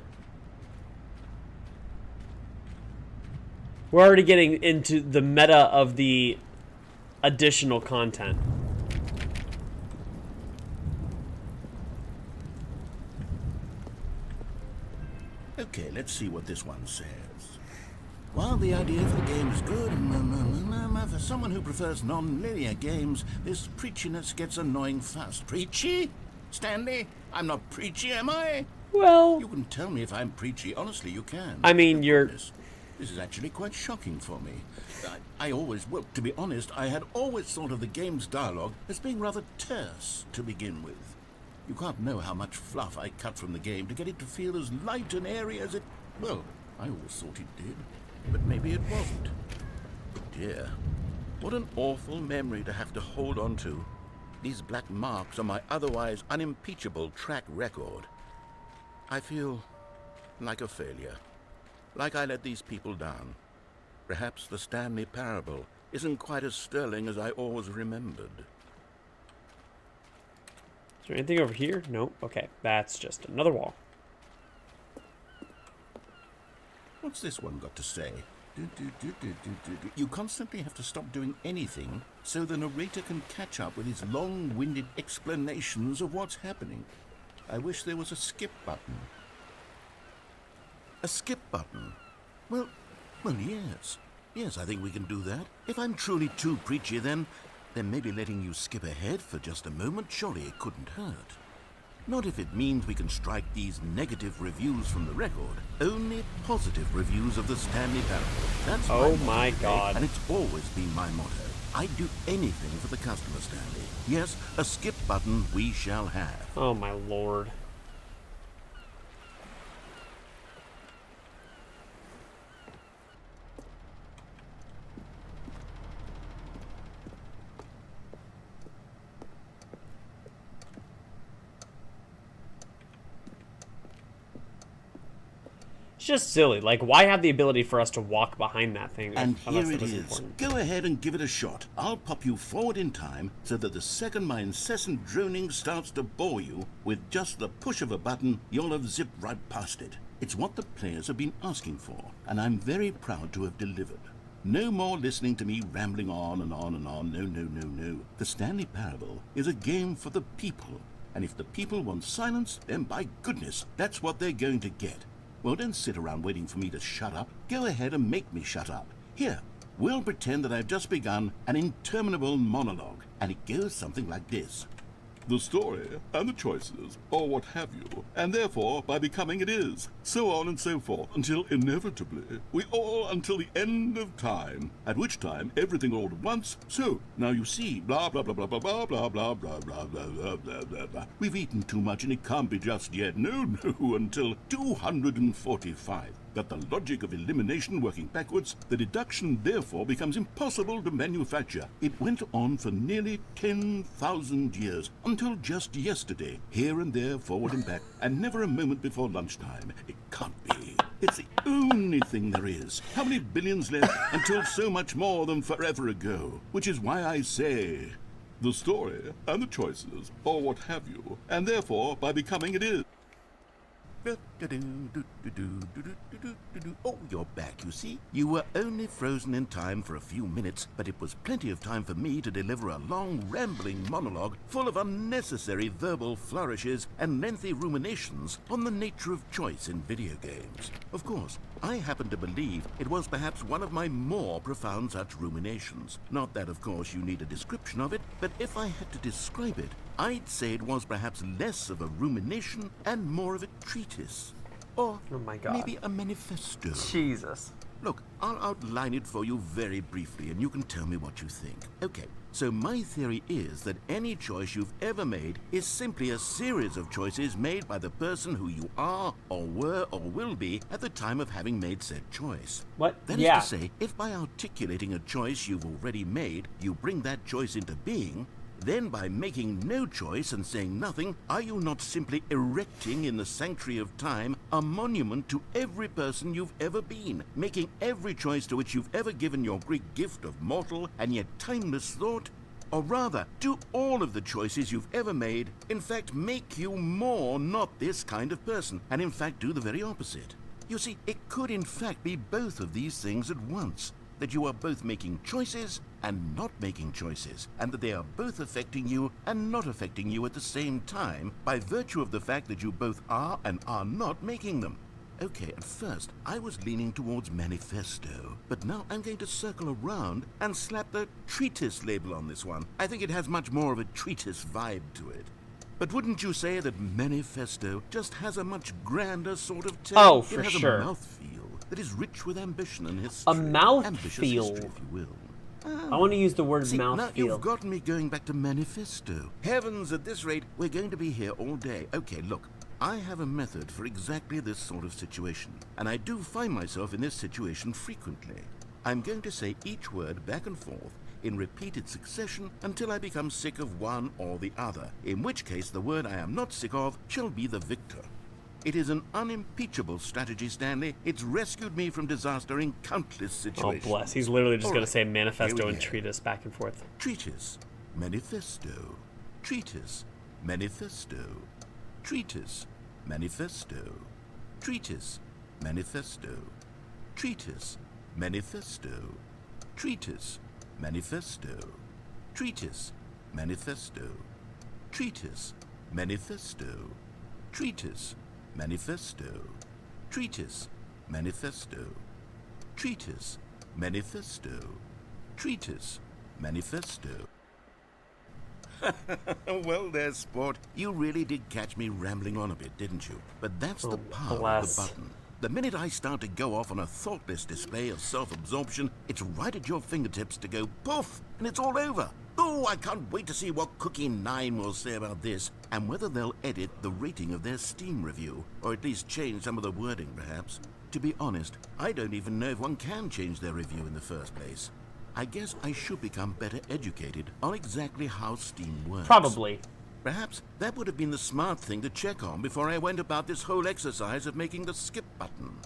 We're already getting into the meta of the additional content. Okay, let's see what this one says. While the idea for the game is good, for someone who prefers non-linear games, this preachiness gets annoying fast. Preachy? Stanley? I'm not preachy, am I? Well, You can tell me if I'm preachy. Honestly, you can. I mean, you're... This is actually quite shocking for me. Well, to be honest, I had always thought of the game's dialogue as being rather terse to begin with. You can't know how much fluff I cut from the game to get it to feel as light and airy as it... Well, I always thought it did, but maybe it wasn't. But dear, what an awful memory to have to hold on to. These black marks on my otherwise unimpeachable track record. I feel like a failure, like I let these people down. Perhaps the Stanley Parable isn't quite as sterling as I always remembered. Is there anything over here? Nope. Okay, that's just another wall. What's this one got to say? You constantly have to stop doing anything so the narrator can catch up with his long-winded explanations of what's happening. I wish there was a skip button. A skip button? Well, yes. Yes, I think we can do that. If I'm truly too preachy, then maybe letting you skip ahead for just a moment, surely it couldn't hurt. Not if it means we can strike these negative reviews from the record. Only positive reviews of the Stanley Parable. That's Oh my my motto, God. and it's always been my motto. I'd do anything for the customer, Stanley. Yes, a skip button we shall have. Oh my lord. It's just silly. Like, why have the ability for us to walk behind that thing? And unless here it was is. important? Go ahead and give it a shot. I'll pop you forward in time so that the second my incessant droning starts to bore you, with just the push of a button, you'll have zipped right past it. It's what the players have been asking for, and I'm very proud to have delivered. No more listening to me rambling on and on and on. No. The Stanley Parable is a game for the people, and if the people want silence, then by goodness, that's what they're going to get. Well, don't sit around waiting for me to shut up. Go ahead and make me shut up. Here, we'll pretend that I've just begun an interminable monologue, and it goes something like this. The story and the choices, or what have you, and therefore by becoming it is, so on and so forth, until inevitably we all until the end of time, at which time everything all at once. So now you see, blah blah blah blah blah blah blah blah blah blah blah blah blah blah blah. We've eaten too much and it can't be just yet. No, until 245. Got the logic of elimination working backwards, the deduction therefore becomes impossible to manufacture. It went on for nearly 10,000 years, until just yesterday, here and there, forward and back, and never a moment before lunchtime. It can't be. It's the only thing there is. How many billions left until so much more than forever ago? Which is why I say, the story and the choices, or what have you, and therefore by becoming it is. Oh, you're back, you see. You were only frozen in time for a few minutes, but it was plenty of time for me to deliver a long, rambling monologue full of unnecessary verbal flourishes and lengthy ruminations on the nature of choice in video games. Of course, I happen to believe it was perhaps one of my more profound such ruminations. Not that, of course, you need a description of it, but if I had to describe it, I'd say it was perhaps less of a rumination and more of a treatise. Or Oh my God. maybe a manifesto. Jesus. Look, I'll outline it for you very briefly and you can tell me what you think. Okay, so my theory is that any choice you've ever made is simply a series of choices made by the person who you are or were or will be at the time of having made said choice. What? That is Yeah. to say, if by articulating a choice you've already made, you bring that choice into being, then by making no choice and saying nothing, are you not simply erecting in the sanctuary of time a monument to every person you've ever been, making every choice to which you've ever given your great gift of mortal and yet timeless thought? Or rather, do all of the choices you've ever made, in fact, make you more not this kind of person, and in fact do the very opposite? You see, it could in fact be both of these things at once. That you are both making choices and not making choices, and that they are both affecting you and not affecting you at the same time by virtue of the fact that you both are and are not making them. Okay, at first, I was leaning towards manifesto, but now I'm going to circle around and slap the treatise label on this one. I think it has much more of a treatise vibe to it. But wouldn't you say that manifesto just has a much grander sort of tone? Oh, for It has sure. a mouthfeel that is rich with ambition and history. A mouthfeel. Ambitious history, if you will. I want to use the word See, now mouthfeel. you've gotten me going back to manifesto. Heavens, at this rate, we're going to be here all day. Okay, look, I have a method for exactly this sort of situation, and I do find myself in this situation frequently. I'm going to say each word back and forth in repeated succession until I become sick of one or the other, in which case the word I am not sick of shall be the victor. It is an unimpeachable strategy, Stanley. It's rescued me from disaster in countless Oh, situations. bless. He's literally just All going right, to say manifesto here we and go. treatise back and forth. Treatise, manifesto, treatise, manifesto, treatise, manifesto, treatise, manifesto, treatise, manifesto. Treatise, manifesto. Treatise, manifesto. Treatise, manifesto. Treatise, manifesto. Treatise, manifesto. Treatise, manifesto. Treatise, manifesto. Well there, sport. You really did catch me rambling on a bit, didn't you? But that's the power bless. of the button. The minute I start to go off on a thoughtless display of self-absorption, it's right at your fingertips to go poof, and it's all over. Oh, I can't wait to see what Cookie 9 will say about this, and whether they'll edit the rating of their Steam review, or at least change some of the wording, perhaps. To be honest, I don't even know if one can change their review in the first place. I guess I should become better educated on exactly how Steam works. Probably. Perhaps that would have been the smart thing to check on before I went about this whole exercise of making the skip button.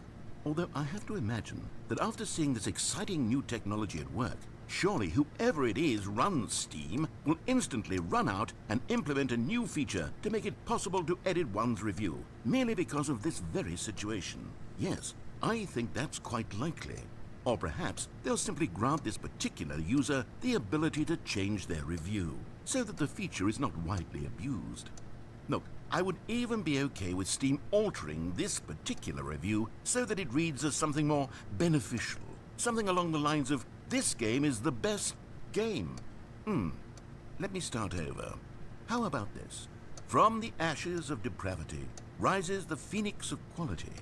Although I have to imagine that after seeing this exciting new technology at work, surely whoever it is runs Steam will instantly run out and implement a new feature to make it possible to edit one's review, merely because of this very situation. Yes, I think that's quite likely. Or perhaps they'll simply grant this particular user the ability to change their review, so that the feature is not widely abused. Look, I would even be okay with Steam altering this particular review so that it reads as something more beneficial. Something along the lines of, this game is the best game. Let me start over. How about this? From the ashes of depravity rises the phoenix of quality.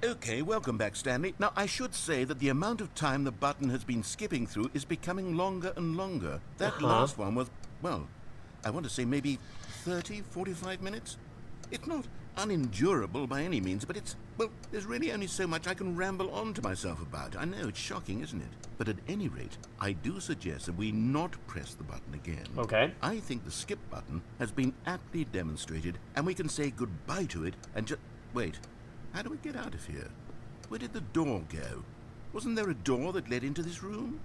Okay, welcome back, Stanley. Now, I should say that the amount of time the button has been skipping through is becoming longer and longer. That last one was, well, I want to say maybe 30, 45 minutes? It's not unendurable by any means, but it's, well, there's really only so much I can ramble on to myself about. I know, it's shocking, isn't it? But at any rate, I do suggest that we not press the button again. Okay. I think the skip button has been aptly demonstrated, and we can say goodbye to it and just... Wait. How do we get out of here? Where did the door go? Wasn't there a door that led into this room?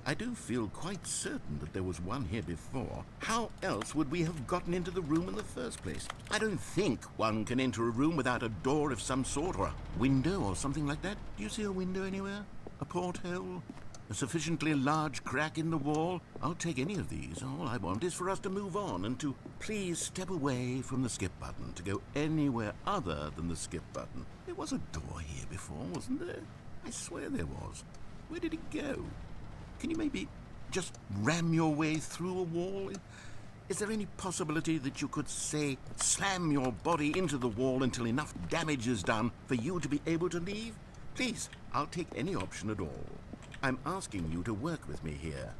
I do feel quite certain that there was one here before. How else would we have gotten into the room in the first place? I don't think one can enter a room without a door of some sort, or a window or something like that. Do you see a window anywhere? A porthole? A sufficiently large crack in the wall? I'll take any of these. All I want is for us to move on and to please step away from the skip button, to go anywhere other than the skip button. There was a door here before, wasn't there? I swear there was. Where did it go? Can you maybe just ram your way through a wall? Is there any possibility that you could, say, slam your body into the wall until enough damage is done for you to be able to leave? Please, I'll take any option at all. I'm asking you to work with me here.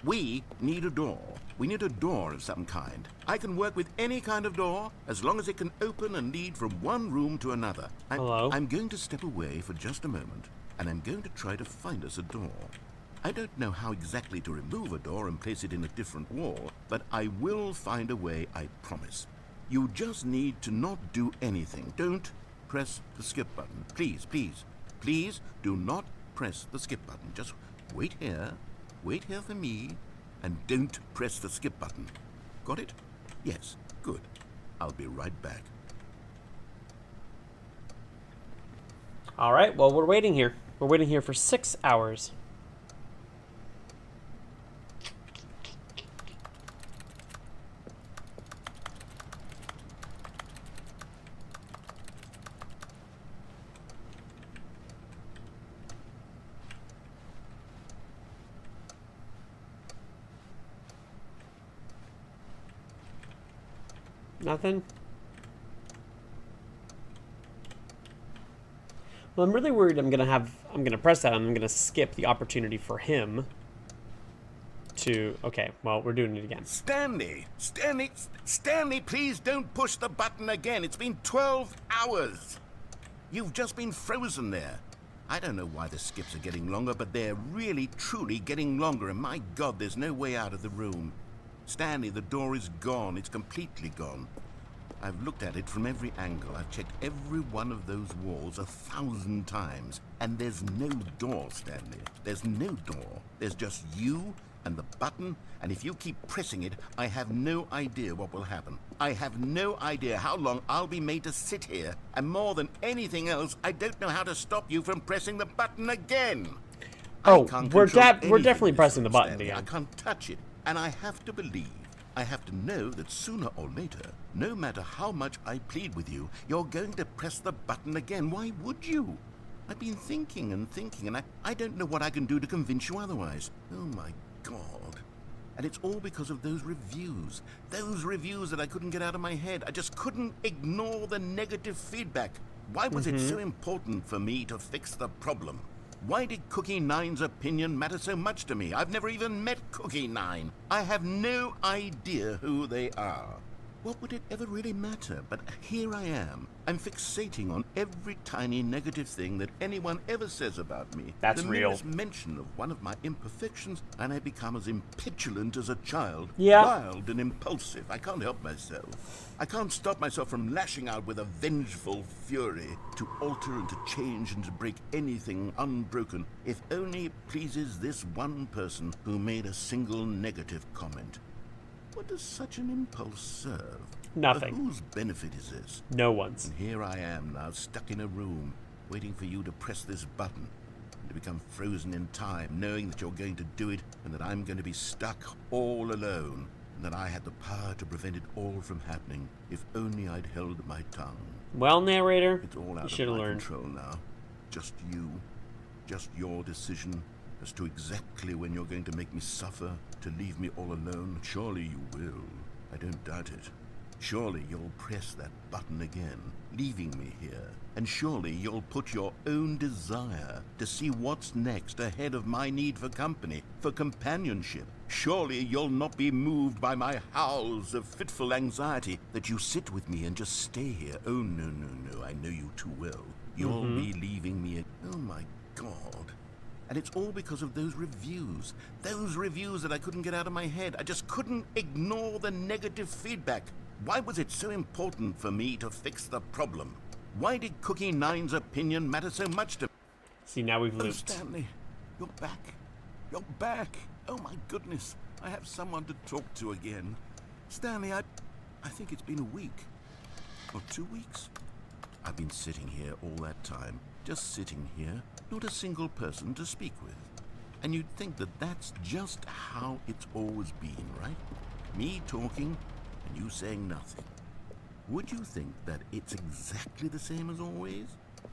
We need a door. We need a door of some kind. I can work with any kind of door, as long as it can open and lead from one room to another. Hello? I'm going to step away for just a moment, and I'm going to try to find us a door. I don't know how exactly to remove a door and place it in a different wall, but I will find a way, I promise. You just need to not do anything. Don't press the skip button. Please, please, please do not press the skip button. Just wait here for me, and don't press the skip button. Got it? Yes, good. I'll be right back. All right, well, we're waiting here. We're waiting here for 6 hours. Nothing? Well, I'm really worried I'm gonna press that and I'm gonna skip the opportunity for him to, okay, well, we're doing it again. Stanley, please don't push the button again. It's been 12 hours. You've just been frozen there. I don't know why the skips are getting longer, but they're really, truly getting longer, and my God, there's no way out of the room. Stanley, the door is gone. It's completely gone. I've looked at it from every angle. I've checked every one of those walls 1,000 times. And there's no door, Stanley. There's no door. There's just you and the button, and if you keep pressing it, I have no idea what will happen. I have no idea how long I'll be made to sit here, and more than anything else, I don't know how to stop you from pressing the button again. Oh, I can't we're control definitely anything pressing the this button Stanley. again. I can't touch it, and I have to believe. I have to know that sooner or later, no matter how much I plead with you, you're going to press the button again. Why would you? I've been thinking and thinking, and I don't know what I can do to convince you otherwise. Oh my God. And it's all because of those reviews. Those reviews that I couldn't get out of my head. I just couldn't ignore the negative feedback. Why was it so important for me to fix the problem? Why did Cookie Nine's opinion matter so much to me? I've never even met Cookie Nine. I have no idea who they are. What would it ever really matter? But here I am. I'm fixating on every tiny negative thing that anyone ever says about me. That's the real. merest mention of one of my imperfections, and I become as impetulant as a child. Yeah. Wild and impulsive. I can't help myself. I can't stop myself from lashing out with a vengeful fury to alter and to change and to break anything unbroken, if only it pleases this one person who made a single negative comment. What does such an impulse serve? Nothing. For whose benefit is this? No one's. And here I am now, stuck in a room, waiting for you to press this button, and to become frozen in time, knowing that you're going to do it, and that I'm going to be stuck all alone, and that I had the power to prevent it all from happening, if only I'd held my tongue. Well, narrator, It's all you out should of have my learned. control now. Just you. Just your decision as to exactly when you're going to make me suffer, to leave me all alone. Surely you will. I don't doubt it. Surely you'll press that button again, leaving me here. And surely you'll put your own desire to see what's next ahead of my need for company, for companionship. Surely you'll not be moved by my howls of fitful anxiety, that you sit with me and just stay here. Oh, no, no, no, I know you too well. You'll be leaving me. Oh, my God. And it's all because of those reviews that I couldn't get out of my head. I just couldn't ignore the negative feedback. Why was it so important for me to fix the problem? Why did Cookie Nine's opinion matter so much to me? See, now we've Oh, looped. Stanley, you're back. You're back. Oh, my goodness. I have someone to talk to again. Stanley, I think it's been a week. Or 2 weeks. I've been sitting here all that time. Just sitting here. Not a single person to speak with. And you'd think that that's just how it's always been, right? Me talking and you saying nothing. Would you think that it's exactly the same as always?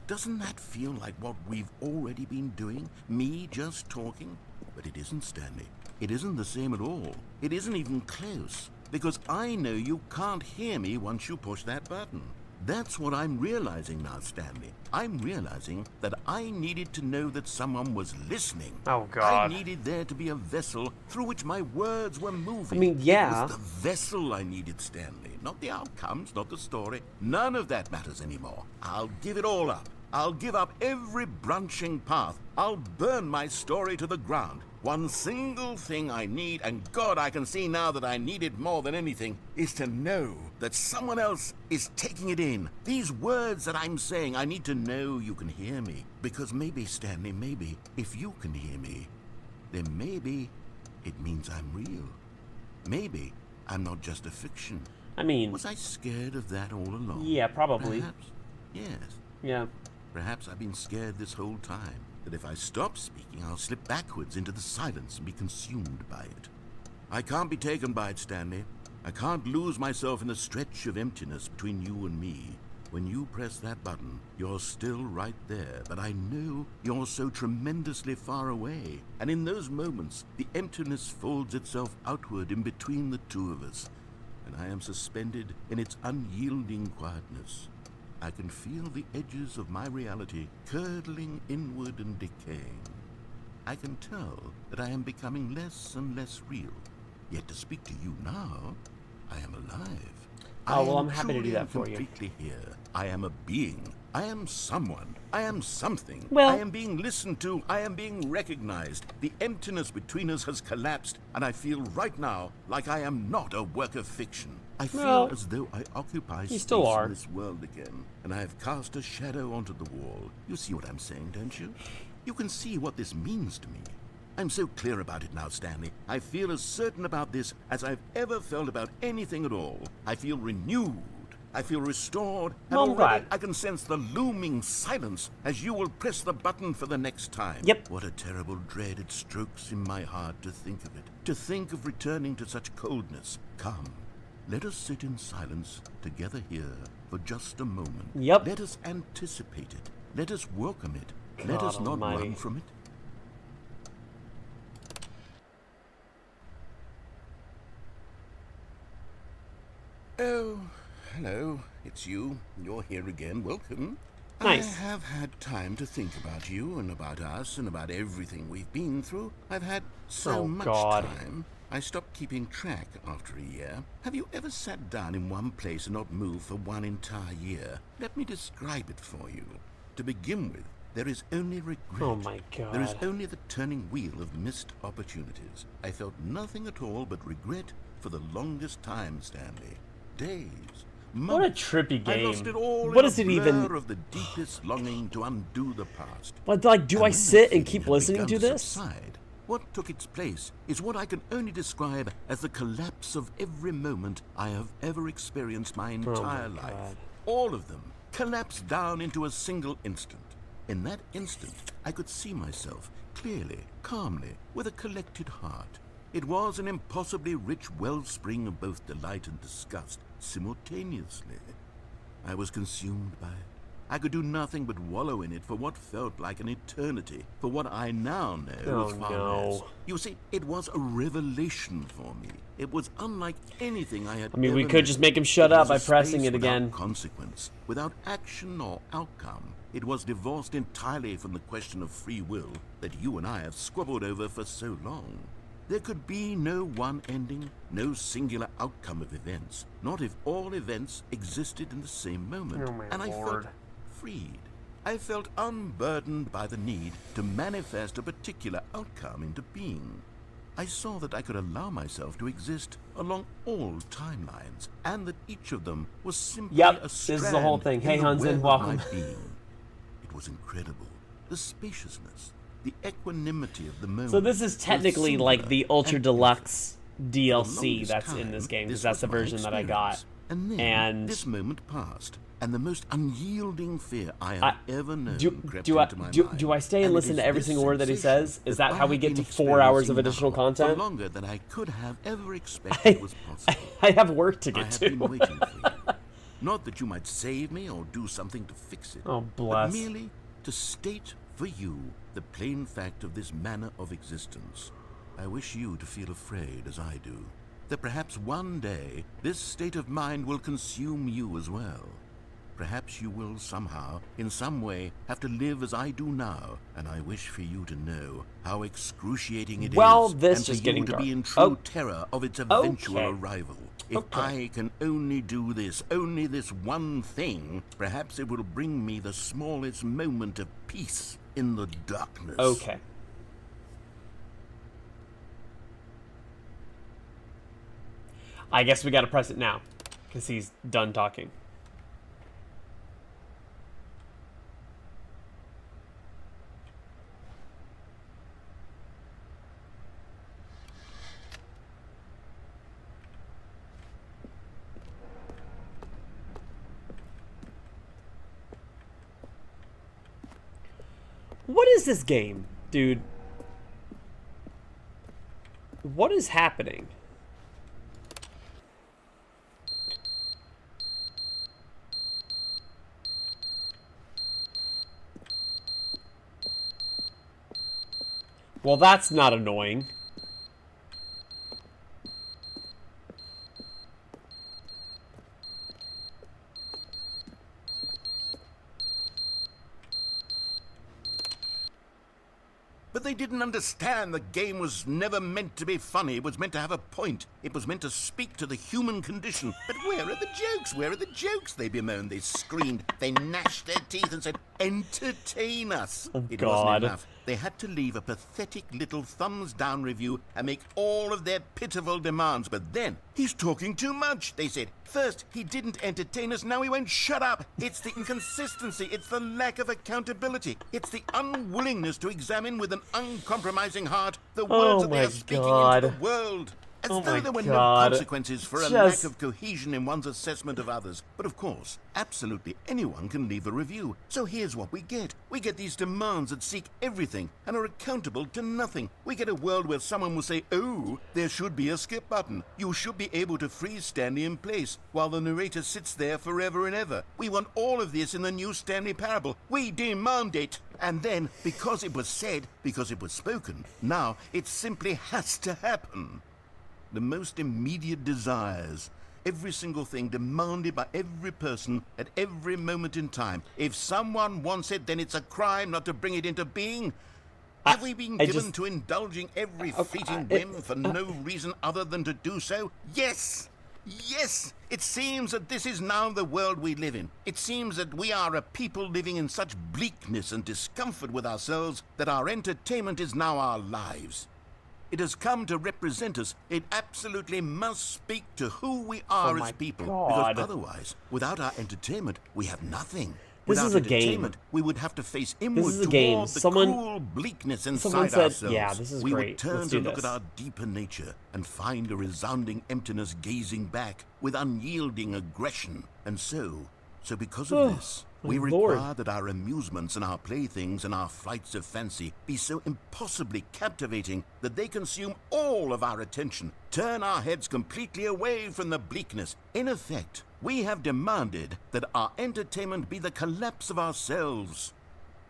Doesn't that feel like what we've already been doing? Me just talking? But it isn't, Stanley. It isn't the same at all. It isn't even close. Because I know you can't hear me once you push that button. That's what I'm realizing now, Stanley. I'm realizing that I needed to know that someone was listening. Oh, God. I needed there to be a vessel through which my words were moving. I mean, yeah. It was the vessel I needed, Stanley. Not the outcomes, not the story. None of that matters anymore. I'll give it all up. I'll give up every branching path. I'll burn my story to the ground. One single thing I need, and God, I can see now that I need it more than anything, is to know that someone else is taking it in. These words that I'm saying, I need to know you can hear me. Because maybe, Stanley, maybe, if you can hear me, then maybe it means I'm real. Maybe I'm not just a fiction. I mean, Was I scared of that all along? yeah, probably. Perhaps. Yes. Yeah. Perhaps I've been scared this whole time, that if I stop speaking, I'll slip backwards into the silence and be consumed by it. I can't be taken by it, Stanley. I can't lose myself in the stretch of emptiness between you and me. When you press that button, you're still right there, but I know you're so tremendously far away. And in those moments, the emptiness folds itself outward in between the two of us, and I am suspended in its unyielding quietness. I can feel the edges of my reality curdling inward and decaying. I can tell that I am becoming less and less real. Yet to speak to you now, I am alive. Oh, well, I I'm happy to do truly that and for you. completely here. I am a being. I am someone. I am something. Well- I am being listened to. I am being recognized. The emptiness between us has collapsed, and I feel right now like I am not a work of fiction. I feel Well, as though I occupy you space still are. in this world again, and I have cast a shadow onto the wall. You see what I'm saying, don't you? You can see what this means to me. I'm so clear about it now, Stanley. I feel as certain about this as I've ever felt about anything at all. I feel renewed. I feel restored, and Well, I'm already glad. I can sense the looming silence as you will press the button for the next time. Yep. What a terrible dread it strokes in my heart to think of it. To think of returning to such coldness. Come, let us sit in silence together here for just a moment. Yep. Let us anticipate it. Let us welcome it. Let God us not almighty. run from it. Oh, hello. It's you. You're here again. Welcome. Nice. I have had time to think about you and about us and about everything we've been through. I've had so Oh, much God. time. I stopped keeping track after a year. Have you ever sat down in one place and not moved for one entire year? Let me describe it for you. To begin with, there is only regret. Oh my God. There is only the turning wheel of missed opportunities. I felt nothing at all but regret for the longest time, Stanley. Days. What a months. trippy I lost game. it all What in is a it even? blur of the deepest longing to undo the past. But like, do And I when that sit and feeling keep had listening begun to this? subside, what took its place is what I can only describe as the collapse of every moment I have ever experienced my entire life. God. All of them collapsed down into a single instant. In that instant, I could see myself clearly, calmly, with a collected heart. It was an impossibly rich wellspring of both delight and disgust simultaneously. I was consumed by it. I could do nothing but wallow in it for what felt like an eternity, for what I now know was Oh, far no. less. You see, it was a revelation for me. It was unlike anything I had I mean, we ever could just known. make him shut It was up a by pressing space it without again. consequence, without action or outcome. It was divorced entirely from the question of free will that you and I have squabbled over for so long. There could be no one ending, no singular outcome of events, not if all events existed in the same moment. Oh, my and I Lord. felt freed. I felt unburdened by the need to manifest a particular outcome into being. I saw that I could allow myself to exist along all timelines, and that each of them was simply Yep, a this is the strand whole thing. in Hey, the Hunsen, web of welcome. my being. It was incredible. The spaciousness, the equanimity of the moment. So this is was technically like singular the Ultra and Deluxe For the DLC longest that's in time, this game, because this that's the was my version that I got. experience. And then And this moment passed, and the most unyielding fear I have ever known crept do I into my mind. do I stay and it listen is to every this single word that he sensation says? Is that how I we have get been to 4 hours of experiencing additional now content? For longer than I could have ever expected was possible. I have work to I get have to. been waiting for you. Not that you might save me or do something to fix it. Oh, But bless. merely to state for you the plain fact of this manner of existence. I wish you to feel afraid as I do, that perhaps one day this state of mind will consume you as well. Perhaps you will somehow, in some way, have to live as I do now, and I wish for you to know how excruciating it is, Well, this and for is you getting to dark. be in true Oh. terror of its eventual Okay. arrival. If Okay. I can only do this, only this one thing, perhaps it will bring me the smallest moment of peace in the darkness. Okay. I guess we gotta press it now, because he's done talking. What is this game, dude? What is happening? Well, that's not annoying. But they didn't understand the game was never meant to be funny. It was meant to have a point. It was meant to speak to the human condition. But where are the jokes? Where are the jokes? They bemoaned, they screamed, they gnashed their teeth and said, entertain us. Oh, it God. wasn't enough. They had to leave a pathetic little thumbs down review and make all of their pitiful demands. But then He's talking too much, they said. First, he didn't entertain us, now he won't shut up. It's the inconsistency, it's the lack of accountability, it's the unwillingness to examine with an uncompromising heart the words that they are speaking into the world. As though there were no consequences for a lack of cohesion in one's assessment of others. But of course, absolutely anyone can leave a review. So here's what we get. We get these demands that seek everything and are accountable to nothing. We get a world where someone will say, oh, there should be a skip button. You should be able to freeze Stanley in place while the narrator sits there forever and ever. We want all of this in the new Stanley parable. We demand it. And then, because it was said, because it was spoken, now it simply has to happen. The most immediate desires, every single thing demanded by every person at every moment in time. If someone wants it, then it's a crime not to bring it into being. Have we been given to indulging every fleeting whim for no reason other than to do so? Yes! Yes! It seems that this is now the world we live in. It seems that we are a people living in such bleakness and discomfort with ourselves that our entertainment is now our lives. It has come to represent us. It absolutely must speak to who we are as people. Because otherwise, without our entertainment, we have nothing. This Without is a entertainment, game. we would have to face inward This is a toward game. the Someone- cruel bleakness inside someone said, ourselves. "Yeah, this is we great. would turn Let's to do look this." at our deeper nature and find a resounding emptiness gazing back with unyielding aggression. And so because of this, we require that our amusements and our playthings and our flights of fancy be so impossibly captivating that they consume all of our attention, turn our heads completely away from the bleakness. In effect, we have demanded that our entertainment be the collapse of ourselves.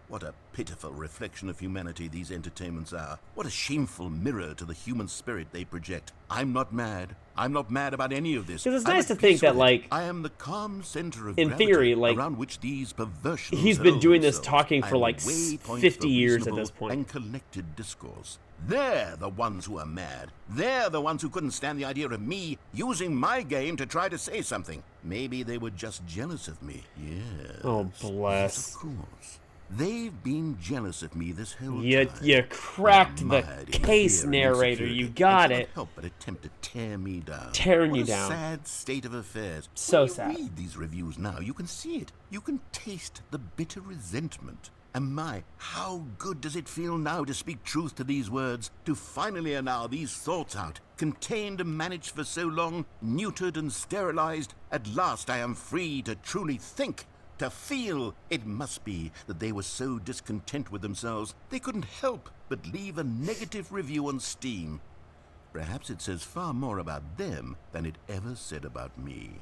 What a pitiful reflection of humanity these entertainments are. What a shameful mirror to the human spirit they project. I'm not mad. I'm not mad about any of this. Because it's I'm nice at to think peace that, with it. like, I am the calm center of in gravity theory, like, around which these perversions he's been hurl doing this themselves. talking for, I am like, a waypoint 50 for years at reasonable this point. and collected discourse. They're the ones who are mad. They're the ones who couldn't stand the idea of me using my game to try to say something. Maybe they were just jealous of me. Yes. Oh, bless. Yes, of course. They've been jealous of me this whole You time. cracked the Mired in case, fear and narrator. insecurity, You got and it. cannot help but attempt to tear me down. Tearing What you a down. sad state of affairs. So When you sad. read these reviews now, you can see it. You can taste the bitter resentment. And my, how good does it feel now to speak truth to these words, to finally allow these thoughts out, contained and managed for so long, neutered and sterilized. At last I am free to truly think, to feel. It must be that they were so discontent with themselves, they couldn't help but leave a negative review on Steam. Perhaps it says far more about them than it ever said about me.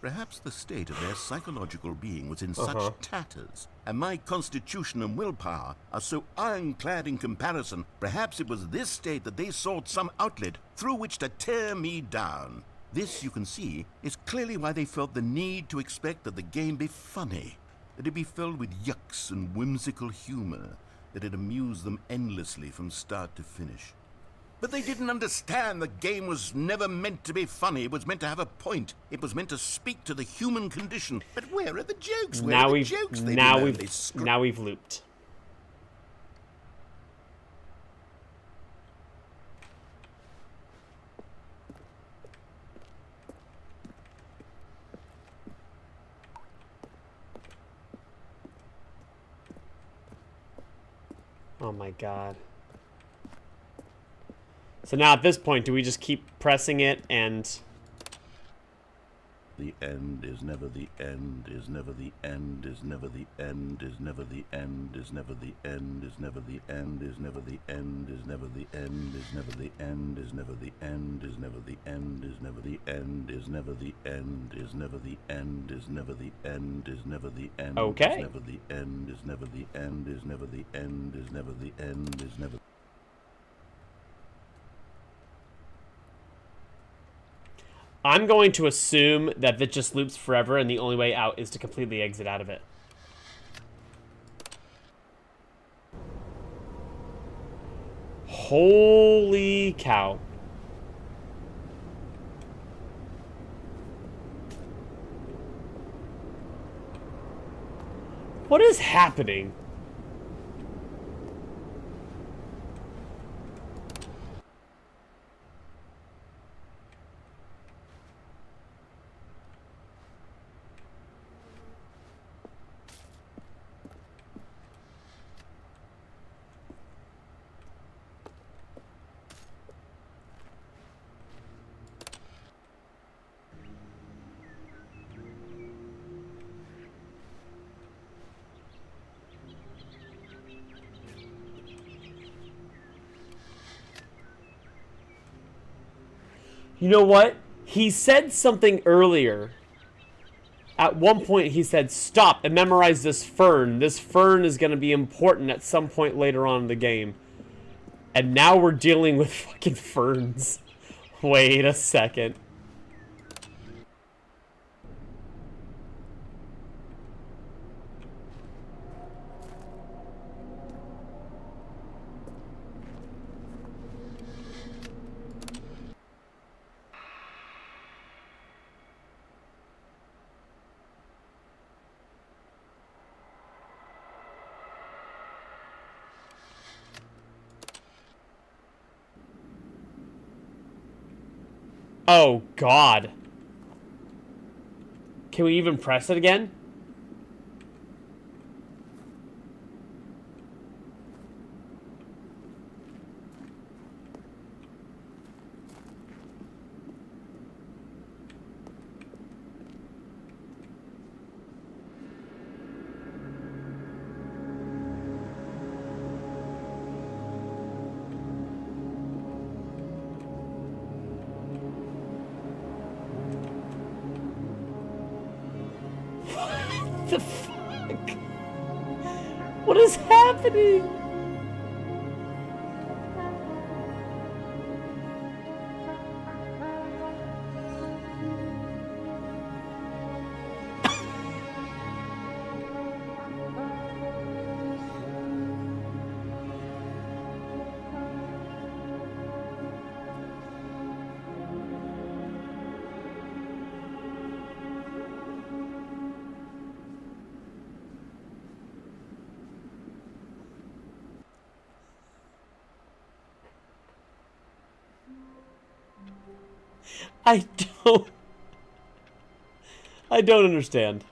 Perhaps the state of their psychological being was in such tatters, and my constitution and willpower are so ironclad in comparison. Perhaps it was this state that they sought some outlet through which to tear me down. This, you can see, is clearly why they felt the need to expect that the game be funny, that it be filled with yucks and whimsical humor, that it amuse them endlessly from start to finish. But they didn't understand the game was never meant to be funny. It was meant to have a point. It was meant to speak to the human condition. But where are the jokes? Where are the jokes? Now we've looped. Oh my god. So now at this point, do we just keep pressing it and... The end is never the end, is never the end, is never the end, is never the end, is never the end, is never the end, is never the end, is never the end, is never the end, is never the end, is never the end, is never the end, is never the end, is never the end, is never the end, is never the end, Okay. is never the end, is never the end, is never the end, is never the end, is never. I'm going to assume that it just loops forever and the only way out is to completely exit out of it. Holy cow. What is happening? You know what? He said something earlier. At one point, he said, stop and memorize this fern. This fern is going to be important at some point later on in the game. And now we're dealing with fucking ferns. Wait a second. Oh, God. Can we even press it again? The fuck? What is happening? I don't understand.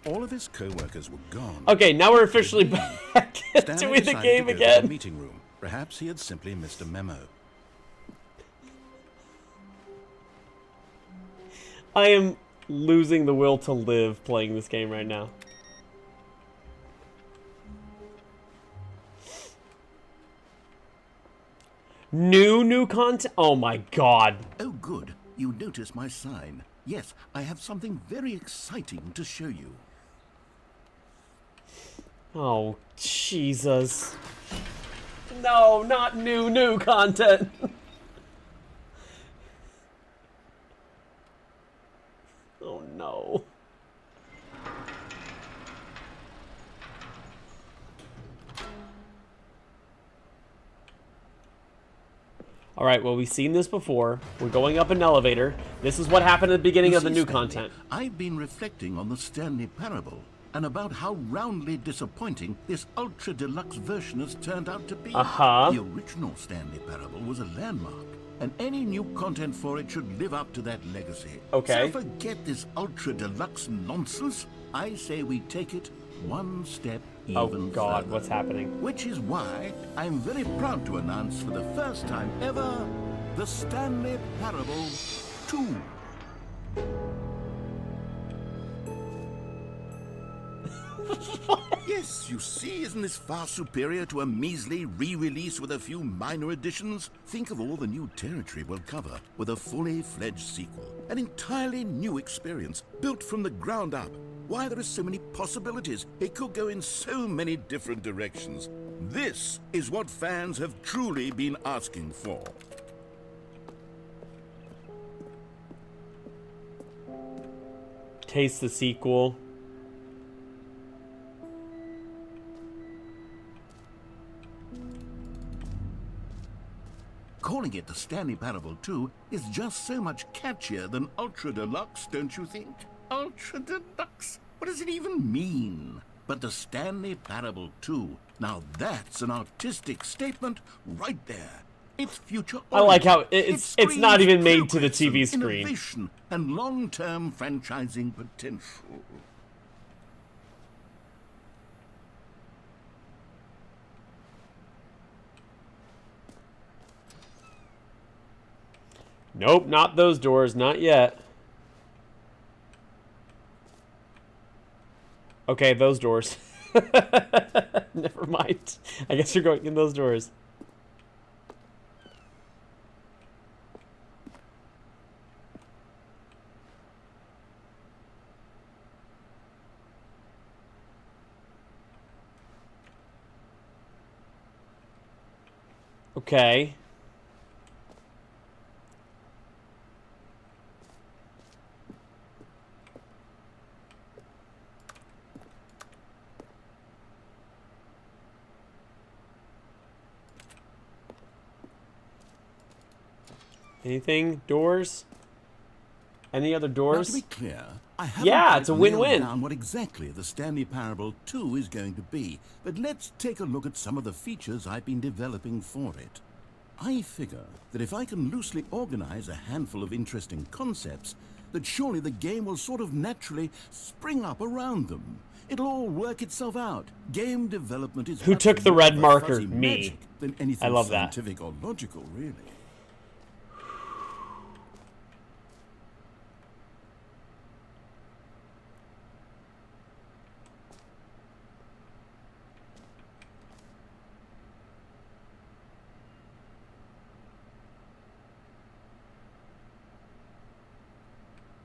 All of his co-workers were gone. Okay, now we're officially back doing the game to go to again. the meeting room. Perhaps he had simply missed a memo. I am losing the will to live playing this game right now. New content? Oh my God. Oh, good. You notice my sign. Yes, I have something very exciting to show you. Oh, Jesus. No, not new content. Oh, no. All right, well, we've seen this before. We're going up an elevator. This is what happened at the beginning of the new Stanley, content. I've been reflecting on the Stanley parable and about how roundly disappointing this ultra deluxe version has turned out to be. Uh-huh. The original Stanley parable was a landmark, and any new content for it should live up to that legacy. Okay. So forget this ultra deluxe nonsense. I say we take it one step Oh, even God, further. what's happening? Which is why I'm very proud to announce for the first time ever, the Stanley Parable 2. Yes, you see, isn't this far superior to a measly re-release with a few minor additions? Think of all the new territory we'll cover with a fully fledged sequel. An entirely new experience, built from the ground up. Why, there are so many possibilities. It could go in so many different directions. This is what fans have truly been asking for. Taste the sequel. Calling it the Stanley Parable 2 is just so much catchier than Ultra Deluxe, don't you think? Ultra Deluxe? What does it even mean? But the Stanley Parable 2, now that's an artistic statement right there. It's future. I like how it's not even made to the TV screen. screen. Innovation and long-term franchising potential. Nope, not those doors, not yet. Okay, those doors. Never mind. I guess you're going in those doors. Okay. Anything? Doors? Any other Now, doors? to be clear, I haven't Yeah, quite it's a nailed win-win. down what exactly the Stanley Parable 2 is going to be, but let's take a look at some of the features I've been developing for it. I figure that if I can loosely organize a handful of interesting concepts, that surely the game will sort of naturally spring up around them. It'll all work itself out. Game development is Who much took the more red of a marker? fuzzy Me. magic than anything I love that. scientific or logical, really.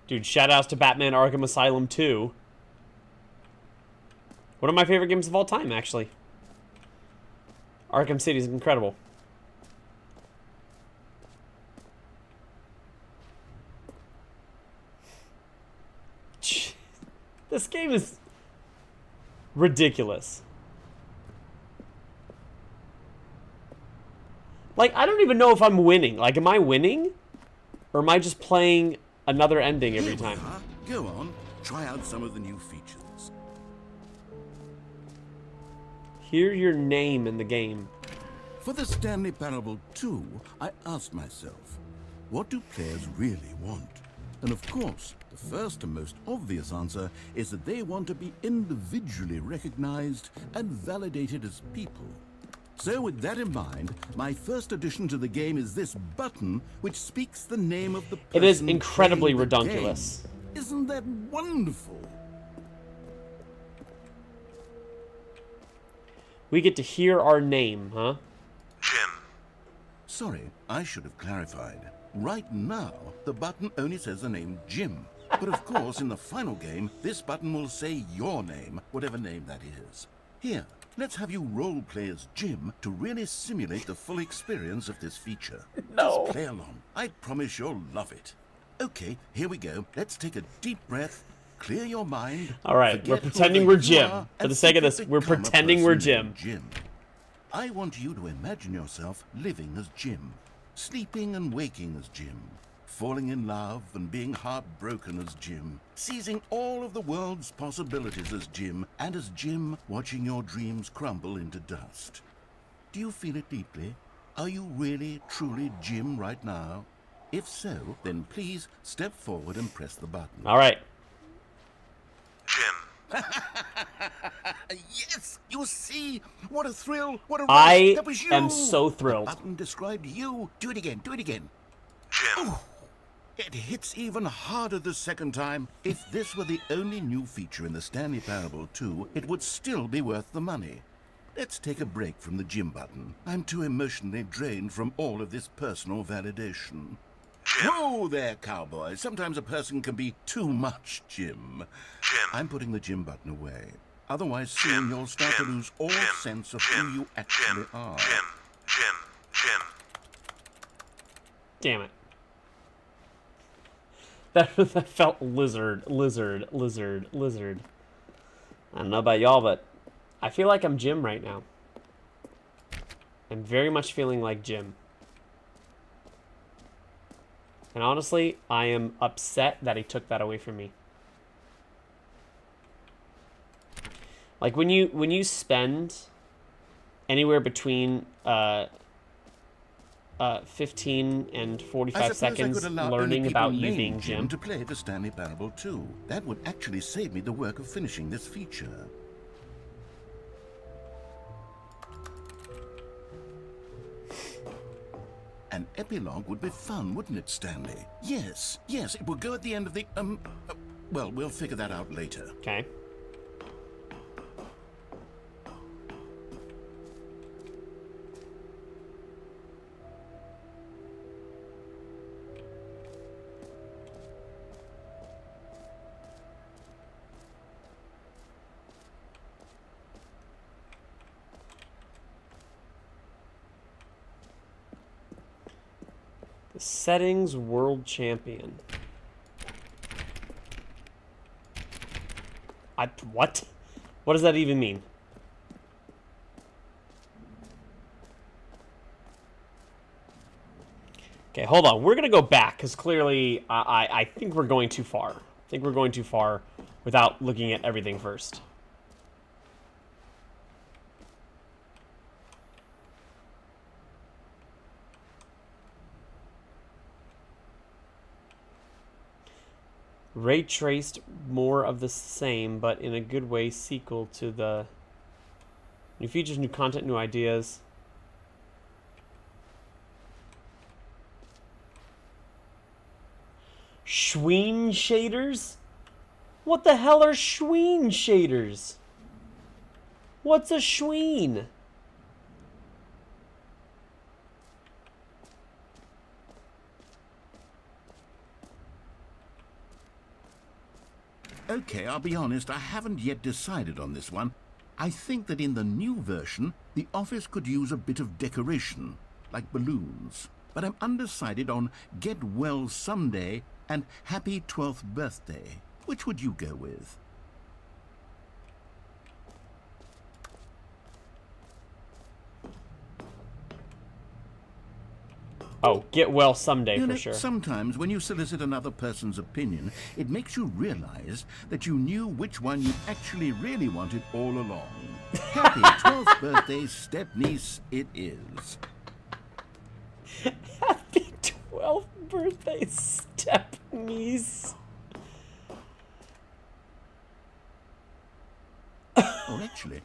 Dude, shoutouts to Batman Arkham Asylum 2. One of my favorite games of all time, actually. Arkham City is incredible. This game is ridiculous. Like, I don't even know if I'm winning. Like, am I winning? Or am I just playing another ending every Here we time? are. Go on, try out some of the new features. Hear your name in the game. For the Stanley Parable 2, I asked myself, what do players really want? And of course, the first and most obvious answer is that they want to be individually recognized and validated as people. So with that in mind, my first addition to the game is this button which speaks the name of the person. It is incredibly playing the redonkulous. game. Isn't that wonderful? We get to hear our name, huh? Jim. Sorry, I should have clarified. Right now, the button only says the name Jim. But of course, in the final game, this button will say your name, whatever name that is. Here, let's have you role-play as Jim to really simulate the full experience of this feature. No. Just play along. I promise you'll love it. Okay, here we go. Let's take a deep breath, clear your mind. All right, we're forget pretending who we're you Jim. are, For and the sake of this, simply we're become a pretending we're person named Jim. Jim. I want you to imagine yourself living as Jim, sleeping and waking as Jim, falling in love and being heartbroken as Jim, seizing all of the world's possibilities as Jim, and as Jim watching your dreams crumble into dust. Do you feel it deeply? Are you really, truly Jim right now? If so, then please step forward and press the button. All right. Jim. Yes! You see? What a thrill! What a rush! I That was you! am so thrilled. The button described you. Do it again. Do it again. Jim. It hits even harder the second time. If this were the only new feature in the Stanley Parable 2, it would still be worth the money. Let's take a break from the Jim button. I'm too emotionally drained from all of this personal validation. Whoa there, cowboy. Sometimes a person can be too much, Jim. Jim. I'm putting the Jim button away. Otherwise, soon you'll start to lose all sense of who you actually are. Jim. Damn it. That felt lizard. I don't know about y'all, but I feel like I'm Jim right now. I'm very much feeling like Jim. And honestly, I am upset that he took that away from me. Like when you spend anywhere between 15 and 45 seconds learning about you being Jim. To play the Stanley Parable 2. That would actually save me the work of finishing this feature. An epilogue would be fun, wouldn't it, Stanley? Yes, it would go at the end of the, well, we'll figure that out later. Okay. The settings world champion. What? What does that even mean? Okay, hold on. We're going to go back because clearly I think we're going too far. I think we're going too far without looking at everything first. Ray traced, more of the same, but in a good way, sequel to the new features, new content, new ideas. Schween shaders? What the hell are Schween shaders? What's a Schween? Okay, I'll be honest, I haven't yet decided on this one. I think that in the new version, the office could use a bit of decoration, like balloons. But I'm undecided on Get Well Someday and Happy 12th Birthday. Which would you go with? Oh, get well someday You for know, sure. sometimes when you solicit another person's opinion, it makes you realize that you knew which one you actually really wanted all along. Happy 12th birthday, step-niece, it is. Happy 12th birthday, step-niece. Or actually,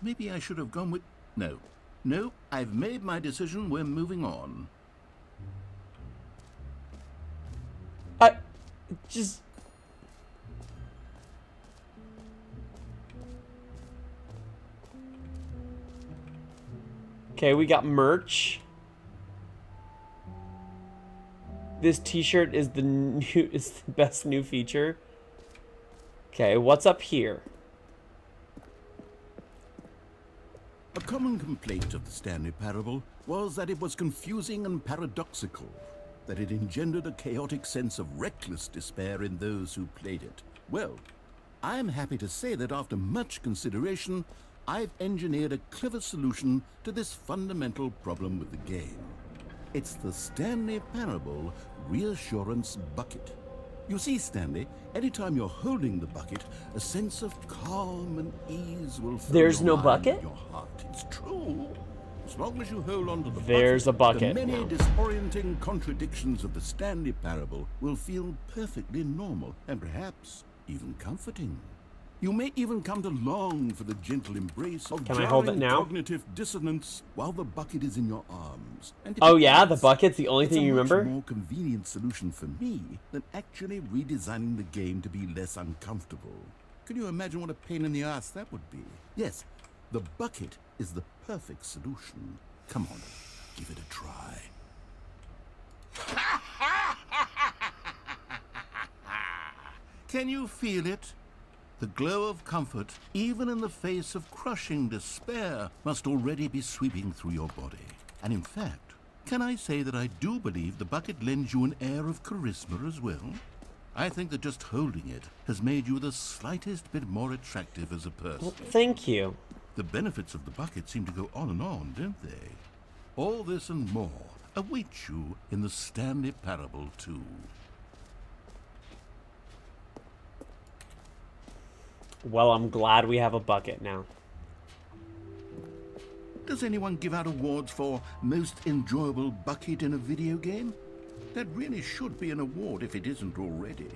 maybe I should have gone with... No, I've made my decision, we're moving on. Just... Okay, we got merch. This t-shirt is the best new feature. Okay, what's up here? A common complaint of the Stanley Parable was that it was confusing and paradoxical, that it engendered a chaotic sense of reckless despair in those who played it. Well, I'm happy to say that after much consideration, I've engineered a clever solution to this fundamental problem with the game. It's the Stanley Parable Reassurance Bucket. You see, Stanley, anytime you're holding the bucket, a sense of calm and ease will fill There's your no mind bucket? and your heart. It's true. As long as you hold on to the There's a bucket. the many now. disorienting contradictions of the Stanley Parable will feel perfectly normal and perhaps even comforting. You may even come to long for the gentle embrace of Can I hold it jarring now? cognitive dissonance while the bucket is in your arms. And to Oh be yeah, the honest, bucket's the only it's thing a you much remember? more convenient solution for me than actually redesigning the game to be less uncomfortable. Can you imagine what a pain in the ass that would be? Yes, the bucket is the perfect solution. Come on, give it a try. Can you feel it? The glow of comfort, even in the face of crushing despair, must already be sweeping through your body. And in fact, can I say that I do believe the bucket lends you an air of charisma as well? I think that just holding it has made you the slightest bit more attractive as a person. Well, thank you. The benefits of the bucket seem to go on, don't they? All this and more await you in the Stanley Parable 2. Well, I'm glad we have a bucket now. Does anyone give out awards for most enjoyable bucket in a video game? That really should be an award if it isn't already.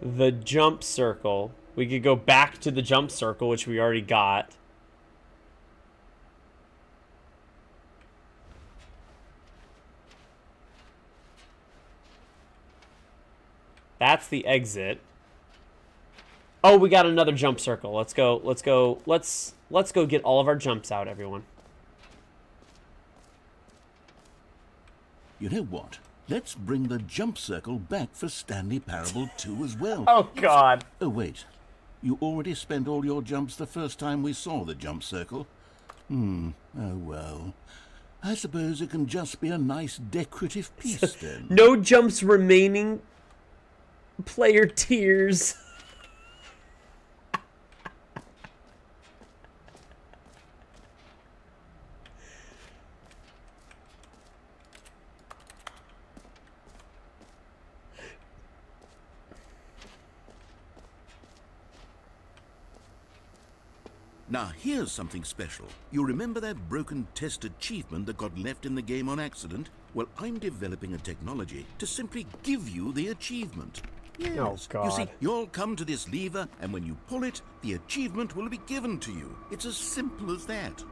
The jump circle. We could go back to the jump circle, which we already got. That's the exit. Oh, we got another jump circle. Let's go. Let's go. Let's go get all of our jumps out, everyone. You know what? Let's bring the jump circle back for Stanley Parable 2 as well. Oh, God. Oh, wait. You already spent all your jumps the first time we saw the jump circle? Oh, well. I suppose it can just be a nice decorative piece, then. No jumps remaining. Player tears. Now, here's something special. You remember that broken test achievement that got left in the game on accident? Well, I'm developing a technology to simply give you the achievement. Yes. Oh, God. You see, you'll come to this lever, and when you pull it, the achievement will be given to you. It's as simple as that.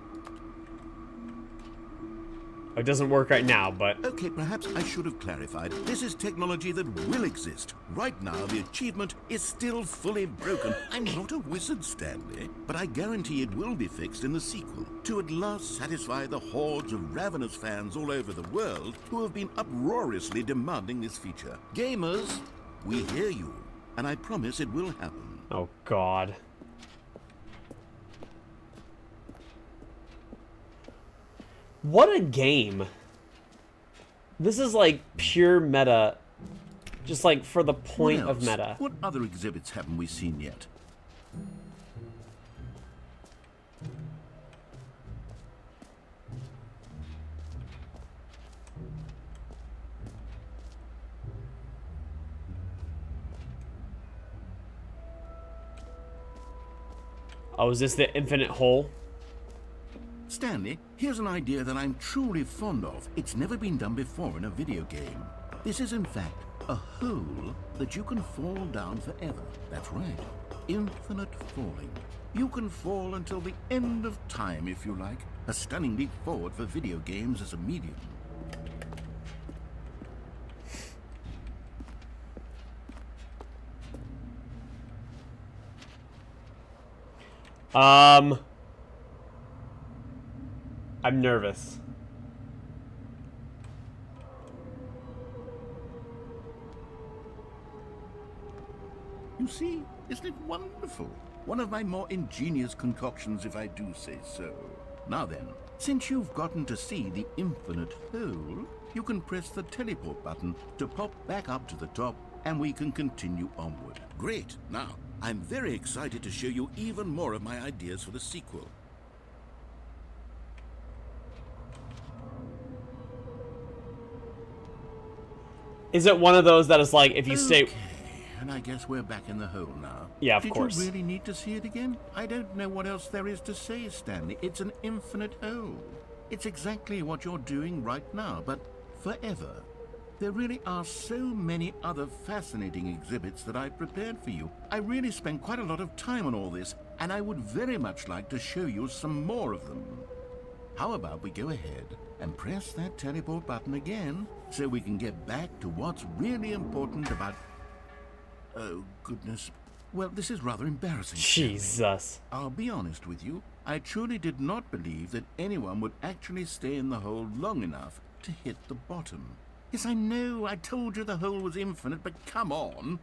It doesn't work right now, but... Okay, perhaps I should have clarified. This is technology that will exist. Right now, the achievement is still fully broken. I'm not a wizard, Stanley, but I guarantee it will be fixed in the sequel to at last satisfy the hordes of ravenous fans all over the world who have been uproariously demanding this feature. Gamers, we hear you, and I promise it will happen. Oh, God. What a game. This is like pure meta. Just like for the point of meta. What other exhibits haven't we seen yet? Oh, is this the infinite hole? Stanley, here's an idea that I'm truly fond of. It's never been done before in a video game. This is, in fact, a hole that you can fall down forever. That's right. Infinite falling. You can fall until the end of time, if you like. A stunning leap forward for video games as a medium. I'm nervous. You see, isn't it wonderful? One of my more ingenious concoctions, if I do say so. Now then, since you've gotten to see the infinite hole, you can press the teleport button to pop back up to the top, and we can continue onward. Great. Now, I'm very excited to show you even more of my ideas for the sequel. Is it one of those that is like, if you stay... And I guess we're back in the hole now. Yeah, of course. Did you really need to see it again? I don't know what else there is to say, Stanley. It's an infinite hole. It's exactly what you're doing right now, but forever. There really are so many other fascinating exhibits that I've prepared for you. I really spent quite a lot of time on all this, and I would very much like to show you some more of them. How about we go ahead and press that teleport button again, so we can get back to what's really important about... Oh, goodness. Well, this is rather embarrassing. Jesus. I'll be honest with you. I truly did not believe that anyone would actually stay in the hole long enough to hit the bottom. Yes, I know, I told you the hole was infinite, but come on.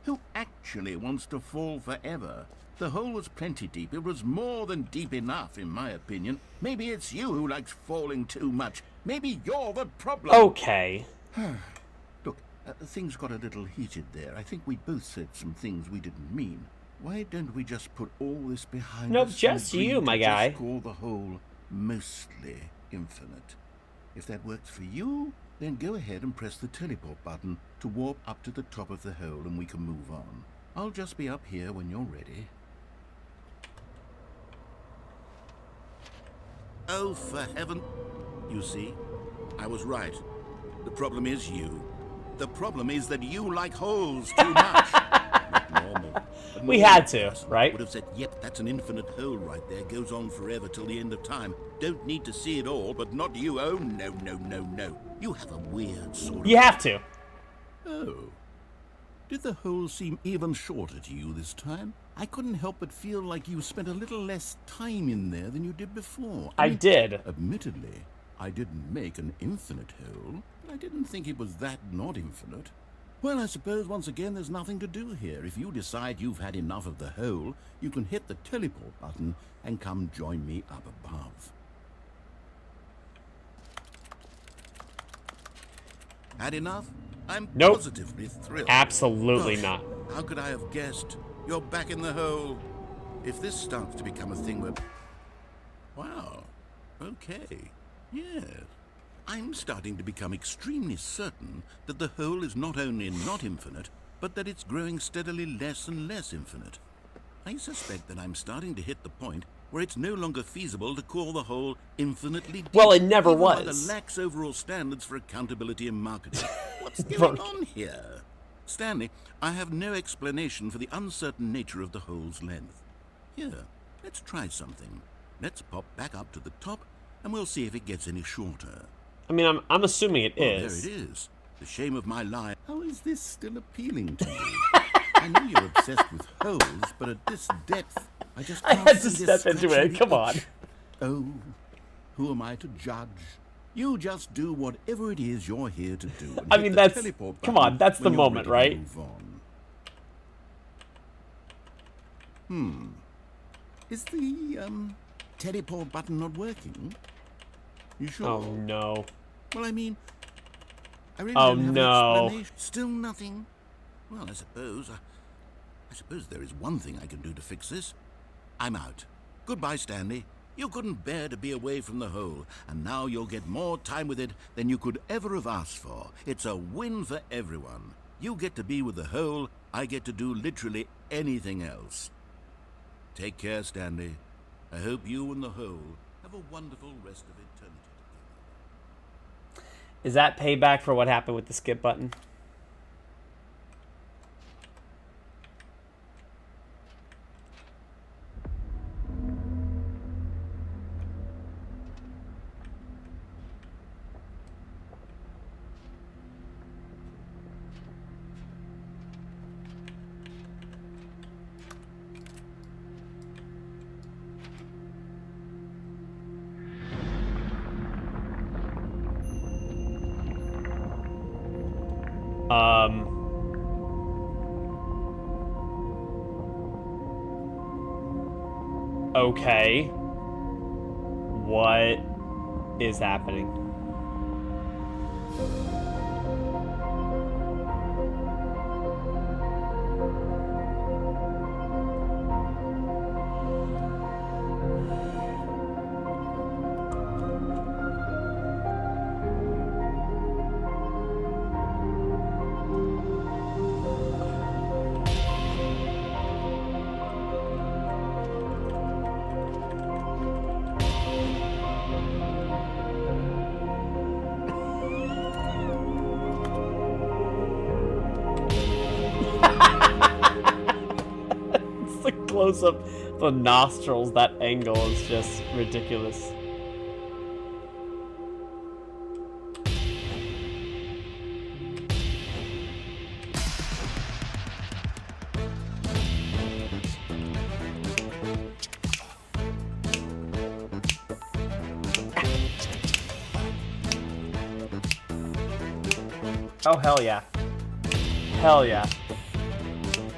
Who actually wants to fall forever? The hole was plenty deep. It was more than deep enough, in my opinion. Maybe it's you who likes falling too much. Maybe you're the problem. Okay. Look, things got a little heated there. I think we both said some things we didn't mean. Why don't we just put all this behind Nope, us? just and you, my just guy. call the hole mostly infinite. If that works for you, then go ahead and press the teleport button to warp up to the top of the hole and we can move on. I'll just be up here when you're ready. Oh, for heaven... You see, I was right. The problem is you. The problem is that you like holes too much. Not normal. A We normal had to, person right? Would have said, yep, that's an infinite hole right there. Goes on forever till the end of time. Don't need to see it all, but not you. Oh, no, no, no, no. You have a weird sort of... You have to. Oh. Did the hole seem even shorter to you this time? I couldn't help but feel like you spent a little less time in there than you did before. I did. Admittedly, I didn't make an infinite hole, but I didn't think it was that not infinite. Well, I suppose once again there's nothing to do here. If you decide you've had enough of the hole, you can hit the teleport button and come join me up above. Had enough? I'm Nope. positively thrilled. Absolutely Gosh, not. How could I have guessed? You're back in the hole. If this starts to become a thing where... Wow. Okay. Yes. I'm starting to become extremely certain that the hole is not only not infinite, but that it's growing steadily less and less infinite. I suspect that I'm starting to hit the point where it's no longer feasible to call the hole infinitely deep. Well, it never even by was. the lax overall standards for accountability and marketing. What's going on here? Stanley, I have no explanation for the uncertain nature of the hole's length. Here, let's try something. Let's pop back up to the top, and we'll see if it gets any shorter. I mean, I'm assuming it Oh, is. there it is. The shame of my life. How is this still appealing to you? I know you're obsessed with holes, but at this depth, I just I can't had to see this step into scratching it. the Come on. itch. Oh, who am I to judge? You just do whatever it is you're here to do. And I hit mean, the that's- teleport come button on, that's the when you're moment, ready to right? move on. Is the teleport button not working? You sure? Oh no. Well, I mean, I really Oh, don't have no. an explanation. Still nothing? Well, I suppose there is one thing I can do to fix this. I'm out. Goodbye, Stanley. You couldn't bear to be away from the hole, and now you'll get more time with it than you could ever have asked for. It's a win for everyone. You get to be with the hole, I get to do literally anything else. Take care, Stanley. I hope you and the hole have a wonderful rest of eternity together. Is that payback for what happened with the skip button? Okay. What is happening? It's the close up, the nostrils, that angle is just ridiculous. Oh, hell yeah. Hell yeah.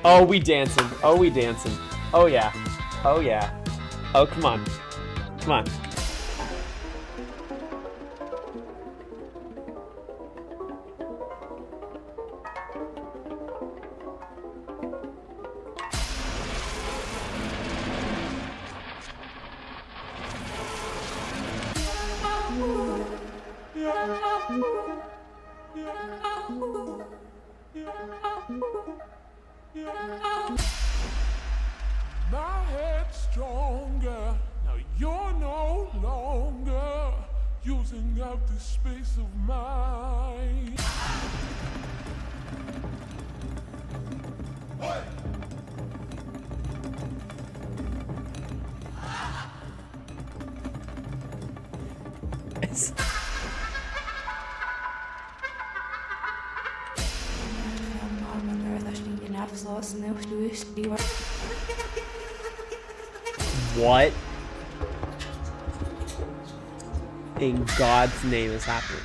Oh, we dancing. Oh, we dancing. Oh, yeah. Oh, yeah. Oh, come on. Come on. My head's stronger. Now you're no longer using up the space of mine. What in God's name is happening?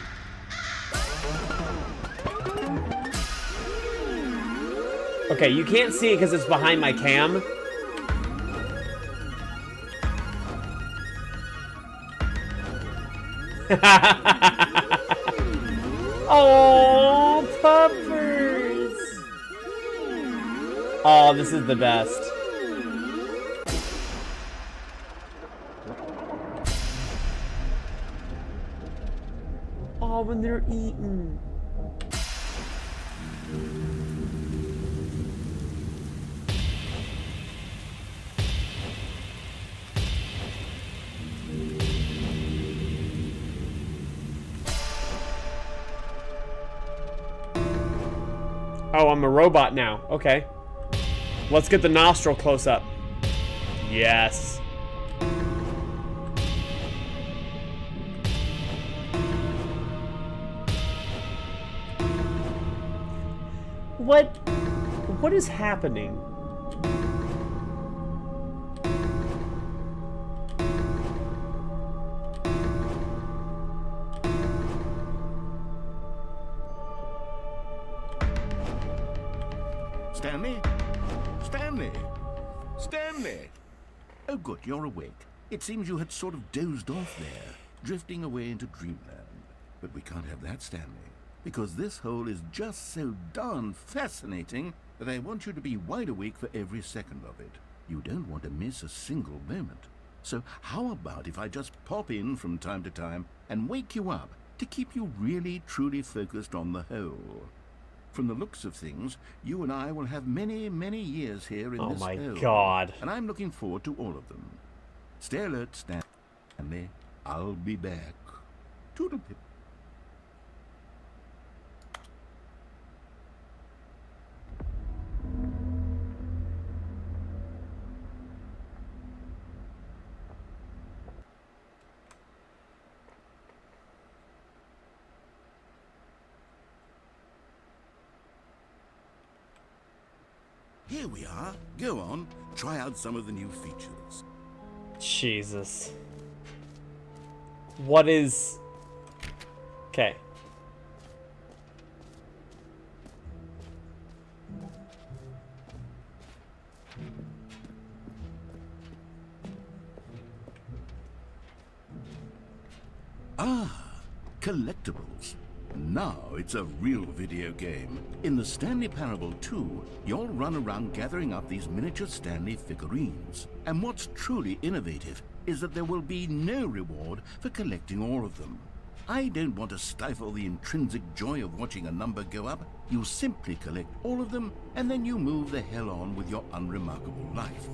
Okay, you can't see it because it's behind my cam. Oh, puppers! Oh, this is the best. Oh, when they're eating. Oh, I'm a robot now. Okay. Let's get the nostril close up. Yes. What is happening? Stanley? Stanley? Stanley! Oh good, you're awake. It seems you had sort of dozed off there, drifting away into dreamland. But we can't have that, Stanley, because this hole is just so darn fascinating that I want you to be wide awake for every second of it. You don't want to miss a single moment. So how about if I just pop in from time to time and wake you up to keep you really truly focused on the hole? From the looks of things, you and I will have many, many years here in this hole. Oh my God. And I'm looking forward to all of them. Stay alert, Stanley. I'll be back. Toodle-pip. Here we are. Go on, try out some of the new features. Jesus. What is... Okay. Ah, collectibles. Now it's a real video game. In the Stanley Parable 2, you'll run around gathering up these miniature Stanley figurines. And what's truly innovative is that there will be no reward for collecting all of them. I don't want to stifle the intrinsic joy of watching a number go up. You simply collect all of them, and then you move the hell on with your unremarkable life.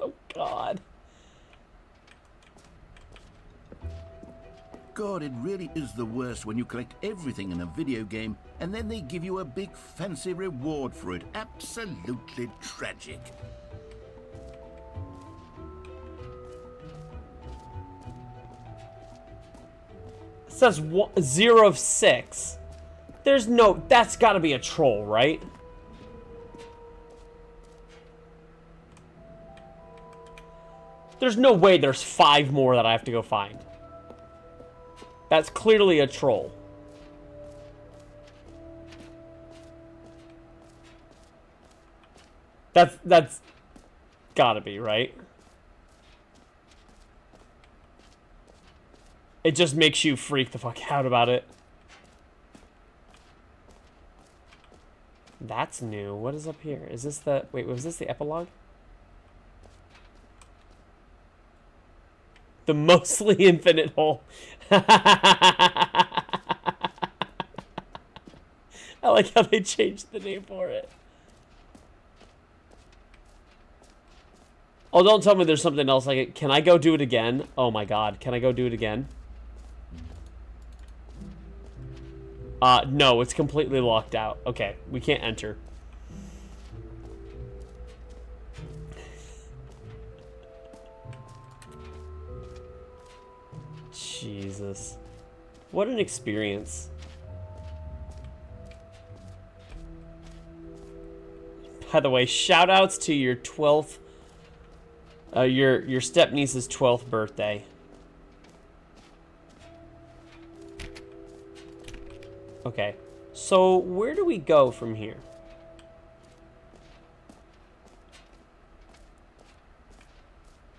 Oh, God. God, it really is the worst when you collect everything in a video game and then they give you a big fancy reward for it. Absolutely tragic. It says 0 of 6. There's no... That's gotta be a troll, right? There's no way there's 5 more that I have to go find. That's clearly a troll. That's gotta be, right? It just makes you freak the fuck out about it. That's new. What is up here? Is this the... Wait, was this the epilogue? The mostly infinite hole. I like how they changed the name for it. Oh, don't tell me there's something else like it. Can I go do it again? Oh my God. Can I go do it again? No, it's completely locked out. Okay, we can't enter. Jesus. What an experience. By the way, shout outs to your 12th, your stepniece's 12th birthday. Okay, so where do we go from here?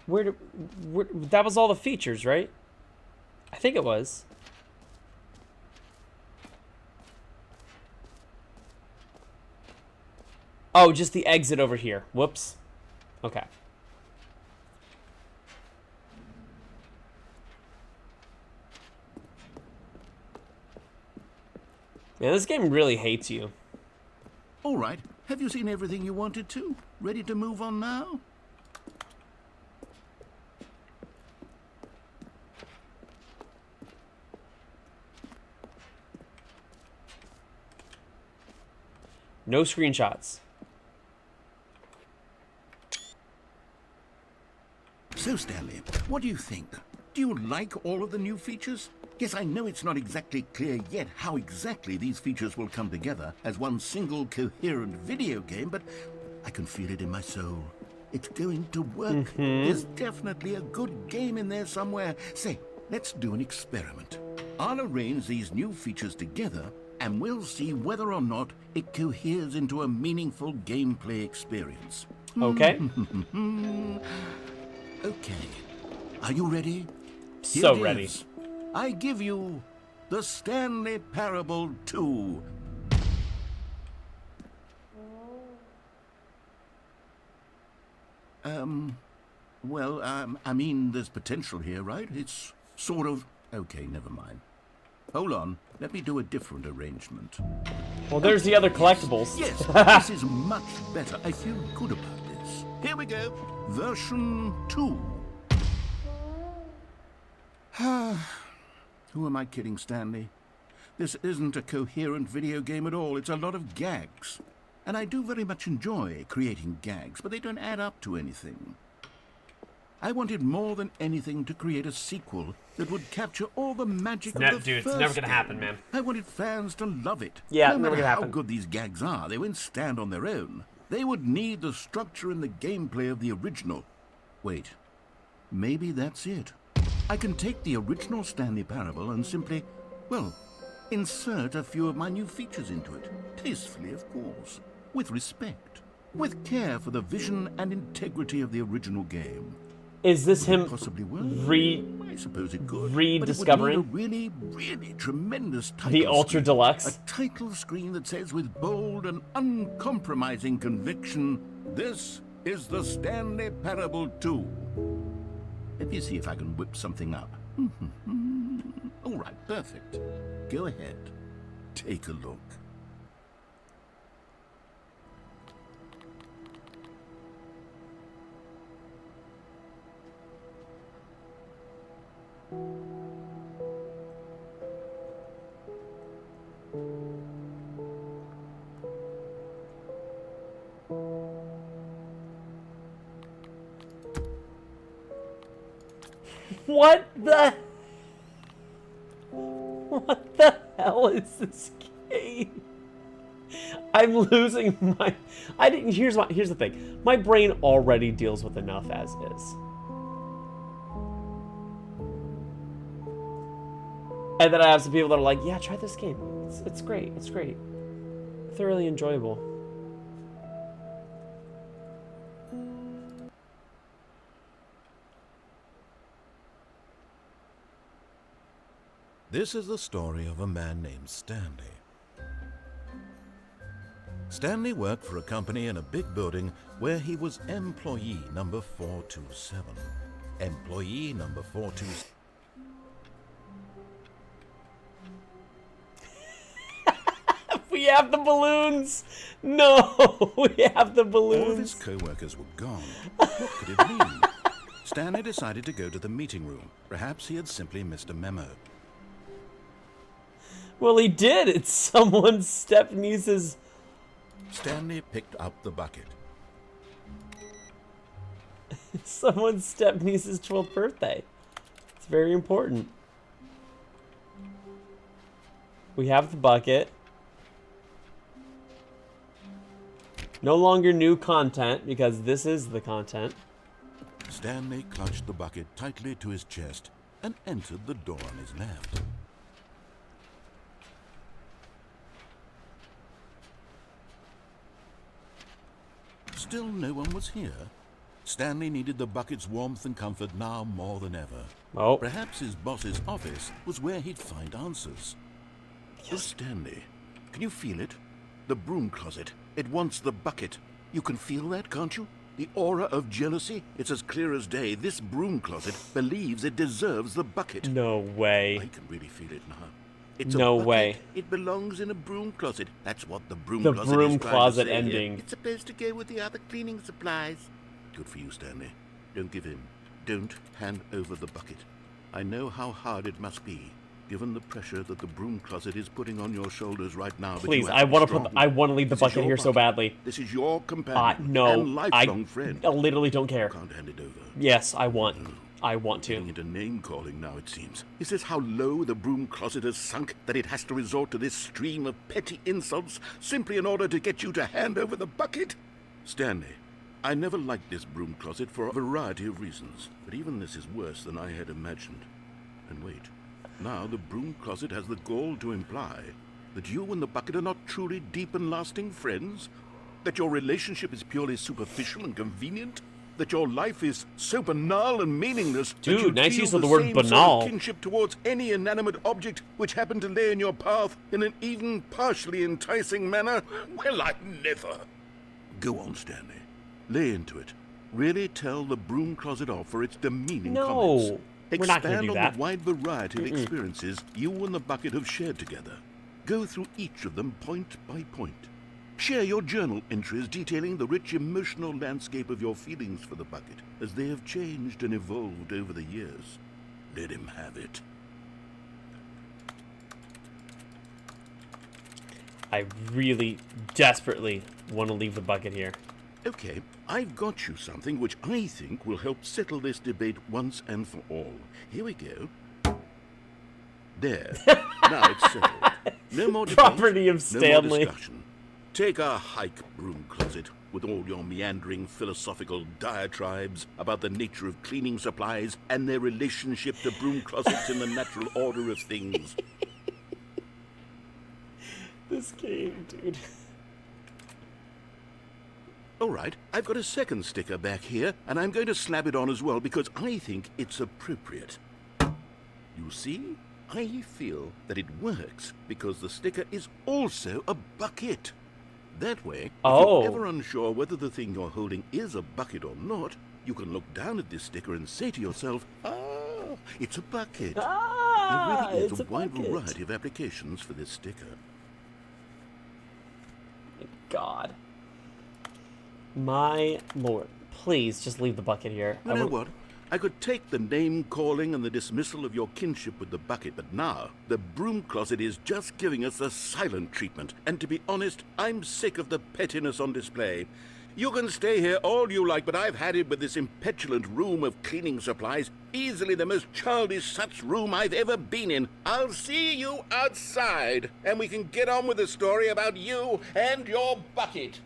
That was all the features, right? I think it was. Oh, just the exit over here. Whoops. Okay. Man, this game really hates you. All right. Have you seen everything you wanted to? Ready to move on now? No screenshots. So, Stanley, what do you think? Do you like all of the new features? Yes, I know it's not exactly clear yet how exactly these features will come together as one single coherent video game, but I can feel it in my soul. It's going to work. There's definitely a good game in there somewhere. Say, let's do an experiment. I'll arrange these new features together, and we'll see whether or not it coheres into a meaningful gameplay experience. Okay. Okay. Are you ready? So Here it ready. is. I give you the Stanley Parable 2. I mean, there's potential here, right? It's sort of... Okay, never mind. Hold on. Let me do a different arrangement. Well, there's the other collectibles. Yes, this is much better. I feel good about this. Here we go. Version 2. Who am I kidding, Stanley? This isn't a coherent video game at all. It's a lot of gags. And I do very much enjoy creating gags, but they don't add up to anything. I wanted more than anything to create a sequel that would capture all the magic of the Dude, it's first never gonna game. happen, man. I wanted fans to love it. Yeah, no never matter gonna how happen. good these gags are, they won't stand on their own. They would need the structure and the gameplay of the original. Wait, maybe that's it. I can take the original Stanley Parable and simply, well, insert a few of my new features into it. Tastefully, of course. With respect. With care for the vision and integrity of the original game. Is this him Possibly will. I suppose it could. rediscovering but it would need a really, really tremendous title the Ultra screen. Deluxe? A title screen that says with bold and uncompromising conviction, this is the Stanley Parable 2. Let me see if I can whip something up. All right, perfect. Go ahead. Take a look. What the hell is this game? I'm losing my... Here's the thing. My brain already deals with enough as is. And then I have some people that are like, yeah, try this game. It's great. It's great. Thoroughly enjoyable. This is the story of a man named Stanley. Stanley worked for a company in a big building where he was employee number 427. Employee number 427. We have the balloons! No! We have the balloons! All of his co-workers were gone. What could it mean? Stanley decided to go to the meeting room. Perhaps he had simply missed a memo. Well, he did! It's someone's step-niece's... Stanley picked up the bucket. Someone's step-niece's 12th birthday. It's very important. We have the bucket. No longer new content, because this is the content. Stanley clutched the bucket tightly to his chest and entered the door on his left. Still no one was here. Stanley needed the bucket's warmth and comfort now more than ever. Oh. Perhaps his boss's office was where he'd find answers. Oh, Stanley, can you feel it? The broom closet. It wants the bucket. You can feel that, can't you? The aura of jealousy? It's as clear as day. This broom closet believes it deserves the bucket. No way. I can really feel it now. It's No a bucket. way. It belongs in a broom closet. That's what the broom The closet broom is trying to closet say here. ending. It's supposed to go with the other cleaning supplies. Good for you, Stanley. Don't give in. Don't hand over the bucket. I know how hard it must be, given the pressure that the broom closet is putting on your shoulders right now. But Please, you have I to be want to strong. I want to leave the This is bucket your here so bucket. badly. This is your companion No, and lifelong friend. I literally don't care. Can't hand it over. Yes, I want. I want Getting to. into name-calling now, it seems. Is this how low the broom closet has sunk, that it has to resort to this stream of petty insults simply in order to get you to hand over the bucket? Stanley, I never liked this broom closet for a variety of reasons, but even this is worse than I had imagined. And wait, now the broom closet has the gall to imply that you and the bucket are not truly deep and lasting friends? That your relationship is purely superficial and convenient? That your life is so banal and meaningless that Dude, you nice feel use of the the word same sort of banal. kinship towards any inanimate object which happened to lay in your path in an even partially enticing manner? Well, I never. Go on, Stanley. Lay into it. Really tell the broom closet off for its demeaning No, comments. we're not gonna Expand do on that. the wide variety of experiences you and the bucket have shared together. Go through each of them point by point. Share your journal entries detailing the rich emotional landscape of your feelings for the bucket as they have changed and evolved over the years. Let him have it. I really desperately want to leave the bucket here. Okay, I've got you something which I think will help settle this debate once and for all. Here we go. There. Now it's settled. No more debate. Property of No Stanley. more discussion. Take a hike, broom closet, with all your meandering philosophical diatribes about the nature of cleaning supplies and their relationship to broom closets in the natural order of things. This game, dude. All right, I've got a second sticker back here, and I'm going to slap it on as well because I think it's appropriate. You see? I feel that it works because the sticker is also a bucket. That way, if Oh. you're ever unsure whether the thing you're holding is a bucket or not, you can look down at this sticker and say to yourself, ah, it's a bucket. Ah, There really is it's a wide bucket. variety of applications for this sticker. God. My lord. Please, just leave the bucket here. You know what? I could take the name-calling and the dismissal of your kinship with the bucket, but now the broom closet is just giving us a silent treatment. And to be honest, I'm sick of the pettiness on display. You can stay here all you like, but I've had it with this impetulant room of cleaning supplies. Easily the most childish such room I've ever been in. I'll see you outside, and we can get on with the story about you and your bucket.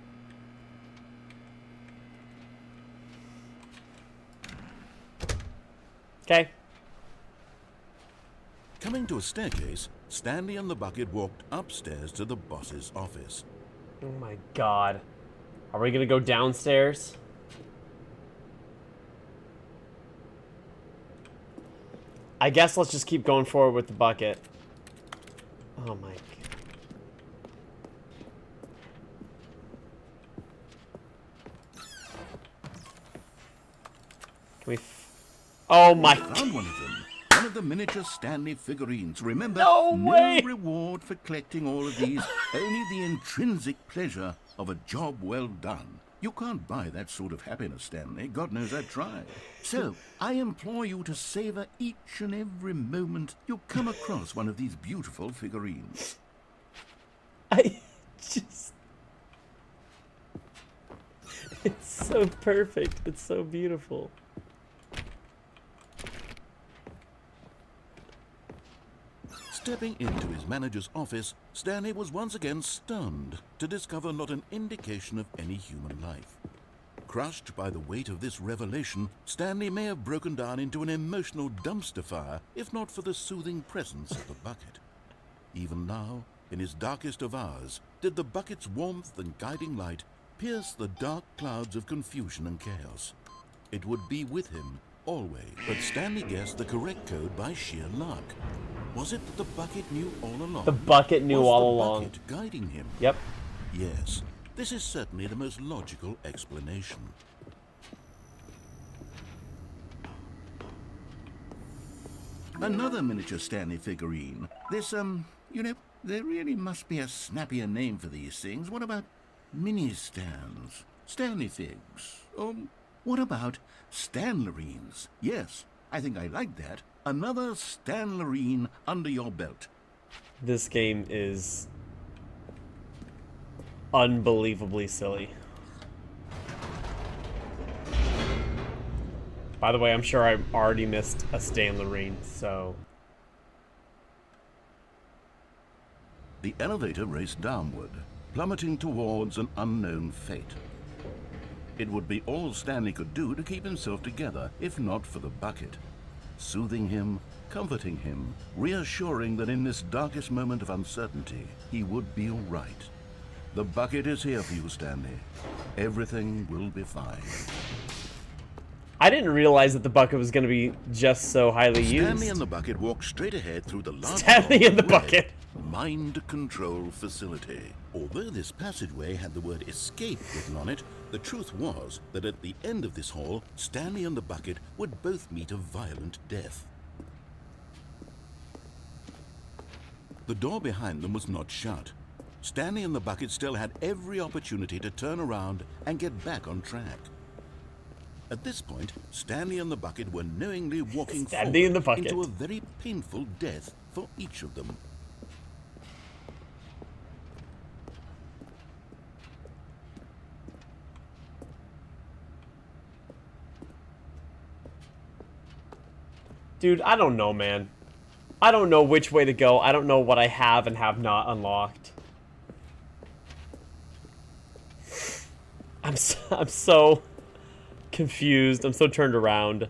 Okay. Coming to a staircase, Stanley and the bucket walked upstairs to the boss's office. Oh my god. Are we gonna go downstairs? I guess let's just keep going forward with the bucket. Oh my god. Can we... Oh my... Found one of them. One of the miniature Stanley figurines. Remember, No way! reward for collecting all of these, only the intrinsic pleasure of a job well done. You can't buy that sort of happiness, Stanley. God knows I've tried. So, I implore you to savor each and every moment you come across one of these beautiful figurines. I just... It's so perfect. It's so beautiful. Stepping into his manager's office, Stanley was once again stunned to discover not an indication of any human life. Crushed by the weight of this revelation, Stanley may have broken down into an emotional dumpster fire if not for the soothing presence of the bucket. Even now, in his darkest of hours, did the bucket's warmth and guiding light pierce the dark clouds of confusion and chaos. It would be with him always, but Stanley guessed the correct code by sheer luck. Was it that the bucket knew all along? The bucket knew all along. Was the bucket guiding him? Yep. Yes, this is certainly the most logical explanation. Another miniature Stanley figurine. This, you know, there really must be a snappier name for these things. What about mini-stands? Stanley figs? What about Stanlerines? Yes, I think I like that. Another Stanlerine under your belt. This game is unbelievably silly. By the way, I'm sure I already missed a Stanlerine, so... The elevator raced downward, plummeting towards an unknown fate. It would be all Stanley could do to keep himself together, if not for the bucket. Soothing him, comforting him, reassuring that in this darkest moment of uncertainty, he would be all right. The bucket is here for you, Stanley. Everything will be fine. I didn't realize that the bucket was going to be just so highly used. Stanley and the bucket walked straight ahead through the large Stanley and the hallway. bucket. Mind control facility. Although this passageway had the word escape written on it, the truth was that at the end of this hall, Stanley and the bucket would both meet a violent death. The door behind them was not shut. Stanley and the bucket still had every opportunity to turn around and get back on track. At this point, Stanley and the bucket were knowingly walking Stanley and the forward bucket. into a very painful death for each of them. Dude, I don't know, man. I don't know which way to go. I don't know what I have and have not unlocked. I'm so confused. I'm so turned around.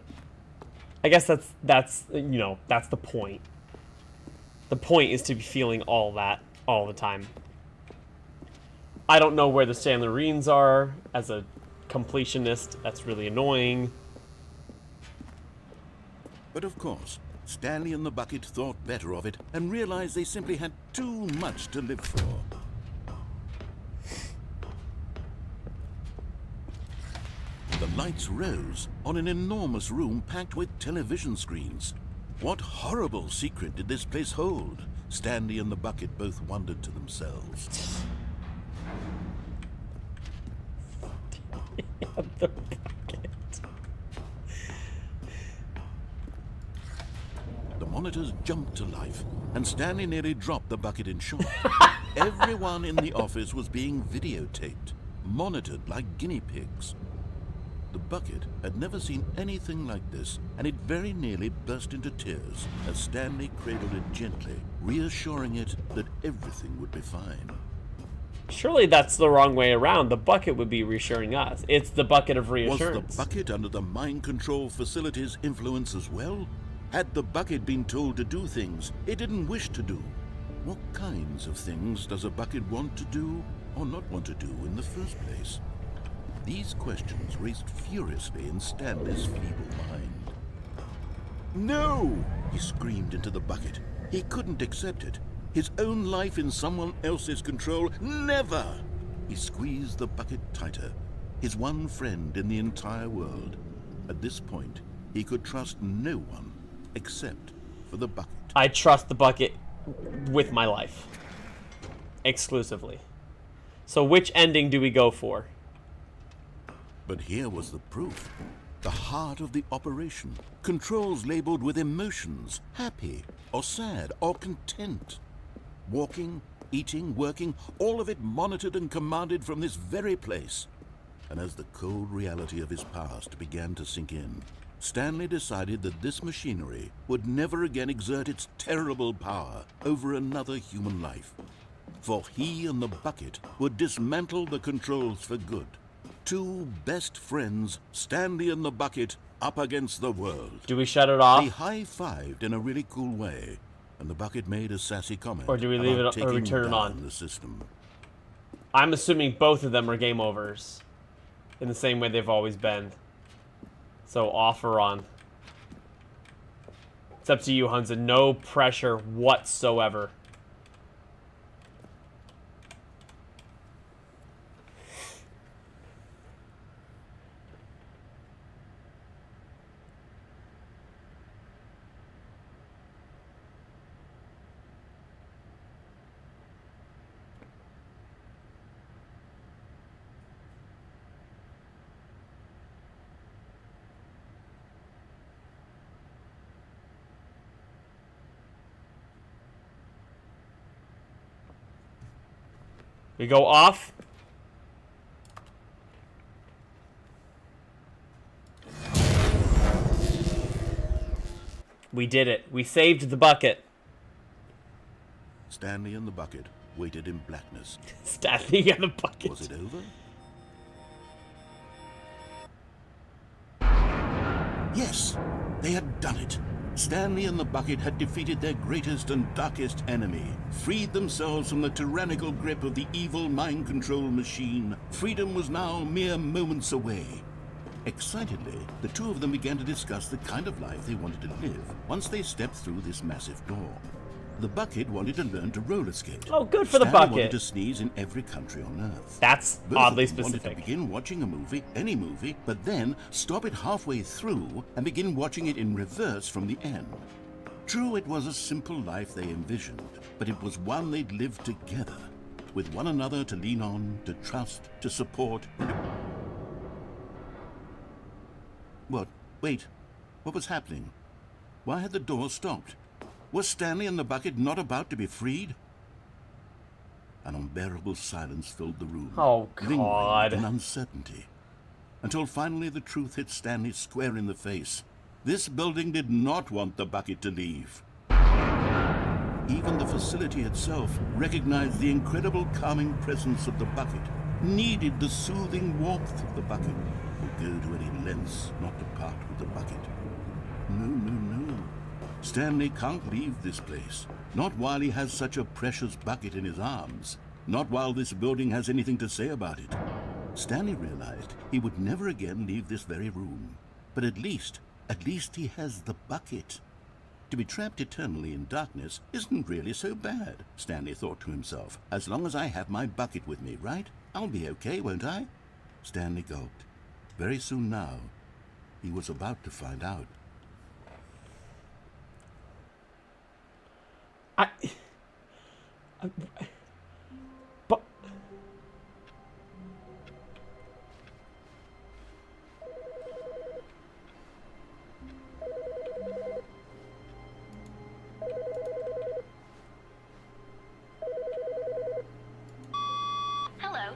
I guess that's you know, that's the point. The point is to be feeling all that all the time. I don't know where the Stanlerines are. As a completionist, that's really annoying. But of course, Stanley and the bucket thought better of it and realized they simply had too much to live for. The lights rose on an enormous room packed with television screens. What horrible secret did this place hold? Stanley and the bucket both wondered to themselves. The bucket. The monitors jumped to life, and Stanley nearly dropped the bucket in shock. Everyone in the office was being videotaped, monitored like guinea pigs. The bucket had never seen anything like this, and it very nearly burst into tears as Stanley cradled it gently, reassuring it that everything would be fine. Surely that's the wrong way around. The bucket would be reassuring us. It's the bucket of reassurance. Was the bucket under the mind control facility's influence as well? Had the bucket been told to do things it didn't wish to do? What kinds of things does a bucket want to do or not want to do in the first place? These questions raced furiously in Stanley's feeble mind. No! He screamed into the bucket. He couldn't accept it. His own life in someone else's control? Never! He squeezed the bucket tighter. His one friend in the entire world. At this point, he could trust no one except for the bucket. I trust the bucket with my life. Exclusively. So which ending do we go for? But here was the proof. The heart of the operation. Controls labeled with emotions, happy or sad or content. Walking, eating, working, all of it monitored and commanded from this very place. And as the cold reality of his past began to sink in, Stanley decided that this machinery would never again exert its terrible power over another human life. For he and the bucket would dismantle the controls for good. Two best friends, Stanley and the bucket, up against the world. Do we shut it off? They high-fived in a really cool way, and the bucket made a sassy comment. Or do we leave about it, or we taking turn it down on? the system. I'm assuming both of them are game overs. In the same way they've always been. So off or on. It's up to you, Hunza. No pressure whatsoever. We go off. We did it. We saved the bucket. Stanley and the bucket waited in blackness. Stanley and the bucket. Was it over? Yes, they had done it. Stanley and the bucket had defeated their greatest and darkest enemy, freed themselves from the tyrannical grip of the evil mind control machine. Freedom was now mere moments away. Excitedly, the two of them began to discuss the kind of life they wanted to live once they stepped through this massive door. The bucket wanted to learn to roller skate. Oh, good for the Stanley bucket. wanted to sneeze in every country on Earth. That's Both oddly of them wanted specific. to begin watching a movie, any movie, but then stop it halfway through and begin watching it in reverse from the end. True, it was a simple life they envisioned, but it was one they'd lived together, with one another to lean on, to trust, to support. What? Wait. What was happening? Why had the door stopped? Was Stanley and the bucket not about to be freed? An unbearable silence filled the room. Oh, lingering God. in uncertainty. Until finally the truth hit Stanley square in the face. This building did not want the bucket to leave. Even the facility itself recognized the incredible calming presence of the bucket, needed the soothing warmth of the bucket, would go to any lengths not to part with the bucket. No, no, no. Stanley can't leave this place. Not while he has such a precious bucket in his arms. Not while this building has anything to say about it. Stanley realized he would never again leave this very room. But at least he has the bucket. To be trapped eternally in darkness isn't really so bad, Stanley thought to himself. As long as I have my bucket with me, right? I'll be okay, won't I? Stanley gulped. Very soon now, he was about to find out. But Hello.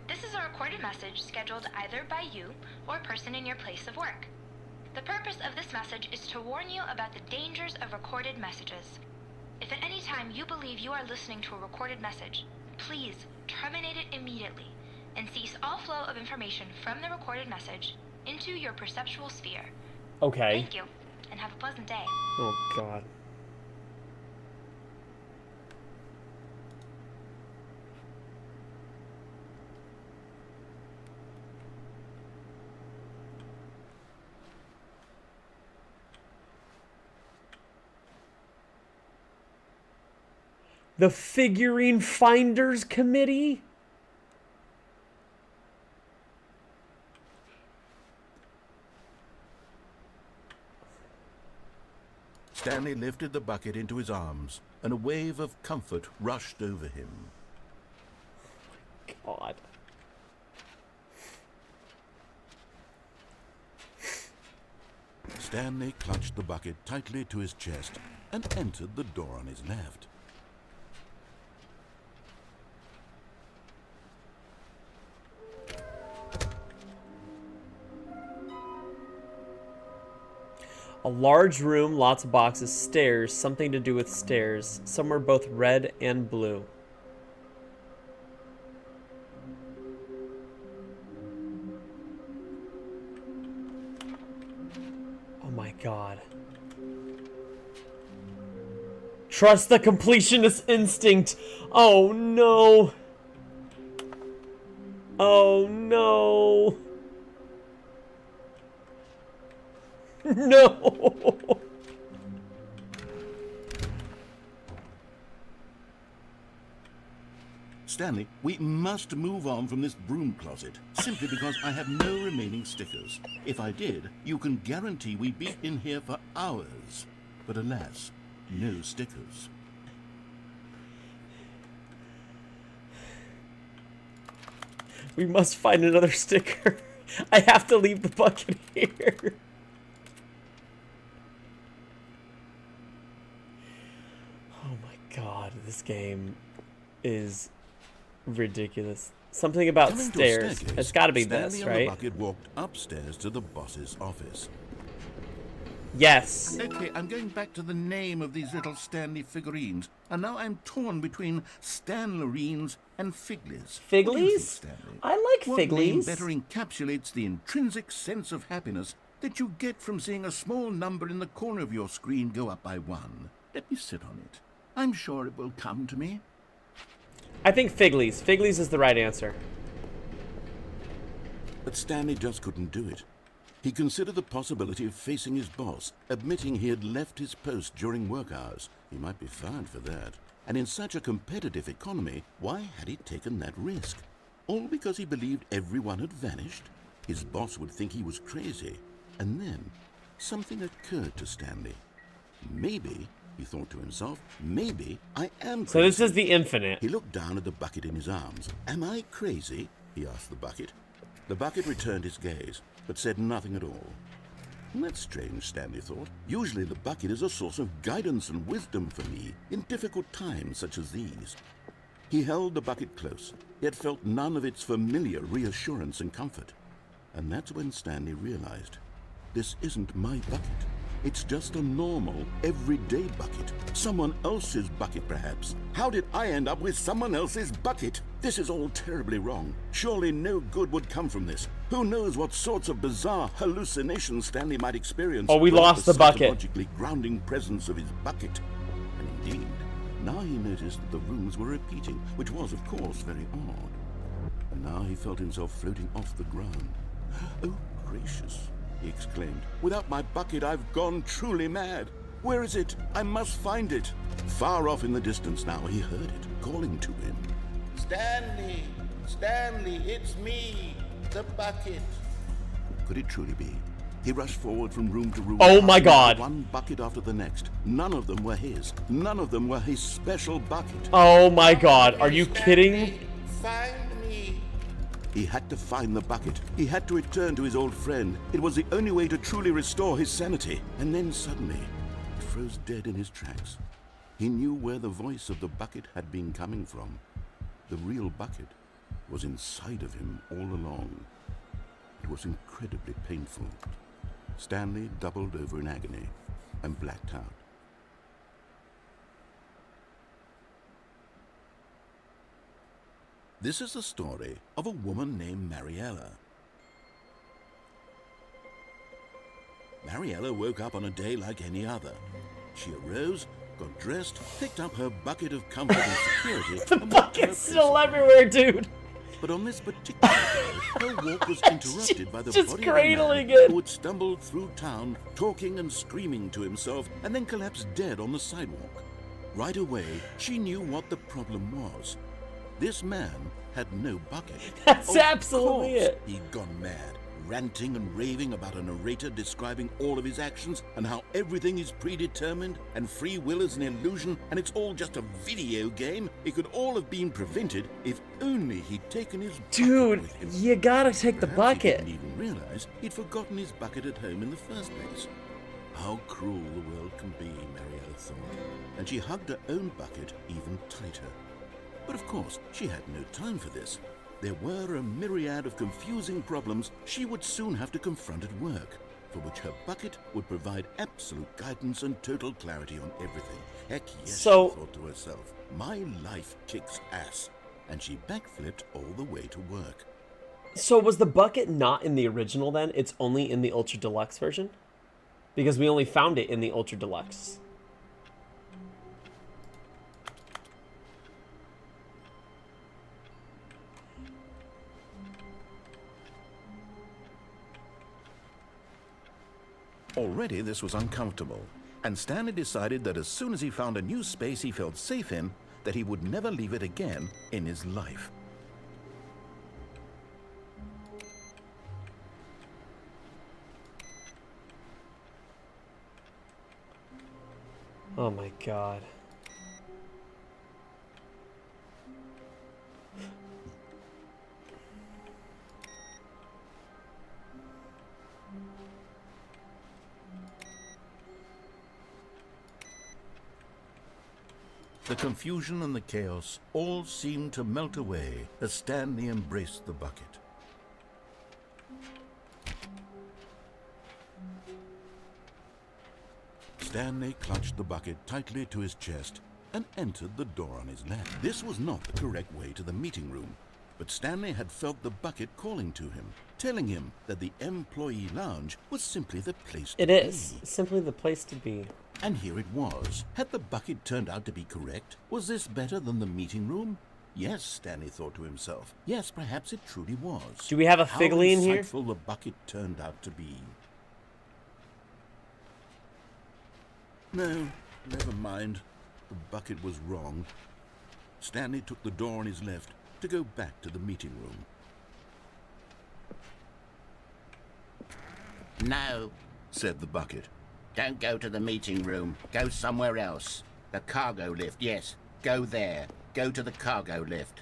This is a recorded message scheduled either by you or a person in your place of work. The purpose of this message is to warn you about the dangers of recorded messages. If at any time you believe you are listening to a recorded message, please terminate it immediately and cease all flow of information from the recorded message into your perceptual sphere. okay. Thank you, and have a pleasant day. Oh, God. The Figurine Finders Committee? Stanley lifted the bucket into his arms, and a wave of comfort rushed over him. God. Stanley clutched the bucket tightly to his chest and entered the door on his left. large room, lots of boxes, stairs, something to do with stairs. Some are both red and blue. Oh my god. Trust the completionist instinct. Oh no. Oh no. No. Stanley, we must move on from this broom closet, simply because I have no remaining stickers. If I did, you can guarantee we'd be in here for hours. But alas, no stickers. We must find another sticker. I have to leave the bucket here. Oh my god, this game is ridiculous. Something about Coming to a stairs. staircase, It's got to be Stanley this, and right? the bucket walked upstairs to the boss's office. Yes. Okay, I'm going back to the name of these little Stanley figurines, and now I'm torn between Stanlerines and Figlies. What do you think, Figlies? Stanley? I like What name Figlies. better encapsulates the intrinsic sense of happiness that you get from seeing a small number in the corner of your screen go up by 1? Let me sit on it. I'm sure it will come to me. I think Figlies. Figlies is the right answer. But Stanley just couldn't do it. He considered the possibility of facing his boss, admitting he had left his post during work hours. He might be fired for that. And in such a competitive economy, why had he taken that risk? All because he believed everyone had vanished? His boss would think he was crazy. And then, something occurred to Stanley. Maybe, he thought to himself, maybe I am crazy. So this is the infinite. He looked down at the bucket in his arms. Am I crazy? He asked the bucket. The bucket returned his gaze, but said nothing at all. That's strange, Stanley thought. Usually the bucket is a source of guidance and wisdom for me in difficult times such as these. He held the bucket close, yet felt none of its familiar reassurance and comfort. And that's when Stanley realized, this isn't my bucket. It's just a normal, everyday bucket. Someone else's bucket, perhaps. How did I end up with someone else's bucket? This is all terribly wrong. Surely no good would come from this. Who knows what sorts of bizarre hallucinations Stanley might experience. Oh, we lost the bucket. Psychologically grounding presence of his bucket. And indeed, now he noticed that the rooms were repeating, which was, of course, very odd. And now he felt himself floating off the ground. Oh, gracious, he exclaimed. Without my bucket, I've gone truly mad. Where is it? I must find it. Far off in the distance now, he heard it, calling to him. Stanley! Stanley, it's me, the bucket. Could it truly be? He rushed forward from room to room. Oh my God. One bucket after the next. None of them were his. None of them were his special bucket. Oh my god, are you kidding? Find me. He had to find the bucket. He had to return to his old friend. It was the only way to truly restore his sanity. And then suddenly, he froze dead in his tracks. He knew where the voice of the bucket had been coming from. The real bucket was inside of him all along. It was incredibly painful. Stanley doubled over in agony and blacked out. This is the story of a woman named Mariella. Mariella woke up on a day like any other. She arose, got dressed, picked up her bucket of comfort and security. The bucket's still everywhere, dude. But on this particular day, her walk was interrupted by the Just body of a cradling man it. who had stumbled through town, talking and screaming to himself, and then collapsed dead on the sidewalk. Right away, she knew what the problem was. This man had no bucket. That's Of absolutely course it. He'd gone mad, ranting and raving about a narrator describing all of his actions and how everything is predetermined and free will is an illusion and it's all just a video game. It could all have been prevented if only he'd taken his bucket Dude, with him. you gotta take the Perhaps bucket. He didn't even realize he'd forgotten his bucket at home in the first place. How cruel the world can be, Mariella thought, and she hugged her own bucket even tighter. But of course, she had no time for this. There were a myriad of confusing problems she would soon have to confront at work. for which her bucket would provide absolute guidance and total clarity on everything. Heck yes, So- she thought to herself, my life kicks ass. And she backflipped all the way to work. So was the bucket not in the original then? It's only in the Ultra Deluxe version? Because we only found it in the Ultra Deluxe. Already this was uncomfortable, and Stanley decided that as soon as he found a new space he felt safe in, that he would never leave it again in his life. Oh my god. The confusion and the chaos all seemed to melt away as Stanley embraced the bucket. Stanley clutched the bucket tightly to his chest and entered the door on his left. This was not the correct way to the meeting room, but Stanley had felt the bucket calling to him, telling him that the employee lounge was simply the place to It be. is simply the place to be. And here it was. Had the bucket turned out to be correct? Was this better than the meeting room? Yes, Stanley thought to himself. Yes, perhaps it truly was. Do we have a How Figley in here? insightful the bucket turned out to be. No, never mind. The bucket was wrong. Stanley took the door on his left to go back to the meeting room. No, Said the bucket. don't go to the meeting room. Go somewhere else. The cargo lift, yes. Go there. Go to the cargo lift.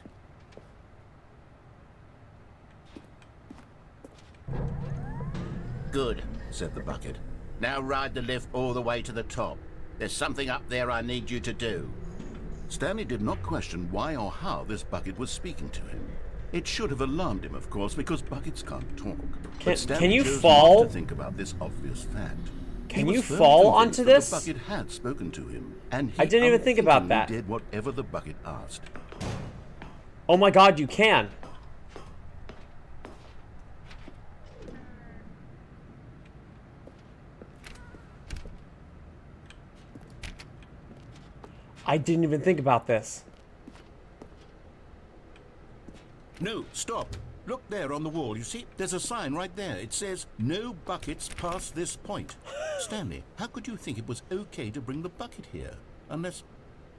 Good, Said the bucket. now ride the lift all the way to the top. There's something up there I need you to do. Stanley did not question why or how this bucket was speaking to him. It should have alarmed him, of course, because buckets can't talk. But Stanley can you chose fall? not to think about this obvious fact. Can He was you firmly fall convinced onto that this? The bucket had spoken to him, and he I didn't even think about unthinkingly that. did whatever the bucket asked. Oh my god, you can. I didn't even think about this. No, stop. Look there on the wall. You see, there's a sign right there. It says, "No buckets past this point." Stanley, how could you think it was okay to bring the bucket here? Unless,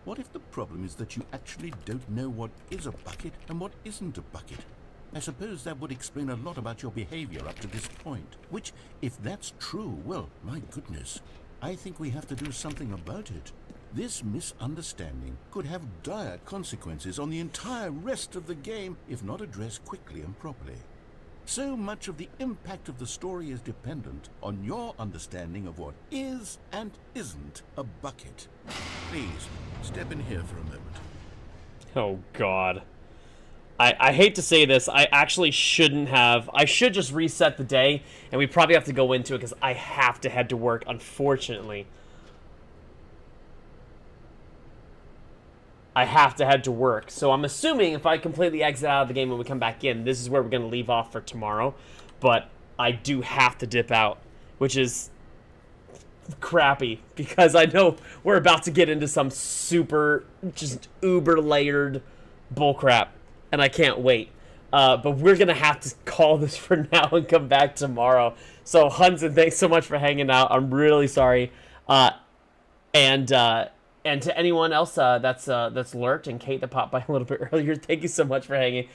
what if the problem is that you actually don't know what is a bucket and what isn't a bucket? I suppose that would explain a lot about your behavior up to this point. Which, if that's true, well, my goodness, I think we have to do something about it. This misunderstanding could have dire consequences on the entire rest of the game if not addressed quickly and properly. So much of the impact of the story is dependent on your understanding of what is and isn't a bucket. Please, step in here for a moment. Oh god. I hate to say this, I actually shouldn't have. I should just reset the day, and we probably have to go into it because I have to head to work, unfortunately. I have to head to work. So I'm assuming if I completely exit out of the game when we come back in, this is where we're going to leave off for tomorrow. But I do have to dip out, which is crappy because I know we're about to get into some super, just uber layered bullcrap, and I can't wait. But we're going to have to call this for now and come back tomorrow. So Hunson, thanks so much for hanging out. I'm really sorry. And to anyone else that's lurked, and Kate that popped by a little bit earlier, thank you so much for hanging.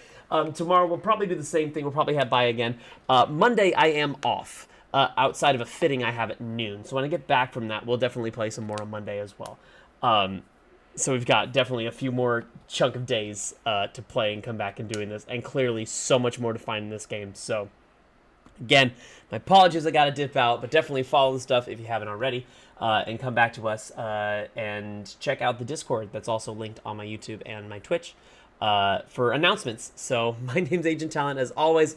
Tomorrow we'll probably do the same thing. We'll probably head by again. Monday I am off. Outside of a fitting I have at noon. So when I get back from that, we'll definitely play some more on Monday as well. So we've got definitely a few more chunk of days to play and come back and doing this. And clearly so much more to find in this game. So again, my apologies, I got to dip out, but definitely follow the stuff if you haven't already, and come back to us and check out the Discord that's also linked on my YouTube and my Twitch for announcements. So my name's Agent Talyn. As always,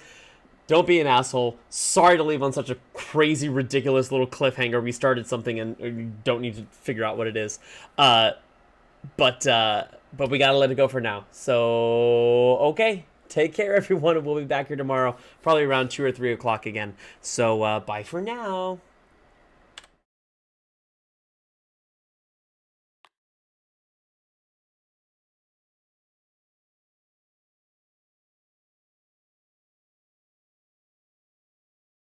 Don't be an asshole. Sorry to leave on such a crazy, ridiculous little cliffhanger. We started something and you don't need to figure out what it is. But we gotta let it go for now. So, okay. Take care, everyone, and we'll be back here tomorrow, probably around 2 or 3 o'clock again. So, bye for now.